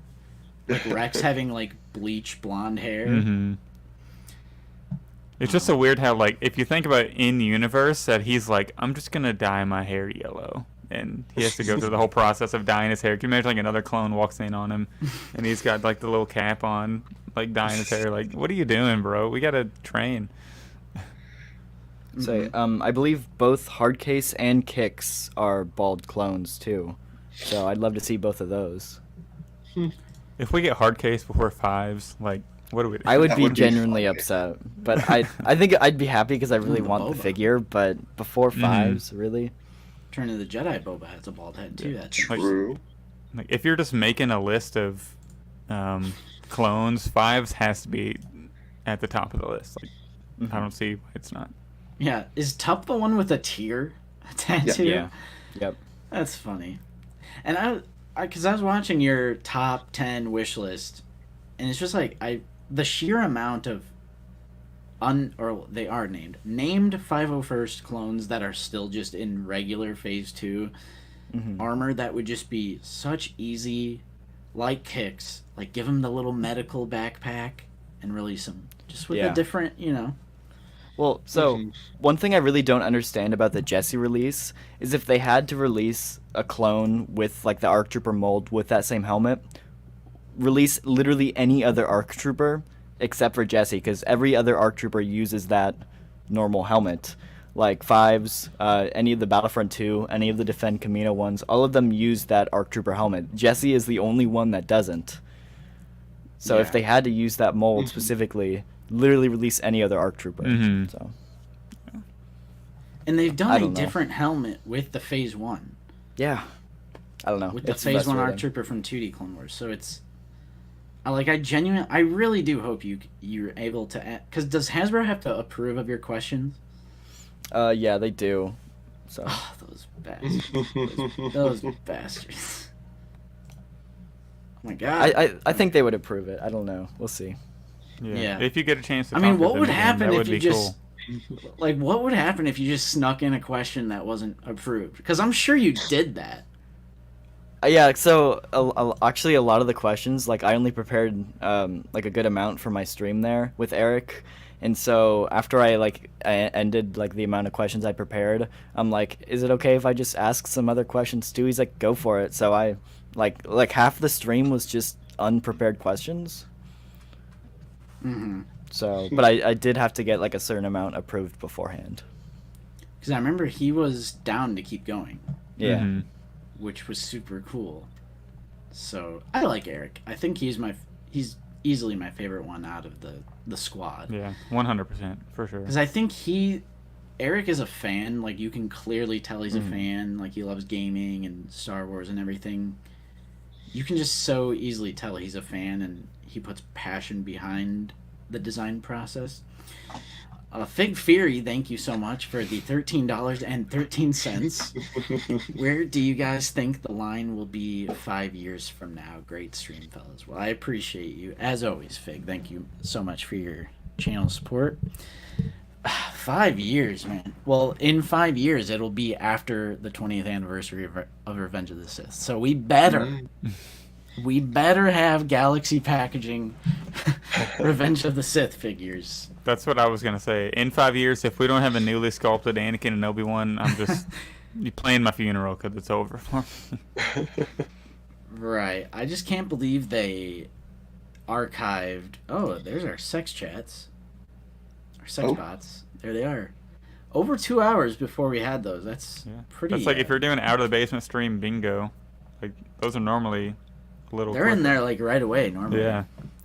Like Rex having like bleach blonde hair. Mm-hmm. It's just so weird how, like, if you think about in universe, that he's like, I'm just gonna dye my hair yellow, and he has to go through the whole process of dyeing his hair. Can you imagine like another clone walks in on him, and he's got like the little cap on, like dyeing his hair? Like, what are you doing, bro? We gotta train. So, I believe both Hardcase and Kix are bald clones too. So I'd love to see both of those. If we get hard case before 5s, like, what do we do? I would That be would be genuinely funny. upset, but I think I'd be happy because I really Ooh, the want the Boba. figure. But before Mhm. 5s, really? Turn of the Jedi Boba has a bald head too. That's True. Like, if you're just making a list of clones, 5s has to be at the top of the list. Like, Mhm. I don't see why it's not. yeah. Is Tup the one with a tear tattoo? Yeah. Yep. That's funny. And because I was watching your top 10 wish list, and it's just like the sheer amount of they are named 501st clones that are still just in regular Phase 2 Mhm. armor that would just be such easy, like Kicks, like give them the little medical backpack and release them just with Yeah. a different, Well, so Mhm. one thing I really don't understand about the Jesse release is if they had to release a clone with like the ARC Trooper mold with that same helmet, release literally any other ARC Trooper except for Jesse, because every other ARC Trooper uses that normal helmet. Like 5s, any of the Battlefront 2, any of the Defend Camino ones, all of them use that ARC Trooper helmet. Jesse is the only one that doesn't. So Yeah. if they had to use that mold Mhm. specifically, literally release any other ARC Trooper. Mhm. So and they've I done a don't know. different helmet with the Phase 1. yeah, I don't know. With the It's Phase 1 ARC frustrating. Trooper from 2D Clone Wars. So it's... I really do hope you're able to... Because does Hasbro have to approve of your questions? Yeah, they do. So Oh, those bastards. Those bastards. Oh my god. I think they would approve it. I don't know. We'll see. Yeah. Yeah. If you get a chance to I mean, talk to what them would again, happen that if would you be just... cool. Like, what would happen if you just snuck in a question that wasn't approved? Because I'm sure you did that. Yeah, so actually a lot of the questions, like I only prepared like a good amount for my stream there with Eric, and so after I ended like the amount of questions I prepared, I'm like, is it okay if I just ask some other questions too? He's like, go for it. So I like half the stream was just unprepared questions. Mm-hmm. So, but I did have to get like a certain amount approved beforehand. Because I remember he was down to keep going, Yeah. Mhm. which was super cool. So I like Eric. I think he's easily my favorite one out of the squad. Yeah, 100% for sure. Because I think Eric is a fan. Like, you can clearly tell he's a fan. Like, he loves gaming and Star Wars and everything. You can just so easily tell he's a fan, and he puts passion behind the design process. Fig Fury, thank you so much for the $13.13. Where do you guys think the line will be 5 years from now? Great stream, fellas. Well, I appreciate you. As always, Fig, thank you so much for your channel support. 5 years, man. Well, in 5 years, it'll be after the 20th anniversary of Revenge of the Sith. So we better have Galaxy Packaging Revenge of the Sith figures. That's what I was gonna say. In 5 years, if we don't have a newly sculpted Anakin and Obi-Wan, I'm just you playing my funeral because it's over for me. Right. I just can't believe they archived. Oh, there's our sex chats. Our sex bots. There they are. Over 2 hours before we had those. That's pretty. That's like if you're doing out of the basement stream bingo, like those are normally a little. They're in there like right away normally. Yeah.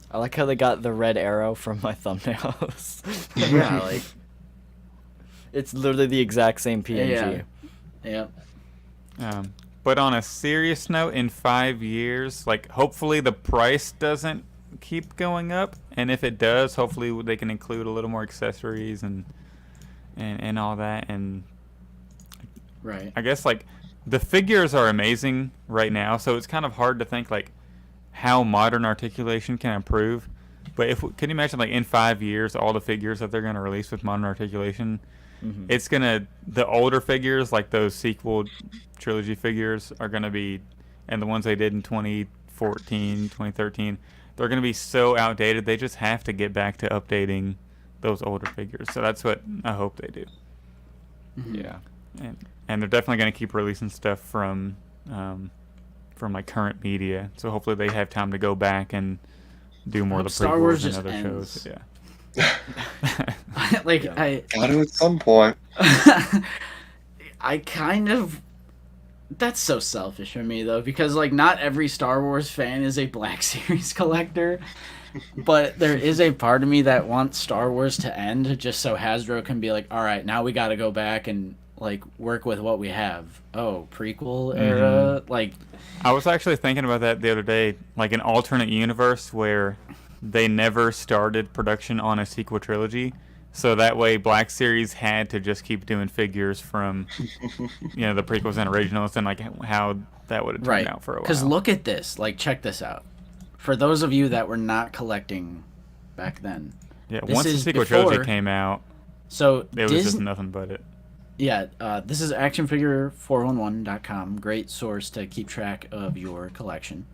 I like how they got the red arrow from my thumbnails. Yeah, like it's literally the exact same PNG. yeah. But on a serious note, in 5 years, like hopefully the price doesn't keep going up, and if it does, hopefully they can include a little more accessories and all that. And Right. I guess like the figures are amazing right now, so it's kind of hard to think like how modern articulation can improve. But can you imagine like in 5 years all the figures that they're going to release with modern articulation? It's gonna, the older figures like those sequel trilogy figures are gonna be, and the ones they did in 2014, 2013, they're gonna be so outdated. They just have to get back to updating those older figures. So that's what I hope they do. Yeah. And they're definitely gonna keep releasing stuff from like current media. So hopefully they have time to go back and do more of the Star Wars prequels and just other ends. shows. Yeah. Like Yeah. Gotta at some point. I kind of. That's so selfish of me, though, because like not every Star Wars fan is a Black Series collector, but there is a part of me that wants Star Wars to end just so Hasbro can be like, all right, now we got to go back and like work with what we have. Oh, prequel era, like. I was actually thinking about that the other day, like an alternate universe where they never started production on a sequel trilogy, so that way Black Series had to just keep doing figures from the prequels and originals, and like how that would have turned out for a while. Because look at this, like check this out. For those of you that were not collecting back then, once the sequel trilogy came out, so it was just nothing but it. Yeah, this is actionfigure411.com. Great source to keep track of your collection.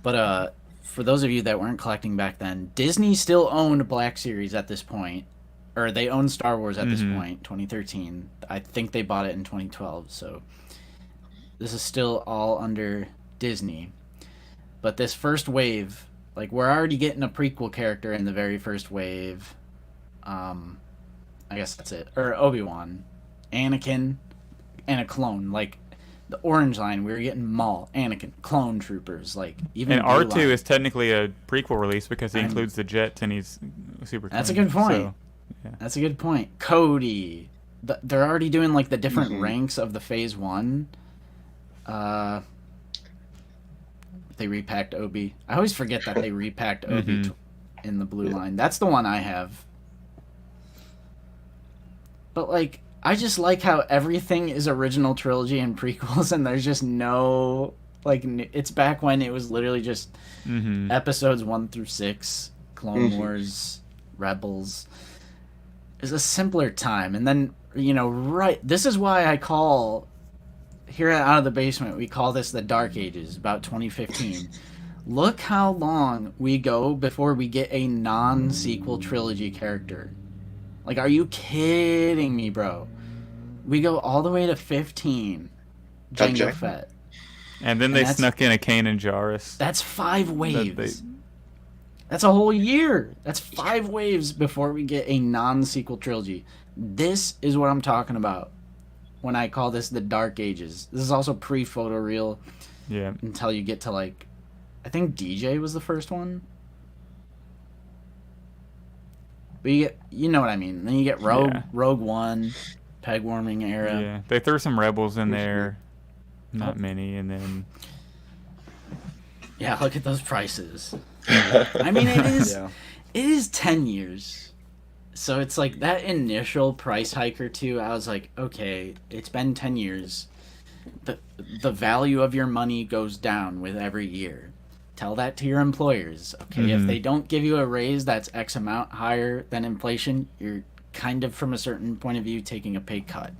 But for those of you that weren't collecting back then, Disney still owned Black Series at this point. Or they owned Star Wars at this point, 2013. I think they bought it in 2012, so this is still all under Disney. But this first wave, like we're already getting a prequel character in the very first wave. I guess that's it. Or Obi-Wan, Anakin, and a clone. Like the orange line, we were getting Maul, Anakin, clone troopers. Like even and R2 is technically a prequel release because he includes the jets and he's super. That's clean, a good point. So, yeah. That's a good point. Cody, they're already doing like the different ranks of the Phase 1. They repacked Obi. I always forget that they repacked Obi in the blue line. That's the one I have. But like, I just like how everything is original trilogy and prequels, and there's just no like. It's back when it was literally just episodes 1 through 6, Clone Wars, Rebels. is a simpler time. And then, right, this is why I call, here at Out of the Basement, we call this the Dark Ages, about 2015. Look how long we go before we get a non-sequel trilogy character. Like, are you kidding me, bro? We go all the way to 15. Jango Fett. And then they snuck in a Kanan Jarrus. That's 5 waves. That's a whole year. That's 5 waves before we get a non-sequel trilogy. This is what I'm talking about when I call this the Dark Ages. This is also pre-photoreal. Yeah. Until you get to, like, I think DJ was the first one. But you know what I mean. Then you get Rogue One, Peg Warming era. Yeah, they threw some Rebels in there. Not many, and then... Yeah, look at those prices. I mean, it is 10 years. So it's like that initial price hike or two, I was like, okay, it's been 10 years. The value of your money goes down with every year. Tell that to your employers. Okay, if they don't give you a raise that's X amount higher than inflation, you're kind of, from a certain point of view, taking a pay cut.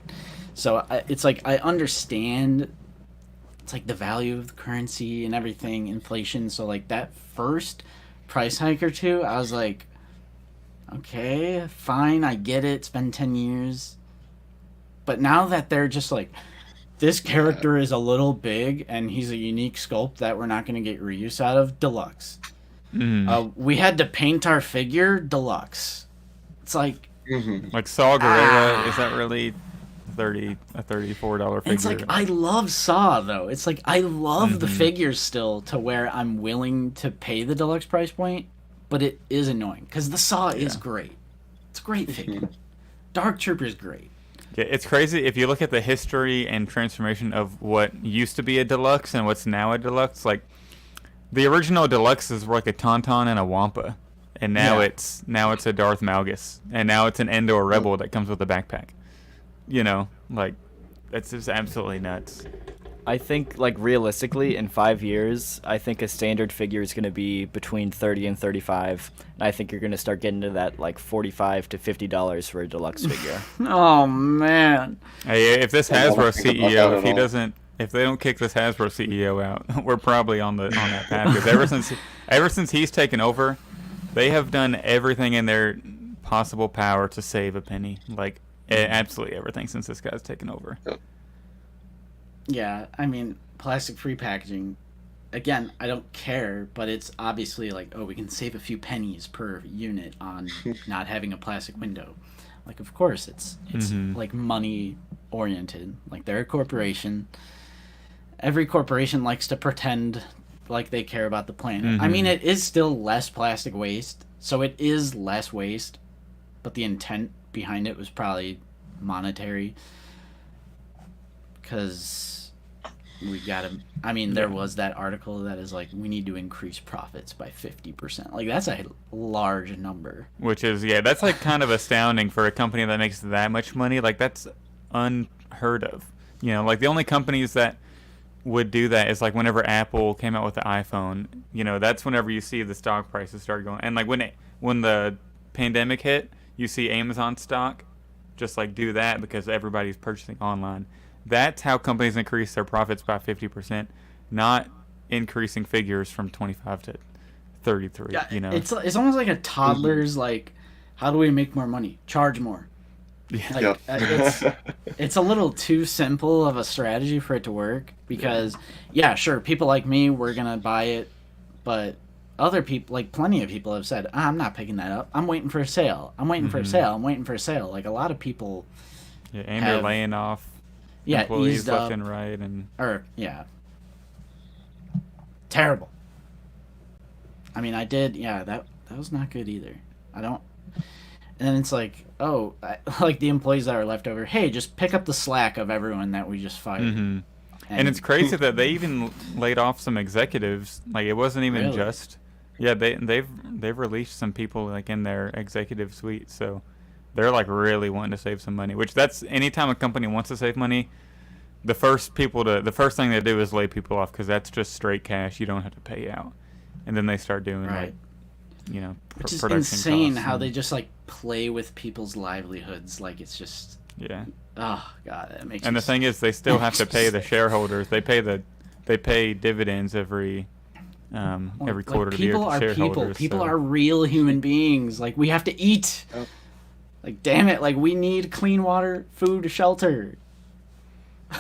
So it's like, I understand, it's like the value of the currency and everything, inflation. So like that first price hike or two, I was like, okay, fine, I get it. It's been 10 years. But now that they're just like, this character is a little big and he's a unique sculpt that we're not going to get reuse out of, deluxe. We had to paint our figure, deluxe. It's like... Like Saw Gerrera, is that really a $34 figure? It's like, I love Saw, though. It's like, I love the figures still to where I'm willing to pay the deluxe price point, but it is annoying because the Saw is great. It's a great figure. Dark Trooper's great. Yeah, it's crazy if you look at the history and transformation of what used to be a deluxe and what's now a deluxe. Like, the original deluxes were like a Tauntaun and a Wampa, and now it's a Darth Malgus, and now it's an Endor Rebel that comes with a backpack. You know, like, that's just absolutely nuts. I think, like, realistically, in 5 years, I think a standard figure is going to be between 30 and 35. And I think you're going to start getting to that, like, $45 to $50 for a deluxe figure. Oh, man. Hey, if this Hasbro CEO, if they don't kick this Hasbro CEO out, we're probably on that path. Because ever since he's taken over, they have done everything in their possible power to save a penny. Like, absolutely everything since this guy's taken over. Yeah, I mean, plastic-free packaging, again, I don't care, but it's obviously like, oh, we can save a few pennies per unit on not having a plastic window. Like, of course, it's like money-oriented. Like, they're a corporation. Every corporation likes to pretend like they care about the planet. I mean, it is still less plastic waste, so it is less waste, but the intent behind it was probably monetary. Because we gotta, I mean, there was that article that is like, we need to increase profits by 50%. Like, that's a large number. Which is, that's like kind of astounding for a company that makes that much money. Like, that's unheard of. You know, like, the only companies that would do that is like whenever Apple came out with the iPhone, you know, that's whenever you see the stock prices start going. And like when the pandemic hit, you see Amazon stock just like do that because everybody's purchasing online. That's how companies increase their profits by 50%, not increasing figures from 25 to 33. Yeah, you know, it's almost like a toddler's like, how do we make more money? Charge more. Like, it's a little too simple of a strategy for it to work because, sure, people like me, we're gonna buy it, but other people, like plenty of people, have said, I'm not picking that up. I'm waiting for a sale. I'm waiting for a sale. I'm waiting for a sale. Like, a lot of people, and they're laying off. Employees left and right, terrible. I mean, I did, that was not good either. And then it's like, like the employees that are left over, hey, just pick up the slack of everyone that we just fired. And it's crazy that they even laid off some executives. Like, it wasn't even just, they've released some people like in their executive suite, so they're like really wanting to save some money, which that's anytime a company wants to save money, the first thing they do is lay people off because that's just straight cash. You don't have to pay out. And then they start doing like Which is production insane costs how and- they just like play with people's livelihoods. Like it's just, Yeah. oh god, it makes. And me the thing is, they still have to pay the shareholders. They pay dividends every like, quarter to the people are people. shareholders. People so- are real human beings. Like we have to eat. Yep. Like damn it! Like we need clean water, food, shelter.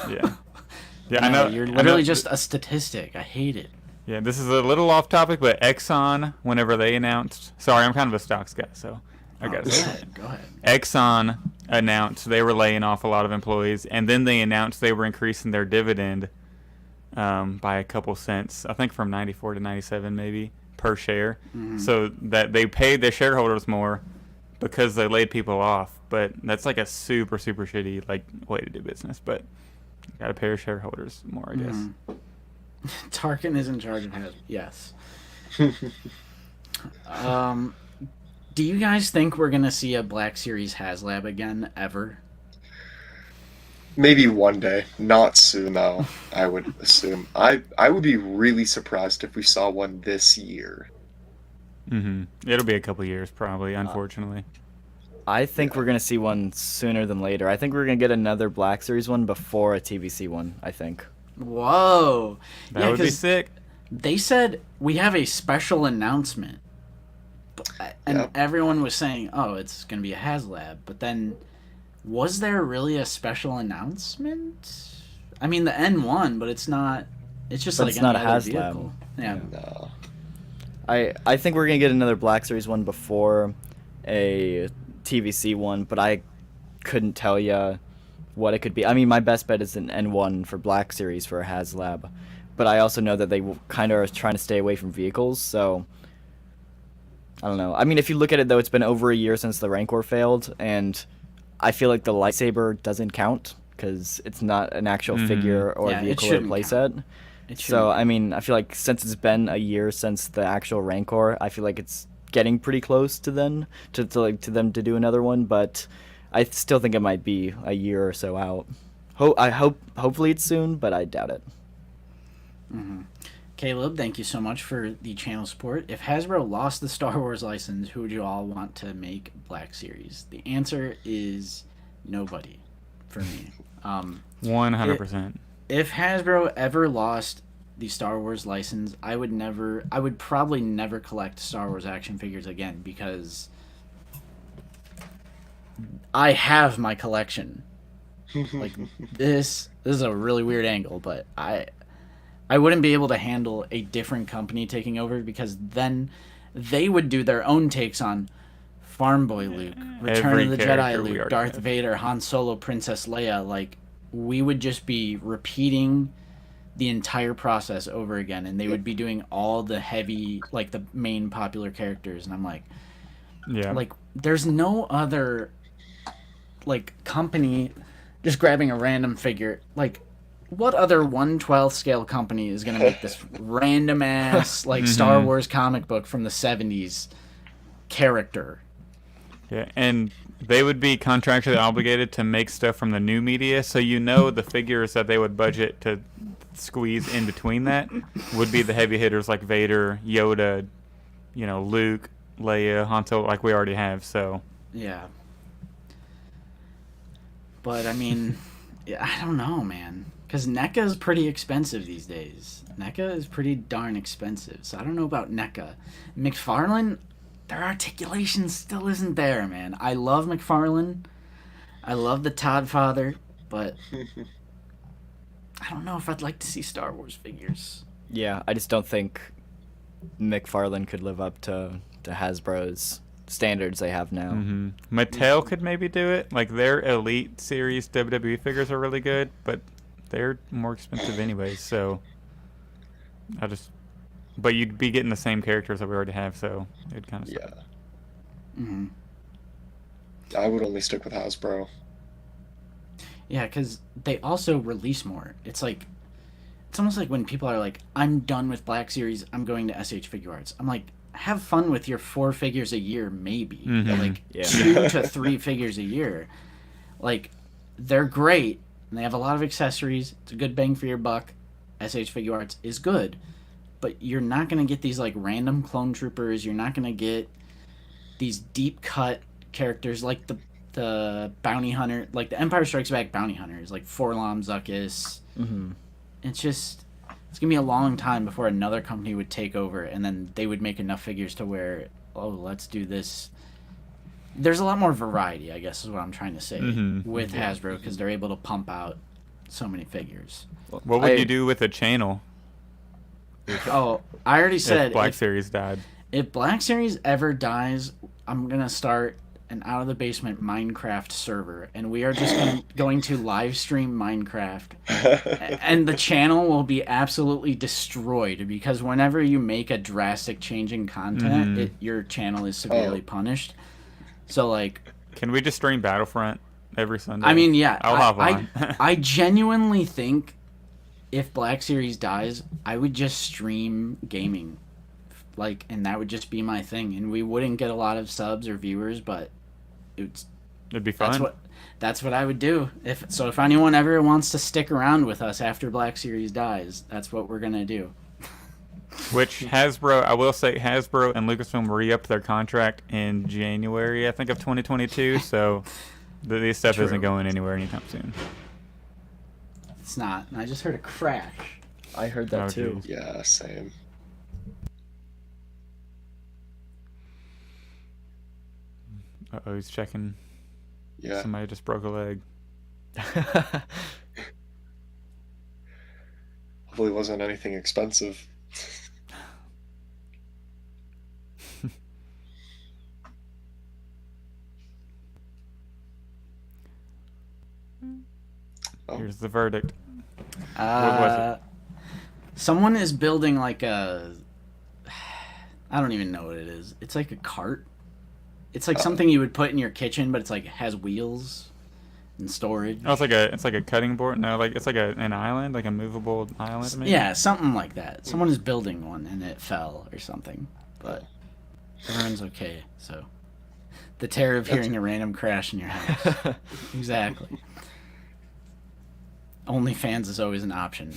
Yeah. Yeah, I know. You're I know- literally just a statistic. I hate it. Yeah, this is a little off topic, but Exxon, whenever they announced, sorry, I'm kind of a stocks guy, so I Go guess. ahead. Go ahead. Exxon announced they were laying off a lot of employees, and then they announced they were increasing their dividend by a couple cents, I think from 94 to 97 maybe per share, so that they paid their shareholders more because they laid people off. But that's like a super super shitty like way to do business. But you gotta pay your shareholders more, I guess. Tarkin is in charge of it. Yes. Do you guys think we're gonna see a Black Series HasLab again ever? Maybe one day, not soon though. I would assume. I would be really surprised if we saw one this year. It'll be a couple years probably, unfortunately. I think we're gonna see one sooner than later. I think we're gonna get another Black Series one before a TVC one. I think. Whoa! That would be 'cause sick. they said we have a special announcement, and Yep. everyone was saying, "Oh, it's gonna be a HasLab." But then, was there really a special announcement? I mean, the N1, but it's not. It's just But like it's not any a other HasLab. vehicle. Yeah. No. I think we're gonna get another Black Series one before a TVC one, but I couldn't tell you what it could be. I mean, my best bet is an N1 for Black Series for a HasLab, but I also know that they kind of are trying to stay away from vehicles, so I don't know. I mean, if you look at it though, it's been over a year since the Rancor failed, and I feel like the lightsaber doesn't count because it's not an actual figure or Yeah, a it vehicle or a shouldn't playset. It So shouldn't- I mean, I feel like since it's been a year since the actual Rancor, I feel like it's getting pretty close to them to do another one. But I still think it might be a year or so out. Hopefully it's soon, but I doubt it. Caleb, thank you so much for the channel support. If Hasbro lost the Star Wars license, who would you all want to make Black Series? The answer is nobody for me. 100%. If Hasbro ever lost the Star Wars license, I would probably never collect Star Wars action figures again because I have my collection. Like this is a really weird angle, but I wouldn't be able to handle a different company taking over because then they would do their own takes on Farm Boy Luke, Return Every of the character Jedi we Luke, already Darth have. Vader, Han Solo, Princess Leia. Like we would just be repeating the entire process over again, and they would be doing all the heavy, like the main popular characters, and I'm like, Yeah. like there's no other like company just grabbing a random figure. Like what other 1/12 scale company is gonna make this random ass like Star Wars comic book from the 70s character? Yeah, and they would be contractually obligated to make stuff from the new media, so the figures that they would budget to squeeze in between that would be the heavy hitters like Vader, Yoda, Luke, Leia, Han Solo, like we already have. So Yeah. But I mean, yeah, I don't know, man. Because NECA is pretty expensive these days. NECA is pretty darn expensive. So I don't know about NECA. McFarlane, their articulation still isn't there, man. I love McFarlane. I love the Todd father, but I don't know if I'd like to see Star Wars figures. Yeah, I just don't think McFarlane could live up to Hasbro's standards they have now. Mattel could maybe do it. Like their Elite Series WWE figures are really good, but they're more expensive anyways. So but you'd be getting the same characters that we already have, so it'd kind of suck. Yeah. Mm-hmm. I would only stick with Hasbro. Yeah, because they also release more. It's almost like when people are like, I'm done with Black Series, I'm going to SH Figure Arts. I'm like, have fun with your 4 figures a year, maybe. But like Yeah. 2 to 3 figures a year. Like, they're great, and they have a lot of accessories. It's a good bang for your buck. SH Figure Arts is good. but you're not going to get these like random clone troopers. You're not going to get these deep cut characters like the bounty hunter, like the Empire Strikes Back bounty hunters, like Forlom Zuckuss. Mm-hmm. It's just, it's going to be a long time before another company would take over, and then they would make enough figures to where, oh, let's do this. There's a lot more variety, I guess is what I'm trying to say, with Hasbro, because they're able to pump out so many figures. What would you do with a channel? Oh, I already said if Black Series died. If Black Series ever dies, I'm going to start an out of the basement Minecraft server, and we are just going to live stream Minecraft, and the channel will be absolutely destroyed, because whenever you make a drastic change in content, your channel is severely punished. So, like, can we just stream Battlefront every Sunday? I mean, yeah, I'll hop on. I genuinely think if Black Series dies, I would just stream gaming, like, and that would just be my thing, and we wouldn't get a lot of subs or viewers, but it'd be fun. That's what I would do. If anyone ever wants to stick around with us after Black Series dies, that's what we're gonna do. Which Hasbro, I will say, Hasbro and Lucasfilm re-upped their contract in January, I think, of 2022. So this stuff isn't going anywhere anytime soon. It's not. And I just heard a crash. I heard that too. Geez. Yeah, same. Uh-oh, he's checking. Yeah. Somebody just broke a leg. Hopefully it wasn't anything expensive. Here's the verdict. What was it? Someone is building like a... I don't even know what it is. It's like a cart. It's like something you would put in your kitchen, but it's like has wheels and storage. Oh, it's like a cutting board. No, like it's like an island, like a movable island. Maybe? Yeah, something like that. Someone is building one and it fell or something, but everyone's okay. So the terror of hearing a random crash in your house. Exactly. OnlyFans is always an option.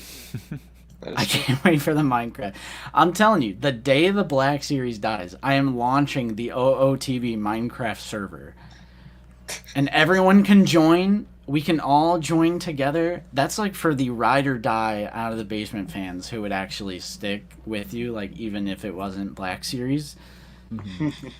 I can't wait for the Minecraft. I'm telling you, the day the Black Series dies, I am launching the OOTV Minecraft server. And everyone can join. We can all join together. That's like for the ride or die out of the basement fans who would actually stick with you, like even if it wasn't Black Series.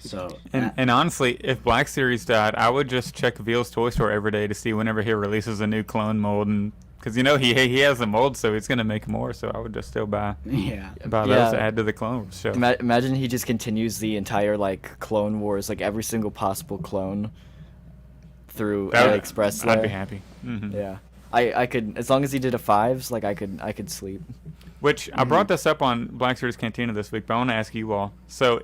So and honestly, if Black Series died, I would just check Veal's toy store every day to see whenever he releases a new clone mold, and because he has a mold, so he's gonna make more. So I would just still buy those to add to the Clone Wars show. Imagine he just continues the entire like Clone Wars, like every single possible clone through AliExpress. I'd be happy. Yeah, I could, as long as he did a 5s, like I could sleep. Which I brought this up on Black Series Cantina this week, but I want to ask you all. So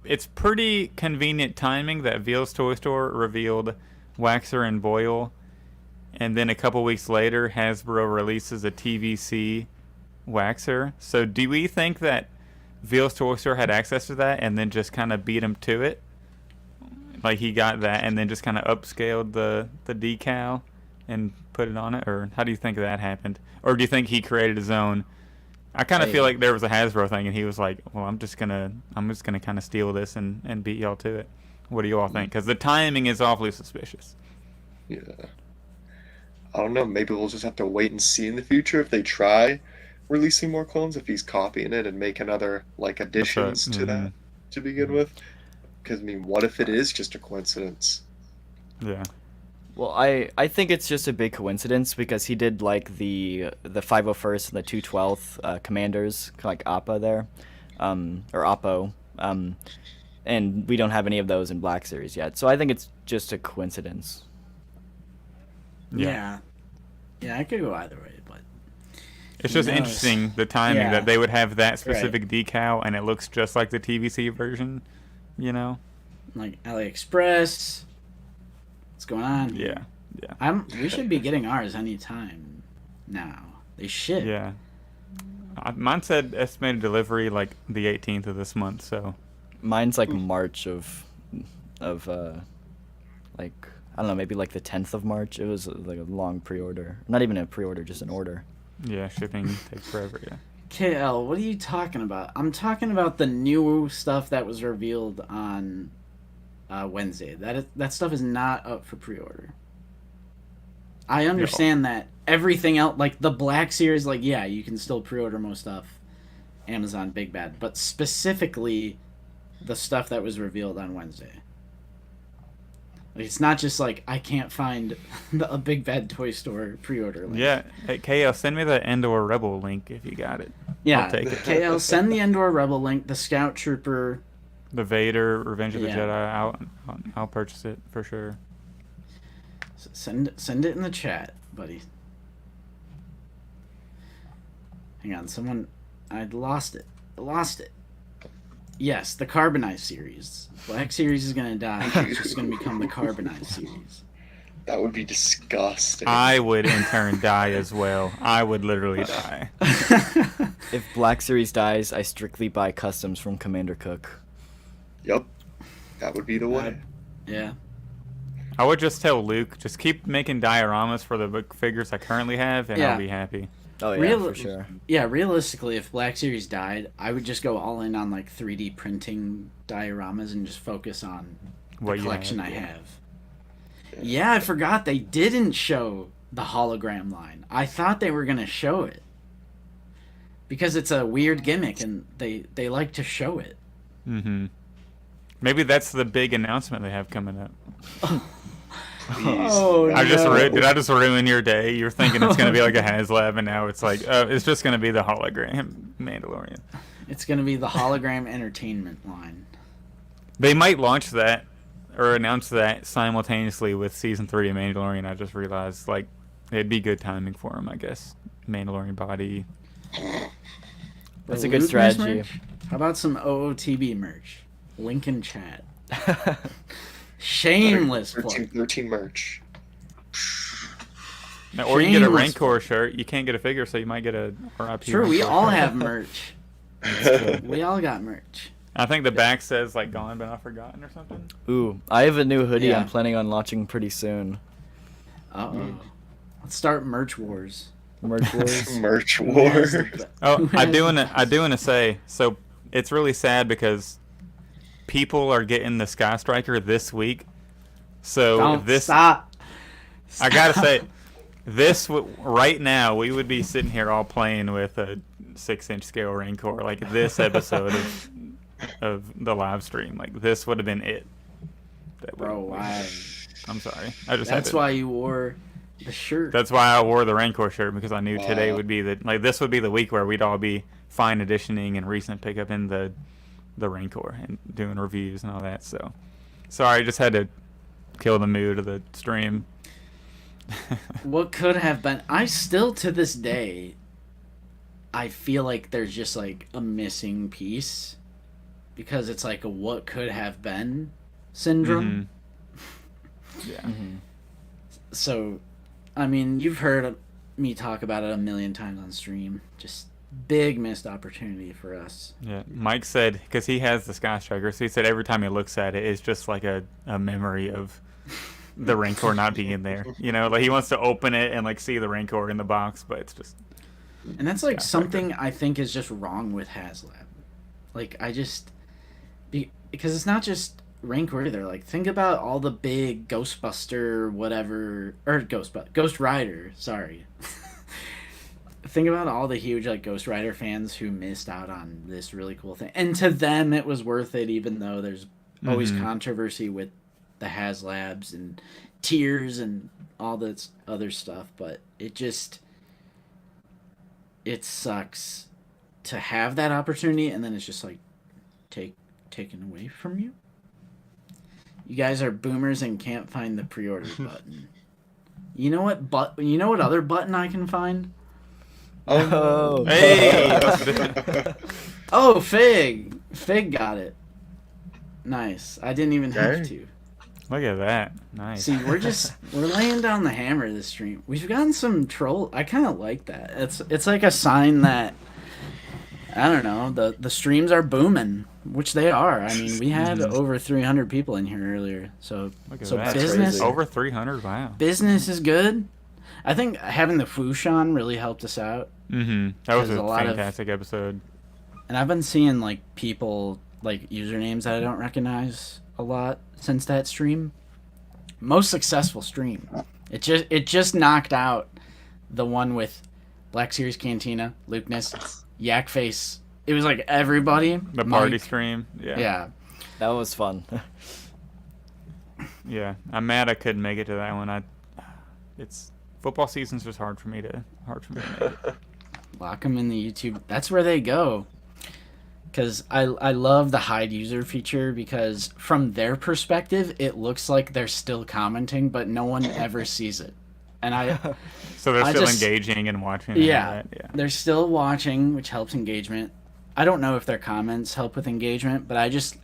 it's pretty convenient timing that Veal's Toy Store revealed Waxer and Boyle, and then a couple weeks later Hasbro releases a TVC Waxer. So do we think that Veal's Toy Store had access to that and then just kind of beat him to it? Like he got that and then just kind of upscaled the decal and put it on it? Or how do you think that happened? Or do you think he created his own? I kind of feel like there was a Hasbro thing, and he was like, "Well, I'm just gonna kind of steal this and beat y'all to it." What do you all think? Because the timing is awfully suspicious. Yeah, I don't know. Maybe we'll just have to wait and see in the future if they try releasing more clones. If he's copying it and making other like additions to that to begin with. Because I mean, what if it is just a coincidence? Yeah. Well, I think it's just a big coincidence because he did like the 501st and the 212th commanders, like Appa there, or Oppo, and we don't have any of those in Black Series yet. So I think it's just a coincidence. Yeah, I could go either way, but it's just interesting the timing that they would have that specific decal and it looks just like the TVC version, you know, like AliExpress. What's going on? Yeah. We should be getting ours anytime now. They should. Yeah. Mine said estimated delivery like the 18th of this month, so. Mine's like March of like, I don't know, maybe like the 10th of March. It was like a long pre-order. Not even a pre-order, just an order. Yeah, shipping takes forever, yeah. KL, what are you talking about? I'm talking about the new stuff that was revealed on Wednesday. That stuff is not up for pre-order. I understand that everything else, like the Black Series, like yeah, you can still pre-order most stuff, Amazon Big Bad, but specifically the stuff that was revealed on Wednesday. Like, it's not just like I can't find a Big Bad Toy Store pre-order link. Yeah, hey, KL, send me the Endor Rebel link if you got it. Yeah, I'll take it. KL, send the Endor Rebel link, the Scout Trooper. The Vader, Revenge of the Yeah. Jedi, I'll purchase it for sure. Send it in the chat, buddy. Hang on, someone... I lost it. Yes, the Carbonized series. Black Series is going to die. It's just going to become the Carbonized series. That would be disgusting. I would in turn die as well. I would literally die. If Black Series dies, I strictly buy customs from Commander Cook. Yep. That would be the way. Yeah. I would just tell Luke, just keep making dioramas for the figures I currently have, and Yeah. I'll be happy. Oh yeah, Real- for sure. Yeah, realistically, if Black Series died, I would just go all in on like 3D printing dioramas and just focus on the What you collection have, I yeah. have. Yeah, I forgot they didn't show the hologram line. I thought they were going to show it. Because it's a weird gimmick and they like to show it. Mm-hmm. Maybe that's the big announcement they have coming up. Please. Oh, Did no. I just ruin your day? You're thinking it's going to be like a HasLab, and now it's like, it's just going to be the hologram Mandalorian. It's going to be the hologram entertainment line. They might launch that or announce that simultaneously with Season 3 of Mandalorian. I just realized, like, it'd be good timing for him, I guess. Mandalorian body. That's The a good Luke strategy. merch? How about some OOTB merch? Link in chat. Shameless plug. 13 merch. Now, or you can get a Shameless Rancor shirt. You can't get a figure, so you might get a RIP. True, we Rancor all shirt. have merch. We all got merch. I think the back says, like, Gone But Not Forgotten or something. Ooh, I have a new hoodie Yeah. I'm planning on launching pretty soon. Uh-oh. Let's start merch wars. Merch Wars. Merch Who war. has the- Oh, who I has do the- want to say, so it's really sad because people are getting the Sky Striker this week. So Don't this, stop. I gotta Stop. say, right now we would be sitting here all playing with a 6-inch scale Rancor, like this episode of the live stream. Like this would have been it. Bro, why? I'm sorry. I just had That's to- why you wore the shirt. That's why I wore the Rancor shirt, because I knew today Wow. would be this would be the week where we'd all be fine editioning and recent pickup in the Rancor and doing reviews and all that. So sorry, I just had to kill the mood of the stream. What could have been? I still, to this day, I feel like there's just like a missing piece because it's like a what could have been syndrome. Yeah. Mhm. So, I mean, you've heard me talk about it a million times on stream. Just big missed opportunity for us. Yeah. Mike said, because he has the Sky Striker, so he said every time he looks at it, it's just like a memory of the Rancor not being there. You know, like he wants to open it and like see the Rancor in the box, but it's just. And that's like Sky something I think is just wrong with HasLab. Like, because it's not just Rancor either. Like, think about all the big Ghostbuster, whatever, or Ghost Rider, sorry. Think about all the huge, like, Ghost Rider fans who missed out on this really cool thing. And to them, it was worth it, even though there's always Mhm. controversy with the HasLabs and tiers and all this other stuff. But it sucks to have that opportunity, and then it's just, like, taken away from you. You guys are boomers and can't find the pre-order button. You know what other button I can find? Oh. Hey! Oh, Fig got it. Nice. I didn't even have Okay. to. Look at that. Nice. See, we're laying down the hammer this stream. We've gotten some troll. I kind of like that. It's like a sign that, I don't know, the streams are booming, which they are. I mean, we had over 300 people in here earlier. So Look at so that. business crazy. Over 300. Wow. business is good. I think having the Fushan really helped us out. Mm-hmm. That was There's a a lot of- fantastic episode. And I've been seeing like people like usernames that I don't recognize a lot since that stream. Most successful stream. It just knocked out the one with Black Series Cantina, Lukeness, Yakface. It was like everybody. The party stream. Yeah. Yeah. That was fun. Yeah. I'm mad I couldn't make it to that one. It's football season's just hard for me to make it. Lock them in the YouTube. That's where they go. Because I love the hide user feature because from their perspective, it looks like they're still commenting, but no one ever sees it. And So they're I still just- engaging and watching. And all yeah, that. Yeah. they're still watching, which helps engagement. I don't know if their comments help with engagement, but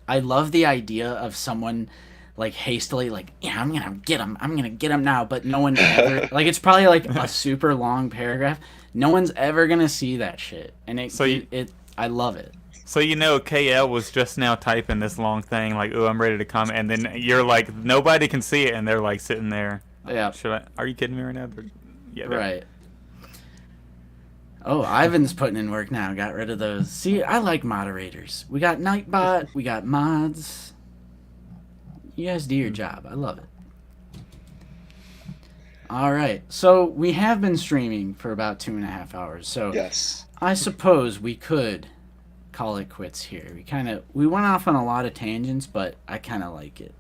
I love the idea of someone like hastily like, yeah, I'm gonna get him now, but no one ever like it's probably like a super long paragraph. No one's ever gonna see that shit, and I love it. So KL was just now typing this long thing like, "Oh, I'm ready to comment," and then you're like, nobody can see it, and they're like sitting there. Yeah. Are you kidding me right now? Yeah. Right. Oh, Ivan's putting in work now. Got rid of those. See, I like moderators. We got Nightbot. We got mods. You guys do your job. I love it. All right. So we have been streaming for about 2.5 hours. So Yes. I suppose we could call it quits here. We went off on a lot of tangents, but I kind of like it.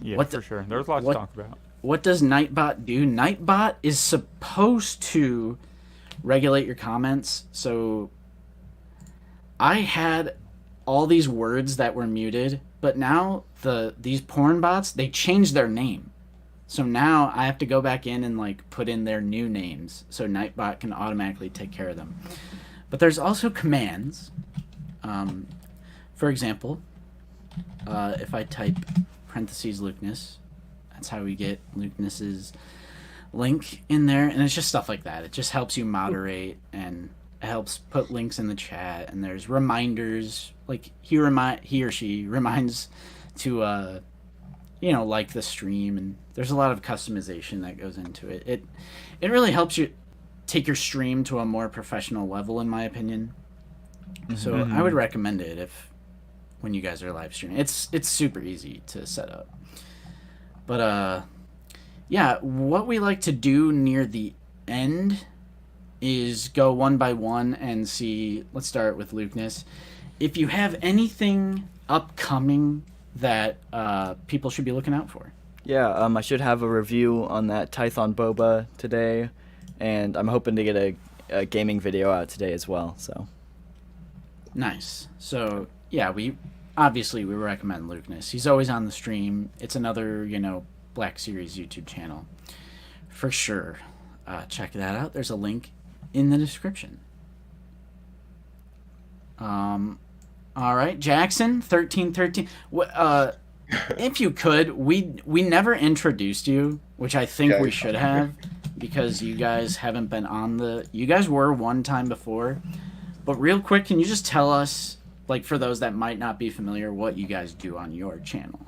Yeah, What for sure. There's lots to talk about. What does Nightbot do? Nightbot is supposed to regulate your comments. So I had all these words that were muted, but now these porn bots, they changed their name. So now I have to go back in and like put in their new names so Nightbot can automatically take care of them. But there's also commands. For example, if I type parentheses Lukeness, that's how we get Lukeness's link in there, and it's just stuff like that. It just helps you moderate, and it helps put links in the chat, and there's reminders, like he or she reminds to like the stream, and there's a lot of customization that goes into it. It really helps you take your stream to a more professional level, in my opinion. So I would recommend it when you guys are live streaming. It's super easy to set up. But yeah, what we like to do near the end is go one by one and see. Let's start with Lukeness. If you have anything upcoming that people should be looking out for. Yeah, I should have a review on that Tython Boba today, and I'm hoping to get a gaming video out today as well. So Nice. So yeah, we recommend Lukeness. He's always on the stream. It's another Black Series YouTube channel for sure. Check that out. There's a link in the description. All right, Jackson 1313. If you could, we never introduced you, which I think Okay. we should have, because you guys haven't been on you guys were one time before. But real quick, can you just tell us, like for those that might not be familiar, what you guys do on your channel?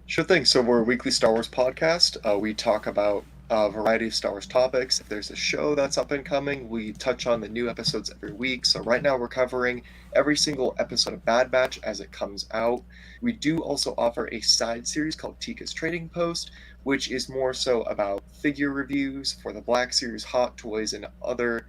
Sure thing. So we're a weekly Star Wars podcast. We talk about a variety of Star Wars topics. If there's a show that's up and coming, we touch on the new episodes every week. So right now we're covering every single episode of Bad Batch as it comes out. We do also offer a side series called Tika's Trading Post, which is more so about figure reviews for the Black Series, hot toys, and other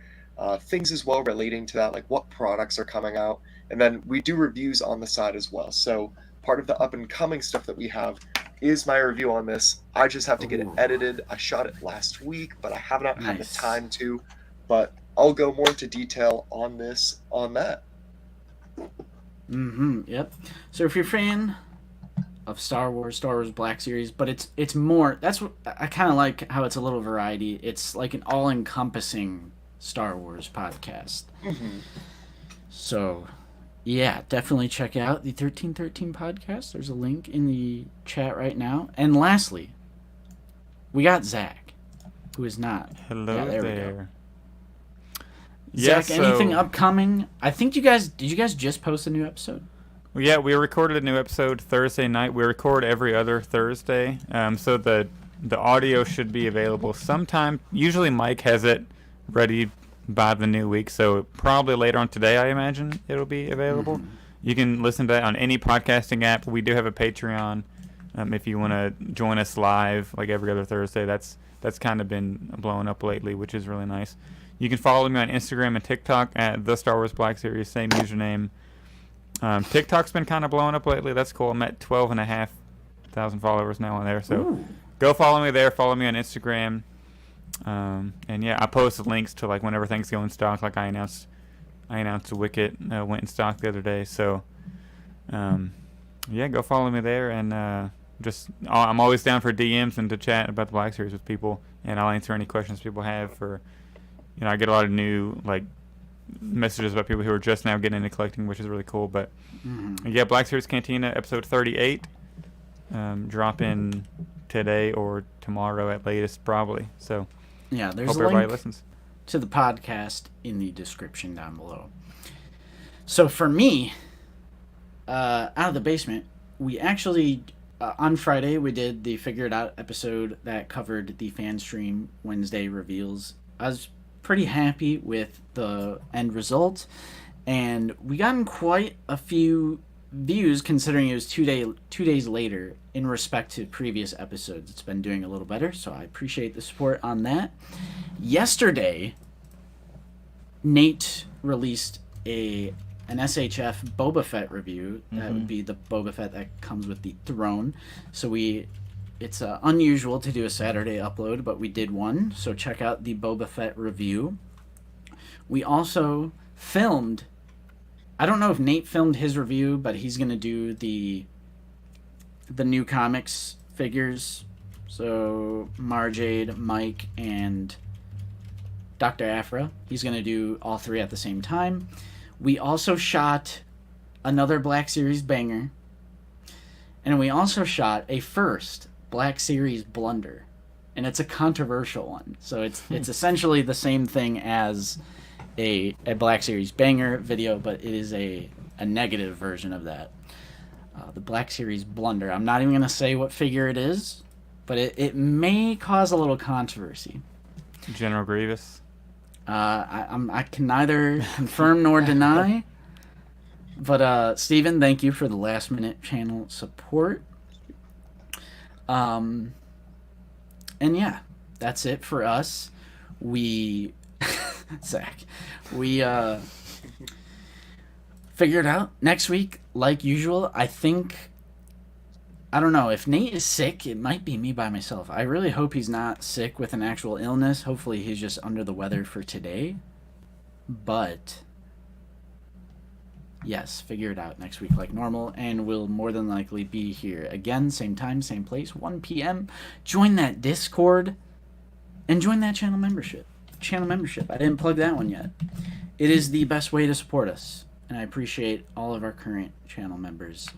things as well relating to that, like what products are coming out. And then we do reviews on the side as well. So part of the up and coming stuff that we have is my review on this. I just have to get it edited. I shot it last week, but I have not had the Nice. time to. But I'll go more into detail on that. Yep. So if you're a fan of Star Wars Black Series, but it's more. That's what I kind of like, how it's a little variety. It's like an all-encompassing Star Wars podcast. So yeah, definitely check out the 1313 podcast. There's a link in the chat right now. And lastly, we got Zach, who is not. Hello Yeah, there we there. go. Yeah, Zach, anything upcoming? I think did you guys just post a new episode? Yeah, we recorded a new episode Thursday night. We record every other Thursday. So the The audio should be available sometime. Usually Mike has it ready by the new week, so probably later on today, I imagine it'll be available. Mhm. You can listen to that on any podcasting app. We do have a Patreon. If you want to join us live, like every other Thursday, that's kind of been blowing up lately, which is really nice. You can follow me on Instagram and TikTok at the Star Wars Black Series, same username. TikTok's been kind of blowing up lately. That's cool. I'm at 12,500 followers now on there, so Ooh. go follow me there. Follow me on Instagram. And yeah, I post links to like whenever things go in stock. Like I announced the Wicket went in stock the other day. So yeah, go follow me there, and I'm always down for DMs and to chat about the Black Series with people, and I'll answer any questions people have. I get a lot of new like messages about people who are just now getting into collecting, which is really cool. But yeah, Black Series Cantina episode 38, dropping today or tomorrow at latest, probably. So Yeah, there's hope a everybody link listens. to the podcast in the description down below. So for me, out of the basement, we actually on Friday we did the Figure It Out episode that covered the Fanstream Wednesday reveals. I was pretty happy with the end result, and we gotten quite a few views considering it was 2 days later in respect to previous episodes. It's been doing a little better, so I appreciate the support on that. Yesterday, Nate released an SHF Boba Fett review. That would be the Boba Fett that comes with the throne. So it's unusual to do a Saturday upload, but we did one. So check out the Boba Fett review. We also filmed. I don't know if Nate filmed his review, but he's gonna do the new comics figures. So Marjade, Mike, and Dr. Aphra. He's gonna do all three at the same time. We also shot another Black Series banger, and we also shot a first Black Series blunder, and it's a controversial one. So it's essentially the same thing as a Black Series banger video, but it is a negative version of that. The Black Series blunder. I'm not even going to say what figure it is, but it may cause a little controversy. General Grievous. I can neither confirm nor deny. But Steven, thank you for the last minute channel support. And yeah, that's it for us. Zach, we figured out next week, like usual. I don't know, if Nate is sick, it might be me by myself. I really hope he's not sick with an actual illness. Hopefully he's just under the weather for today. But yes, figure it out next week like normal, and we'll more than likely be here again, same time, same place, 1 p.m. Join that Discord and join that channel membership. I didn't plug that one yet. It is the best way to support us, and I appreciate all of our current channel members.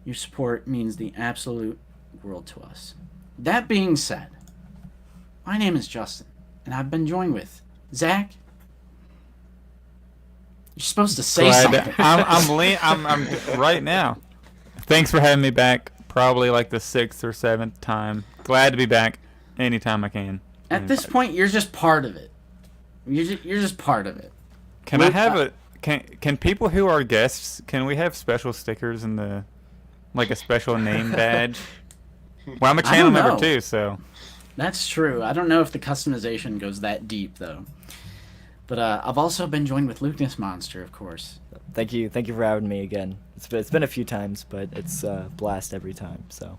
Your support means the absolute world to us. That being said, my name is Justin, and I've been joined with Zach. You're supposed to say something. I'm right now. Thanks for having me back. Probably like the 6th or 7th time. Glad to be back anytime I can. At this point, you're just part of it. You're just part of it. Can I have can people who are guests, can we have special stickers in the, like a special name badge? Well, I'm a channel member too, so. That's true. I don't know if the customization goes that deep though. But I've also been joined with Lucas Monster, of course. Thank you for having me again. It's been a few times, but it's a blast every time. So.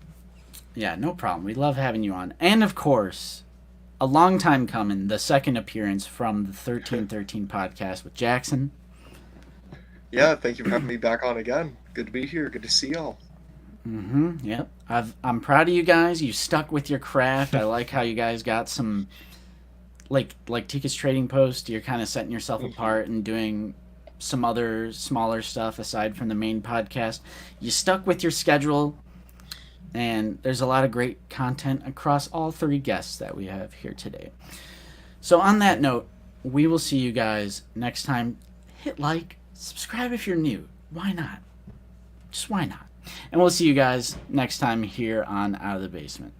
Yeah, no problem. We love having you on, and of course, a long time coming, the second appearance from the 1313 podcast with Jackson. Yeah, thank you for having me back on again. Good to be here. Good to see y'all. Yep. I'm proud of you guys. You stuck with your craft. I like how you guys got some, like Tika's Trading Post. You're kind of setting yourself apart and doing some other smaller stuff aside from the main podcast. You stuck with your schedule, and there's a lot of great content across all three guests that we have here today. So on that note, we will see you guys next time. Hit like, subscribe if you're new. Why not? Just why not? And we'll see you guys next time here on Out of the Basement.